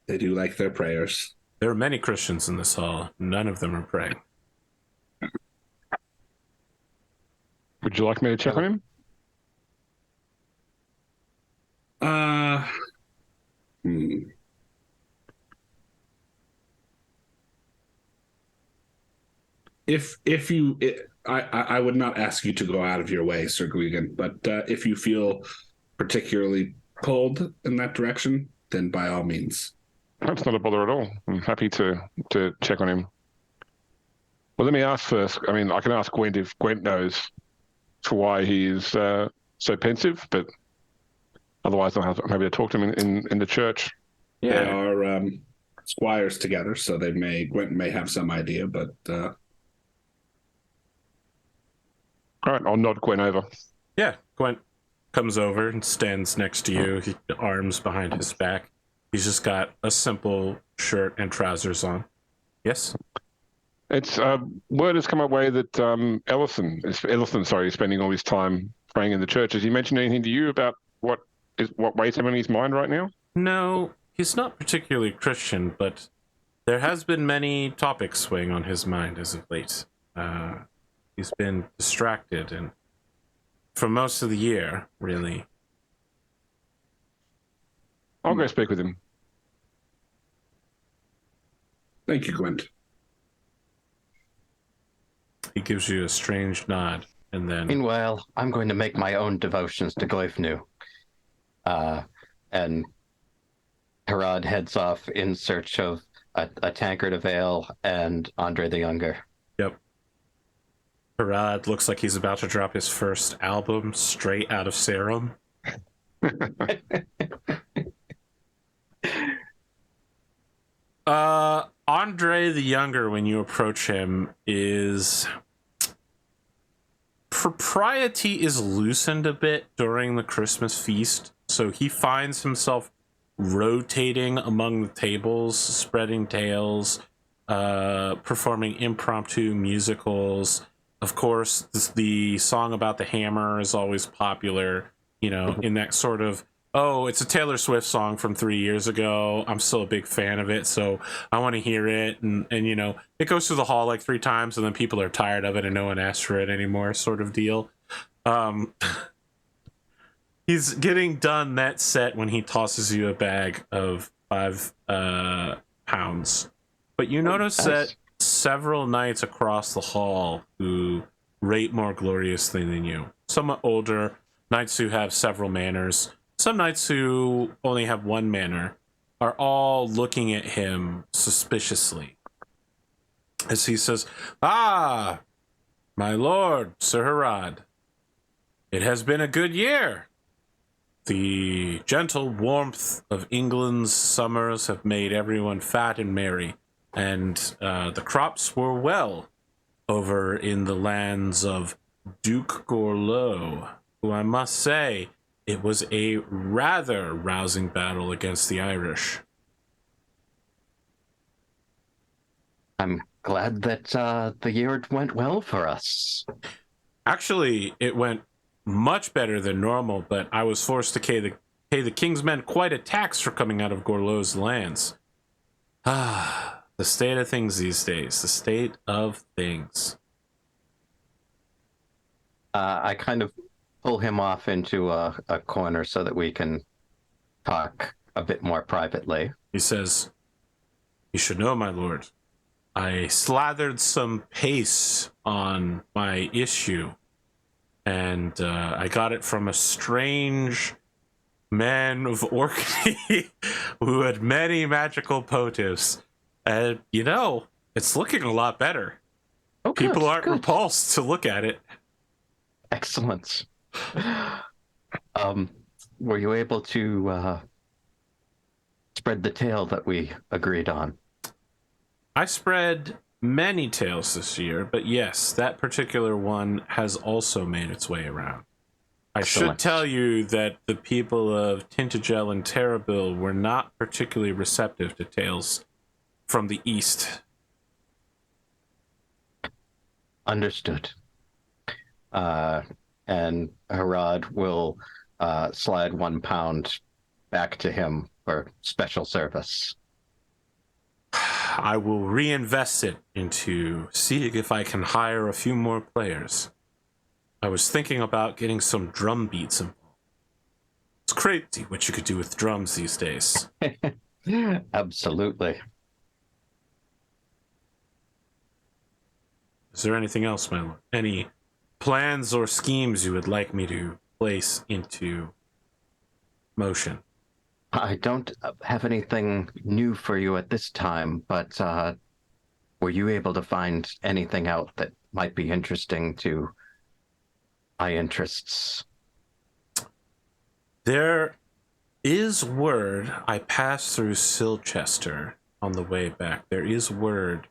their prayers. There are many Christians in this hall. None of them are praying. Would you like me to check on him? If you, I would not ask you to go out of your way, Sir Gwgan, but if you feel particularly pulled in that direction, then by all means. That's not a bother at all. I'm happy to check on him. Well, let me ask first. I mean, I can ask Gwent if Gwent knows for why he is so pensive, but otherwise I'm happy to talk to him in the church. Yeah. They are squires together, so Gwent may have some idea, but... All right, I'll nod Gwen over. Yeah, Gwent comes over and stands next to you, arms behind his back. He's just got a simple shirt and trousers on. Yes? It's word has come my way that Ellison is spending all his time praying in the church. Has he mentioned anything to you about what weighs him on his mind right now? No, he's not particularly Christian, but there has been many topics weighing on his mind as of late. He's been distracted, and for most of the year, really. I'll go speak with him. Thank you, Gwent. He gives you a strange nod, and then... Meanwhile, I'm going to make my own devotions to Gleifnu. And Herawd heads off in search of a tankard of ale and Andre the Younger. Yep. Herawd looks like he's about to drop his first album straight out of Serum. Andre the Younger, when you approach him, propriety is loosened a bit during the Christmas feast, so he finds himself rotating among the tables, spreading tales, performing impromptu musicals. Of course, the song about the hammer is always popular, in that sort of, oh, it's a Taylor Swift song from 3 years ago. I'm still a big fan of it, so I want to hear it. And it goes through the hall like 3 times, and then people are tired of it and no one asks for it anymore, sort of deal. He's getting done that set when he tosses you a bag of 5 pounds. But you notice that several knights across the hall who rate more gloriously than you. Somewhat older, knights who have several manors. Some knights who only have 1 manor are all looking at him suspiciously. As he says, "Ah, my lord, Sir Herawd, it has been a good year. The gentle warmth of England's summers have made everyone fat and merry. And the crops were well over in the lands of Duke Gorlo, who I must say, it was a rather rousing battle against the Irish." I'm glad that the year went well for us. Actually, it went much better than normal, but I was forced to pay the king's men quite a tax for coming out of Gorlo's lands. The state of things these days. The state of things. I kind of pull him off into a corner so that we can talk a bit more privately. He says, "You should know, my lord, I slathered some paste on my issue, and I got it from a strange man of Orkney who had many magical motives. And, it's looking a lot better. Oh, good, people aren't good. repulsed to look at it." Excellent. Were you able to spread the tale that we agreed on? I spread many tales this year, but yes, that particular one has also made its way around. I should tell you that the people of Tintagel and Terrabil were not particularly receptive to tales from the east. Understood. And Herawd will slide £1 back to him for special service. I will reinvest it into seeing if I can hire a few more players. I was thinking about getting some drum beats involved. It's crazy what you could do with drums these days. Absolutely. Is there anything else, my lord? Any plans or schemes you would like me to place into motion? I don't have anything new for you at this time, but were you able to find anything out that might be interesting to my interests? There is word. I passed through Silchester on the way back. There is word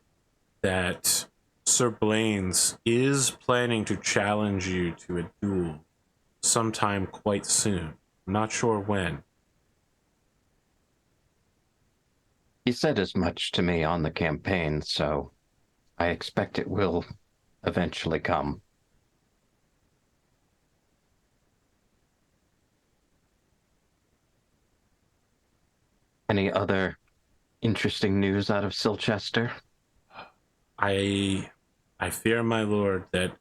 that Sir Blaine's is planning to challenge you to a duel sometime quite soon. I'm not sure when. He said as much to me on the campaign, so I expect it will eventually come. Any other interesting news out of Silchester? I fear, my lord, that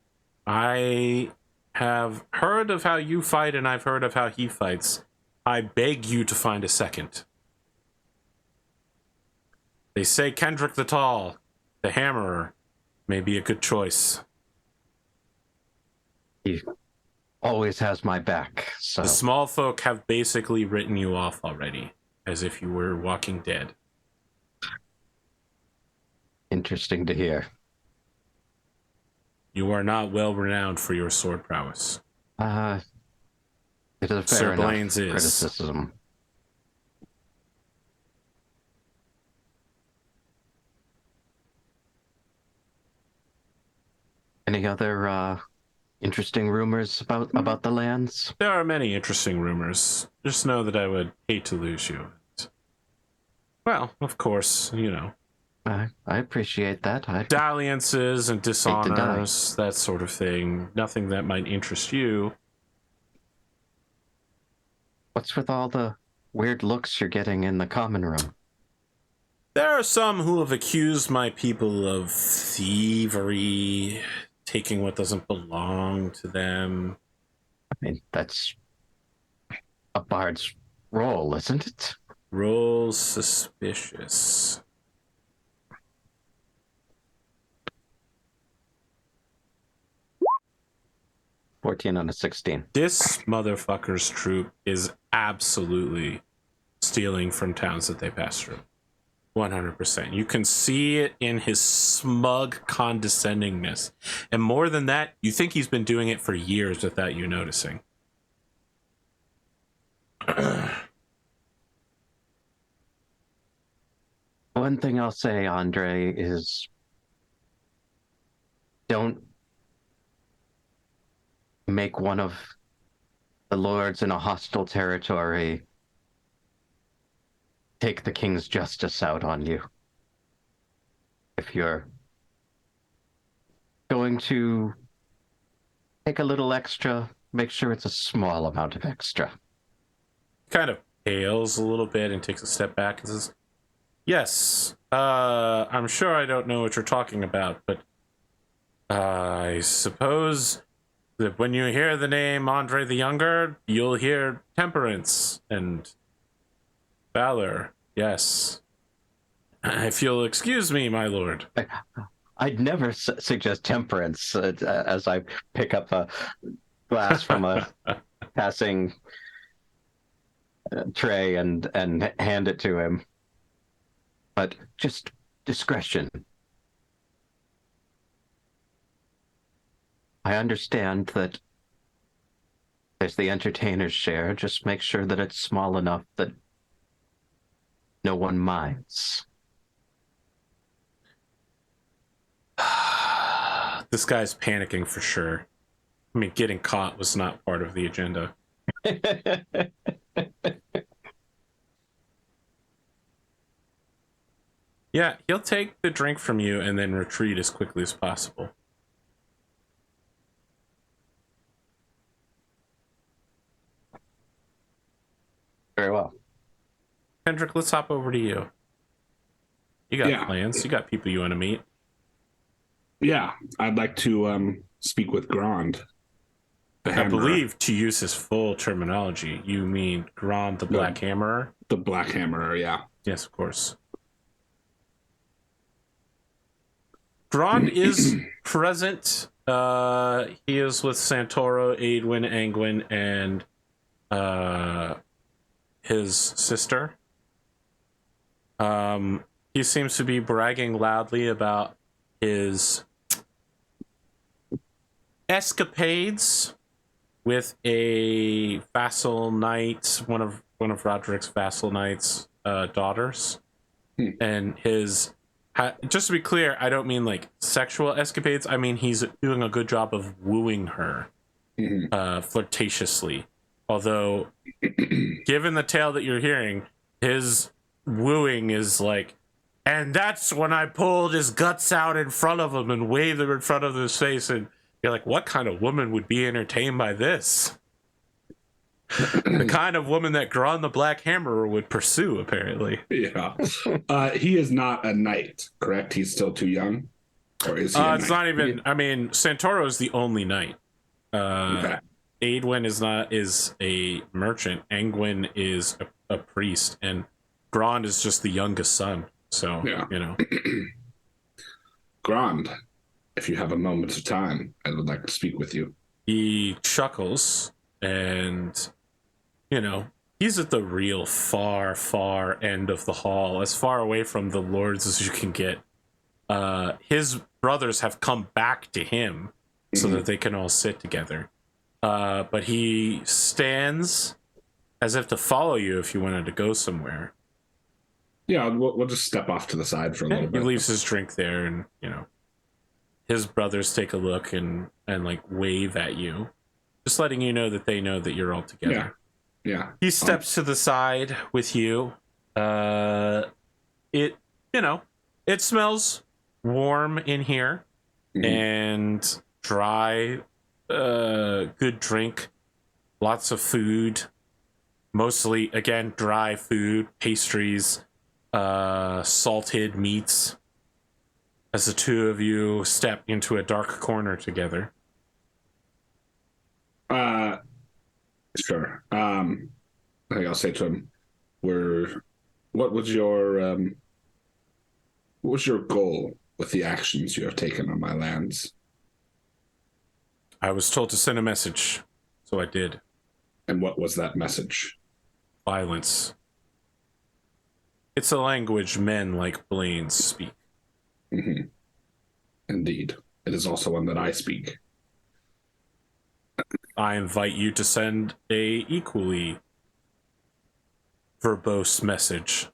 I have heard of how you fight and I've heard of how he fights. I beg you to find a second. They say Kendric the Tall, the Hammerer, may be a good choice. He always has my back, so... The small folk have basically written you off already, as if you were Walking Dead. Interesting to hear. You are not well renowned for your sword prowess. It is a fair Sir enough Blaine's is. criticism. Any other interesting rumors about the lands? There are many interesting rumors. Just know that I would hate to lose you. Well, of course, you know. I appreciate that. Dalliances and dishonors, that sort of thing. Nothing that might interest you. What's with all the weird looks you're getting in the common room? There are some who have accused my people of thievery, taking what doesn't belong to them. I mean, that's a bard's role, isn't it? Roll suspicious. 14 on a 16. This motherfucker's troop is absolutely stealing from towns that they pass through. 100%. You can see it in his smug condescendingness. And more than that, you think he's been doing it for years without you noticing. One thing I'll say, Andre, is don't make one of the lords in a hostile territory take the king's justice out on you. If you're going to take a little extra, make sure it's a small amount of extra. Kind of pales a little bit and takes a step back and says, yes, I'm sure I don't know what you're talking about, but I suppose that when you hear the name Andre the Younger, you'll hear temperance and valor. Yes. If you'll excuse me, my lord. I'd never suggest temperance as I pick up a glass from a passing tray and hand it to him. But just discretion. I understand that there's the entertainer's share. Just make sure that it's small enough that no one minds. This guy's panicking for sure. I mean, getting caught was not part of the agenda. Yeah, he'll take the drink from you and then retreat as quickly as possible. Very well. Kendric, let's hop over to you. You got Yeah. plans. You got people you want to meet. Yeah, I'd like to speak with Grand. The I Hammerer. believe, to use his full terminology, you mean Grand the Black Hammerer? The Black Hammerer, yeah. Yes, of course. Grand is present. He is with Santoro, Aedwin, Angwin, and his sister. He seems to be bragging loudly about his escapades with a vassal knight, one of Roderick's vassal knight's daughters, and his. Just to be clear, I don't mean like sexual escapades. I mean he's doing a good job of wooing her flirtatiously. Although, given the tale that you're hearing, his wooing is like, and that's when I pulled his guts out in front of him and waved them in front of his face. And you're like, what kind of woman would be entertained by this? The kind of woman that Grand the Black Hammerer would pursue, apparently. Yeah. He is not a knight, correct? He's still too young? Or is he a It's knight? not even, I mean, Santoro is the only knight. Okay. Aedwin is a merchant. Angwin is a priest. And Grand is just the youngest son. So, Yeah. you know. Grand, if you have a moment of time, I would like to speak with you. He chuckles and, you know, he's at the real far, far end of the hall, as far away from the lords as you can get. His brothers have come back to him so that they can all sit together. But he stands as if to follow you if you wanted to go somewhere. Yeah, we'll just step off to the side for a little He bit. leaves his drink there, and, you know, his brothers take a look and like wave at you, just letting you know that they know that you're all together. Yeah. He steps to the side with you. It smells warm in here and dry. Good drink, lots of food, mostly again dry food, pastries, salted meats. As the two of you step into a dark corner together. Sure. I think I'll say to him, what was your goal with the actions you have taken on my lands? I was told to send a message, so I did. And what was that message? Violence. It's a language men like Blaine speak. Indeed. It is also one that I speak. I invite you to send a equally verbose message.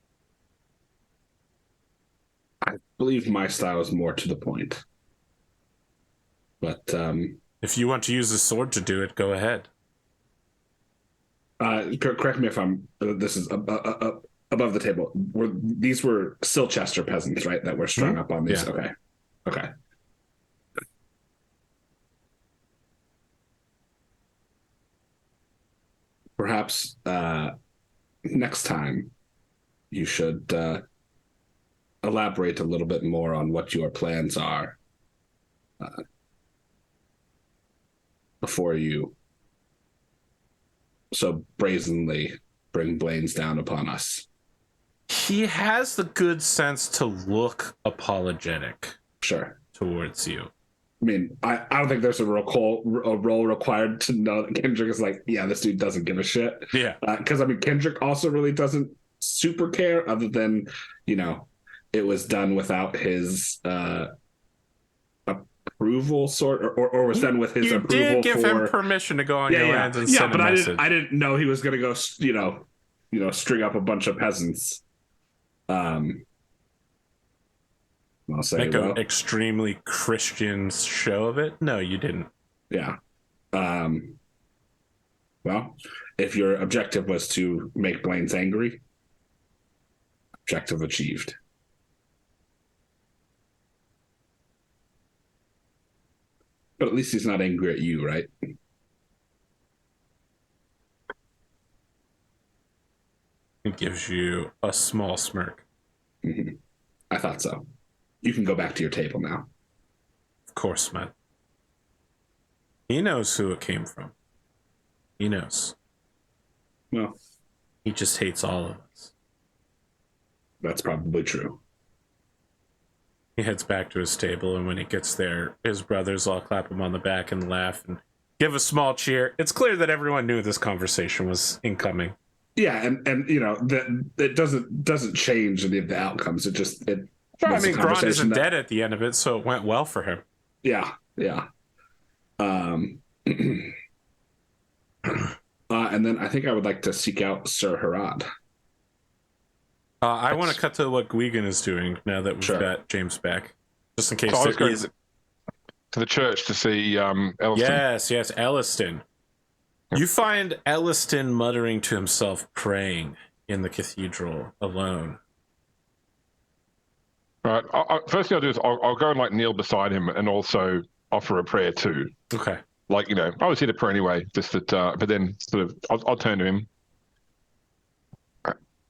I believe my style is more to the point. But if you want to use a sword to do it, go ahead. Correct me if I'm. This is above the table. These were Silchester peasants, right? That were strung up on these. Yeah. Okay. Perhaps next time you should elaborate a little bit more on what your plans are before you so brazenly bring Blaine's down upon us. He has the good sense to look apologetic Sure. towards you. I mean, I don't think there's a role required to know that Kendric is like, yeah, this dude doesn't give a shit. Yeah. Because, I mean, Kendric also really doesn't super care, other than, you know, it was done without his approval, or was done with his You approval. did give him permission to go on your lands and send but a message. I didn't know he was going to go, string up a bunch of peasants. I'll say, Make an extremely Christian show of it? No, you didn't. Yeah. Well, if your objective was to make Blaine's angry, objective achieved. But at least he's not angry at you, right? It gives you a small smirk. Mhm. I thought so. You can go back to your table now. Of course, man. He knows who it came from. He knows. Well, He just hates all of us. that's probably true. He heads back to his table, and when he gets there, his brothers all clap him on the back and laugh and give a small cheer. It's clear that everyone knew this conversation was incoming. Yeah, and you know that it doesn't change any of the outcomes. It just it. I was a mean, Gron conversation isn't that- dead at the end of it, so it went well for him. Yeah. And then I think I would like to seek out Sir Herawd. I want to cut to what Gwgan is doing now that we've Sure. got James back, just in case So I was there going is. to the church to see Elliston. Yes, Elliston. You find Elliston muttering to himself, praying in the cathedral alone. All right. First thing I'll do is I'll go and like kneel beside him and also offer a prayer too. Okay. Like, you know, I was here to pray anyway. Just that, but then sort of I'll turn to him.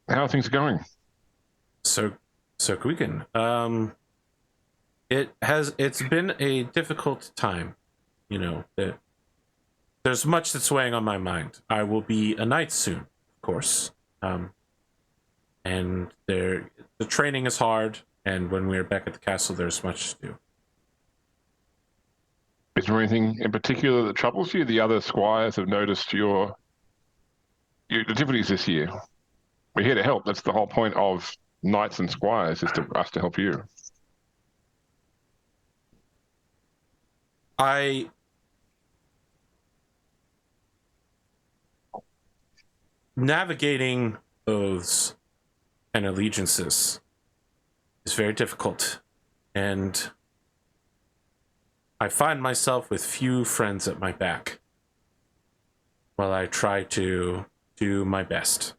How are things going? So Gwgan, it's been a difficult time. You know, there's much that's weighing on my mind. I will be a knight soon, of course. And the training is hard, and when we're back at the castle, there's much to do. Is there anything in particular that troubles you? The other squires have noticed your activities this year. We're here to help. That's the whole point of knights and squires, is to us to help you. Navigating oaths and allegiances is very difficult, and I find myself with few friends at my back while I try to do my best.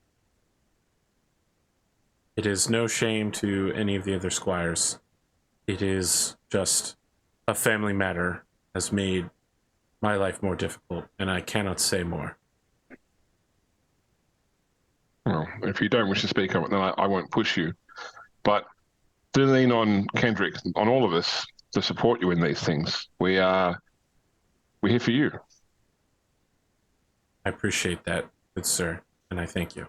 It is no shame to any of the other squires. It is just a family matter has made my life more difficult, and I cannot say more. Well, if you don't wish to speak of it, then I won't push you. But do lean on Kendric, on all of us, to support you in these things. We're here for you. I appreciate that, good sir, and I thank you.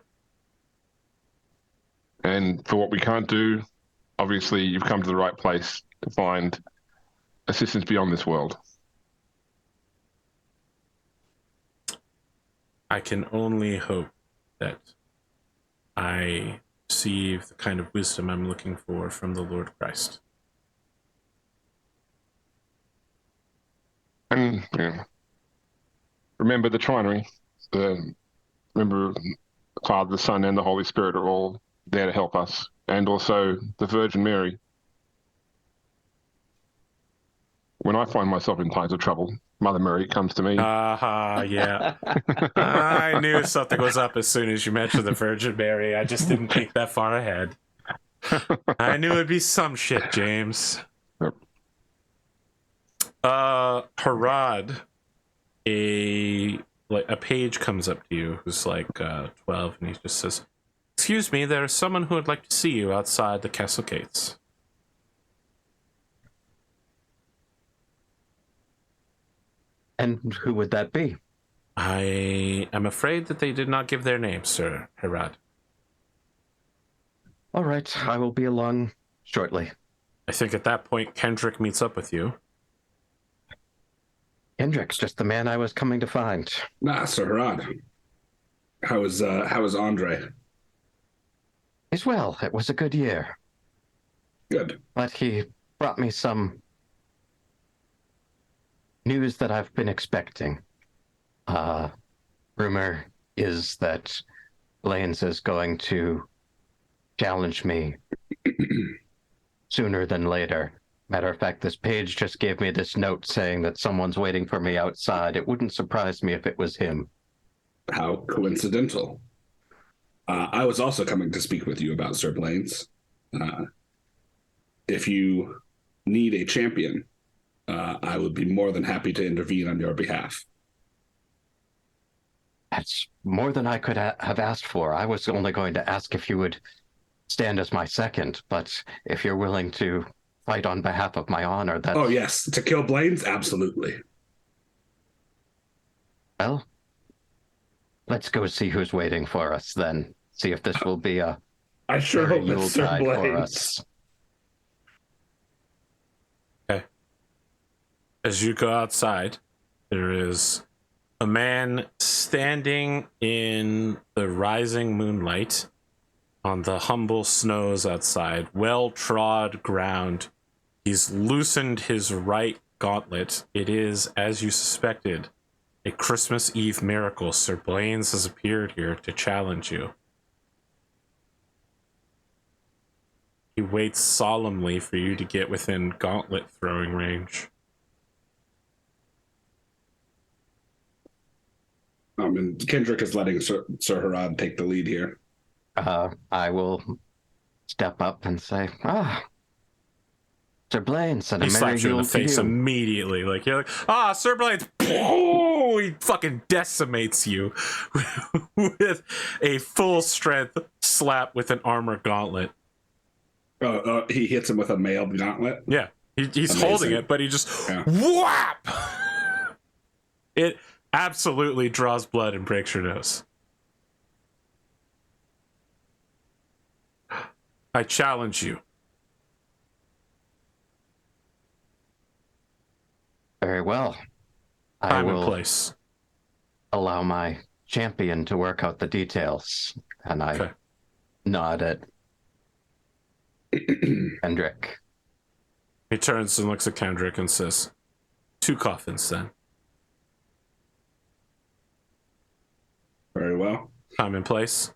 And for what we can't do, obviously you've come to the right place to find assistance beyond this world. I can only hope that I receive the kind of wisdom I'm looking for from the Lord Christ. And remember the trinary. Remember the Father, the Son, and the Holy Spirit are all there to help us. And also the Virgin Mary. When I find myself in times of trouble, Mother Mary comes to me. Yeah. I knew something was up as soon as you mentioned the Virgin Mary. I just didn't think that far ahead. I knew it'd be some shit, James. Yep. Herawd, a page comes up to you who's like 12, and he just says, "Excuse me, there is someone who would like to see you outside the castle gates." And who would that be? I am afraid that they did not give their name, Sir Herawd. All right, I will be along shortly. I think at that point, Kendric meets up with you. Kendric's just the man I was coming to find. Sir Herawd. How is Andre? He's well. It was a good year. Good. But he brought me some news that I've been expecting. Rumor is that Lanes is going to challenge me sooner than later. Matter of fact, this page just gave me this note saying that someone's waiting for me outside. It wouldn't surprise me if it was him. How coincidental. I was also coming to speak with you about Sir Blaine's. If you need a champion, I would be more than happy to intervene on your behalf. That's more than I could have asked for. I was only going to ask if you would stand as my second, but if you're willing to fight on behalf of my honor, that's... Oh, yes. To kill Blaine's? Absolutely. Well, let's go see who's waiting for us then. See if this will be a I sure merry hope it's Sir Yuletide for Blaine. us. Okay. As you go outside, there is a man standing in the rising moonlight on the humble snows outside, well-trod ground. He's loosened his right gauntlet. It is, as you suspected, a Christmas Eve miracle. Sir Blaine's has appeared here to challenge you. He waits solemnly for you to get within gauntlet throwing range. And Kendric is letting Sir Herawd take the lead here. I will step up and say, Sir Blaine said a He merry slaps you in the Yule to face you. immediately. Like, you're like, Sir Blaine's... Oh, he fucking decimates you with a full-strength slap with an armor gauntlet. He hits him with a mailed gauntlet. Yeah, he's Amazing. holding it, but he just whap. It absolutely draws blood and breaks your nose. I challenge you. Very well. I Time and will place. allow my champion to work out the details. And I nod at Kendric. He turns and looks at Kendric and says, 2 coffins then. Very well. Time and place.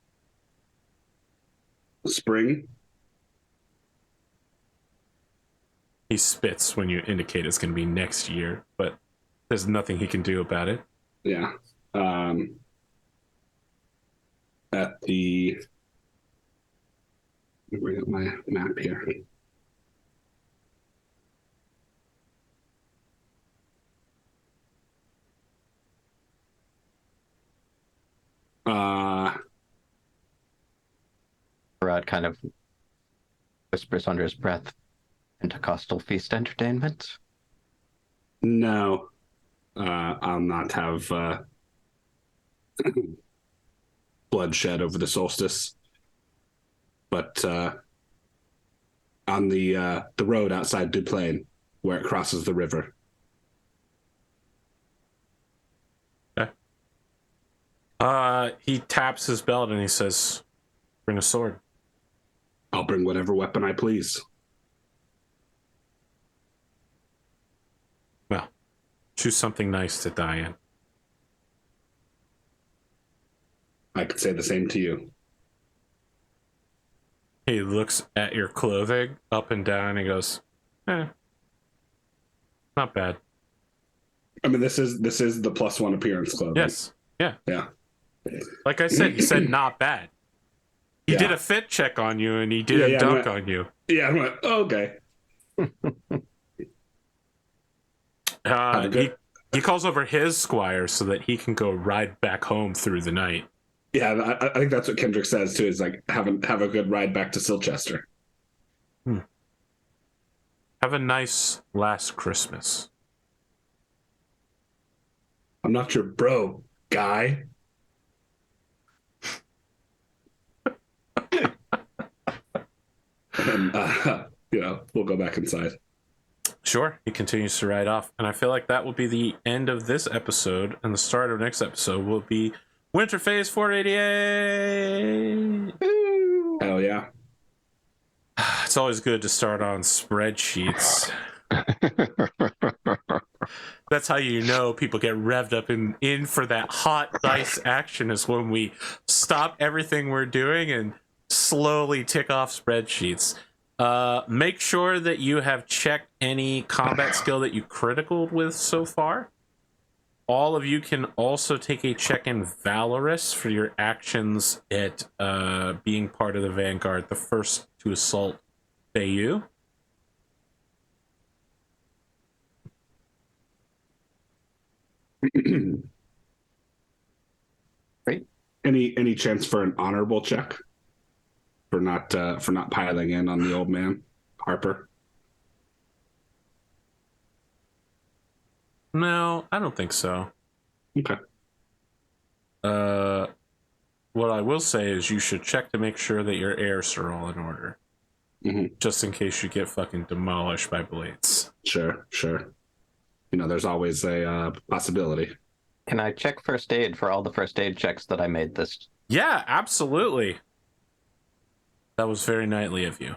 Spring. He spits when you indicate it's going to be next year, but there's nothing he can do about it. Yeah. At the... Let me bring up my map here. Herawd kind of whispers under his breath, Pentecostal feast entertainment? No. I'll not have bloodshed over the solstice. But on the road outside Duplain, where it crosses the river. Okay. He taps his belt and he says, bring a sword. I'll bring whatever weapon I please. Well, choose something nice to die in. I could say the same to you. He looks at your clothing up and down and he goes, not bad. I mean, this is the +1 appearance clothing. Yes. Yeah. Yeah. Like I said, he said not bad. He did a fit check on you and he did a dunk on you. Yeah, I went, okay. He calls over his squire so that he can go ride back home through the night. Yeah, I think that's what Kendric says too, is like, have a good ride back to Silchester. Have a nice last Christmas. I'm not your bro, guy. And, we'll go back inside. Sure, he continues to ride off. And I feel like that will be the end of this episode, and the start of next episode will be Winter Phase 488. Hell yeah. It's always good to start on spreadsheets. That's how you know people get revved up in for that hot dice action, is when we stop everything we're doing and slowly tick off spreadsheets. Make sure that you have checked any combat skill that you criticaled with so far. All of you can also take a check in Valorous for your actions at being part of the Vanguard, the first to assault Bayou. Any chance for an honorable check for not piling in on the old man, Harper? No, I don't think so. Okay. What I will say is you should check to make sure that your heirs are all in order. Mm-hmm. Just in case you get fucking demolished by blades. Sure. There's always a possibility. Can I check first aid for all the first aid checks that I made this? Yeah, absolutely. That was very knightly of you.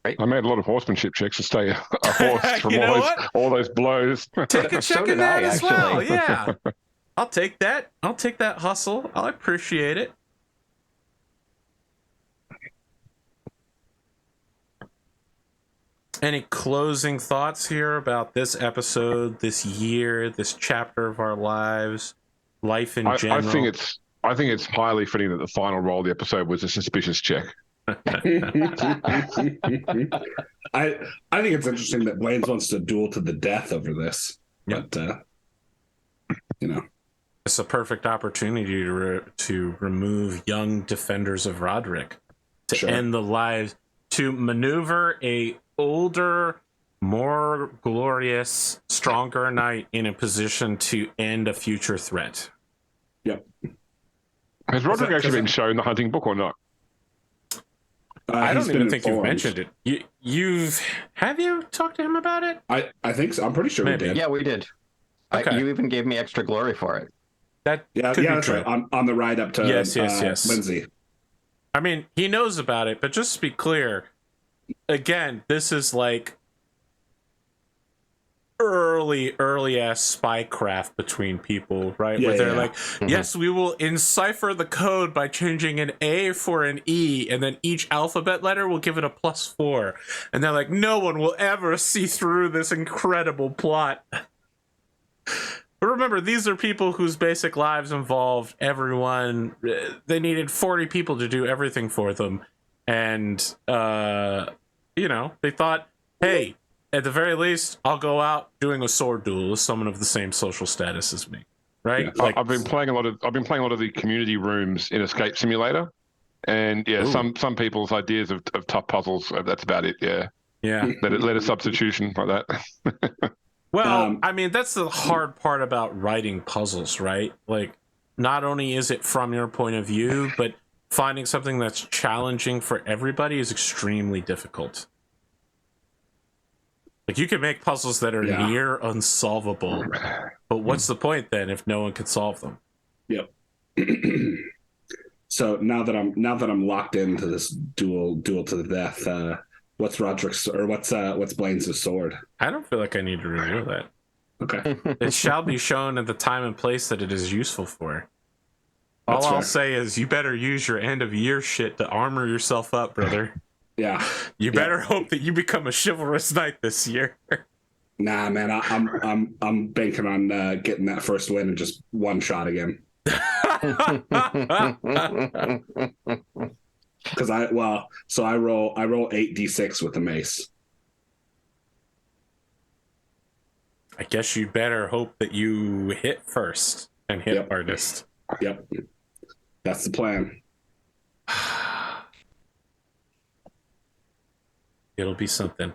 I made a lot of horsemanship checks to stay a horse from all those blows. Take a check So in did that I, as well. actually. Yeah. I'll take that. I'll take that hustle. I'll appreciate it. Any closing thoughts here about this episode, this year, this chapter of our lives, life in general? I think it's highly fitting that the final roll of the episode was a suspicious check. I think it's interesting that Blaine's wants to duel to the death over this. Yep. But it's a perfect opportunity to remove young defenders of Roderick, to end the lives, to maneuver a older, more glorious, stronger knight in a position to end a future threat. Yep. Has Roderick actually been shown the hunting book or not? I don't even think you've mentioned it. Have you talked to him about it? I think so. I'm pretty sure we did. Yeah, we did. Okay. You even gave me extra glory for it. That's right. On the ride up to yes. Lindsay. I mean, he knows about it, but just to be clear, again, this is like early ass spycraft between people, right? Where they're like, yes, we will encipher the code by changing an A for an E, and then each alphabet letter will give it a +4. And they're like, no one will ever see through this incredible plot. But remember, these are people whose basic lives involved everyone. They needed 40 people to do everything for them. And, they thought, hey, at the very least, I'll go out doing a sword duel with someone of the same social status as me, right? Yeah. I've been playing a lot of the community rooms in Escape Simulator, and some people's ideas of tough puzzles. That's about it. Yeah. Let a substitution like that. Well, I mean, that's the hard part about writing puzzles, right? Like, not only is it from your point of view, but finding something that's challenging for everybody is extremely difficult. Like, you can make puzzles that are near unsolvable, but what's the point then if no one can solve them? Yep. So now that I'm locked into this duel to the death, what's Roderick's or what's Blaine's sword? I don't feel like I need to reveal that. Okay. It shall be shown at the time and place that it is useful for. All I'll say is you better use your end of year shit to armor yourself up, brother. Yeah. You better hope that you become a chivalrous knight this year. Nah, man, I'm banking on getting that first win and just one shot again. Because I roll 8d6 with the mace. I guess you better hope that you hit first and hit hardest. Yep. That's the plan. It'll be something.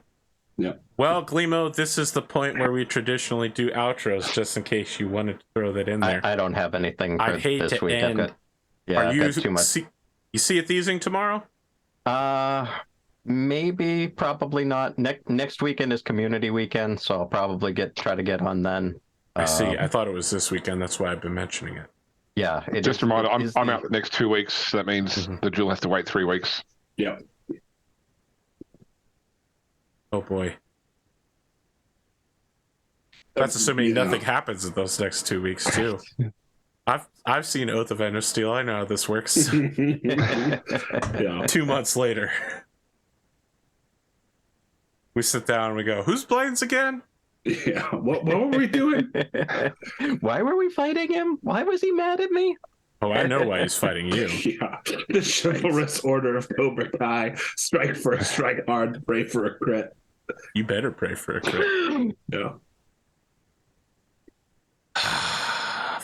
Yep. Well, Glimo, this is the point where we traditionally do outros, just in case you wanted to throw that in there. I don't have anything for I'd hate this to week. end. I've got too much. You see it Thieving tomorrow? Maybe, probably not. Next weekend is community weekend, so I'll probably try to get on then. I see. I thought it was this weekend. That's why I've been mentioning it. Yeah. Just a reminder, I'm out the next 2 weeks. So that means the duel has to wait 3 weeks. Yep. Oh boy. That's assuming nothing happens in those next 2 weeks too. I've seen Oath of Ender Steel. I know how this works. 2 months later, we sit down and we go, "Who's Blaine's again?" Yeah. What were we doing? Why were we fighting him? Why was he mad at me? Oh, I know why he's fighting you. Yeah. The chivalrous order of Cobra Kai: strike first, strike hard, pray for a crit. You better pray for a crit. Yeah.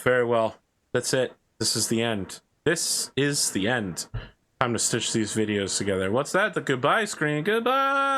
very well. That's it. This is the end. This is the end. Time to stitch these videos together. What's that? The goodbye screen. Goodbye!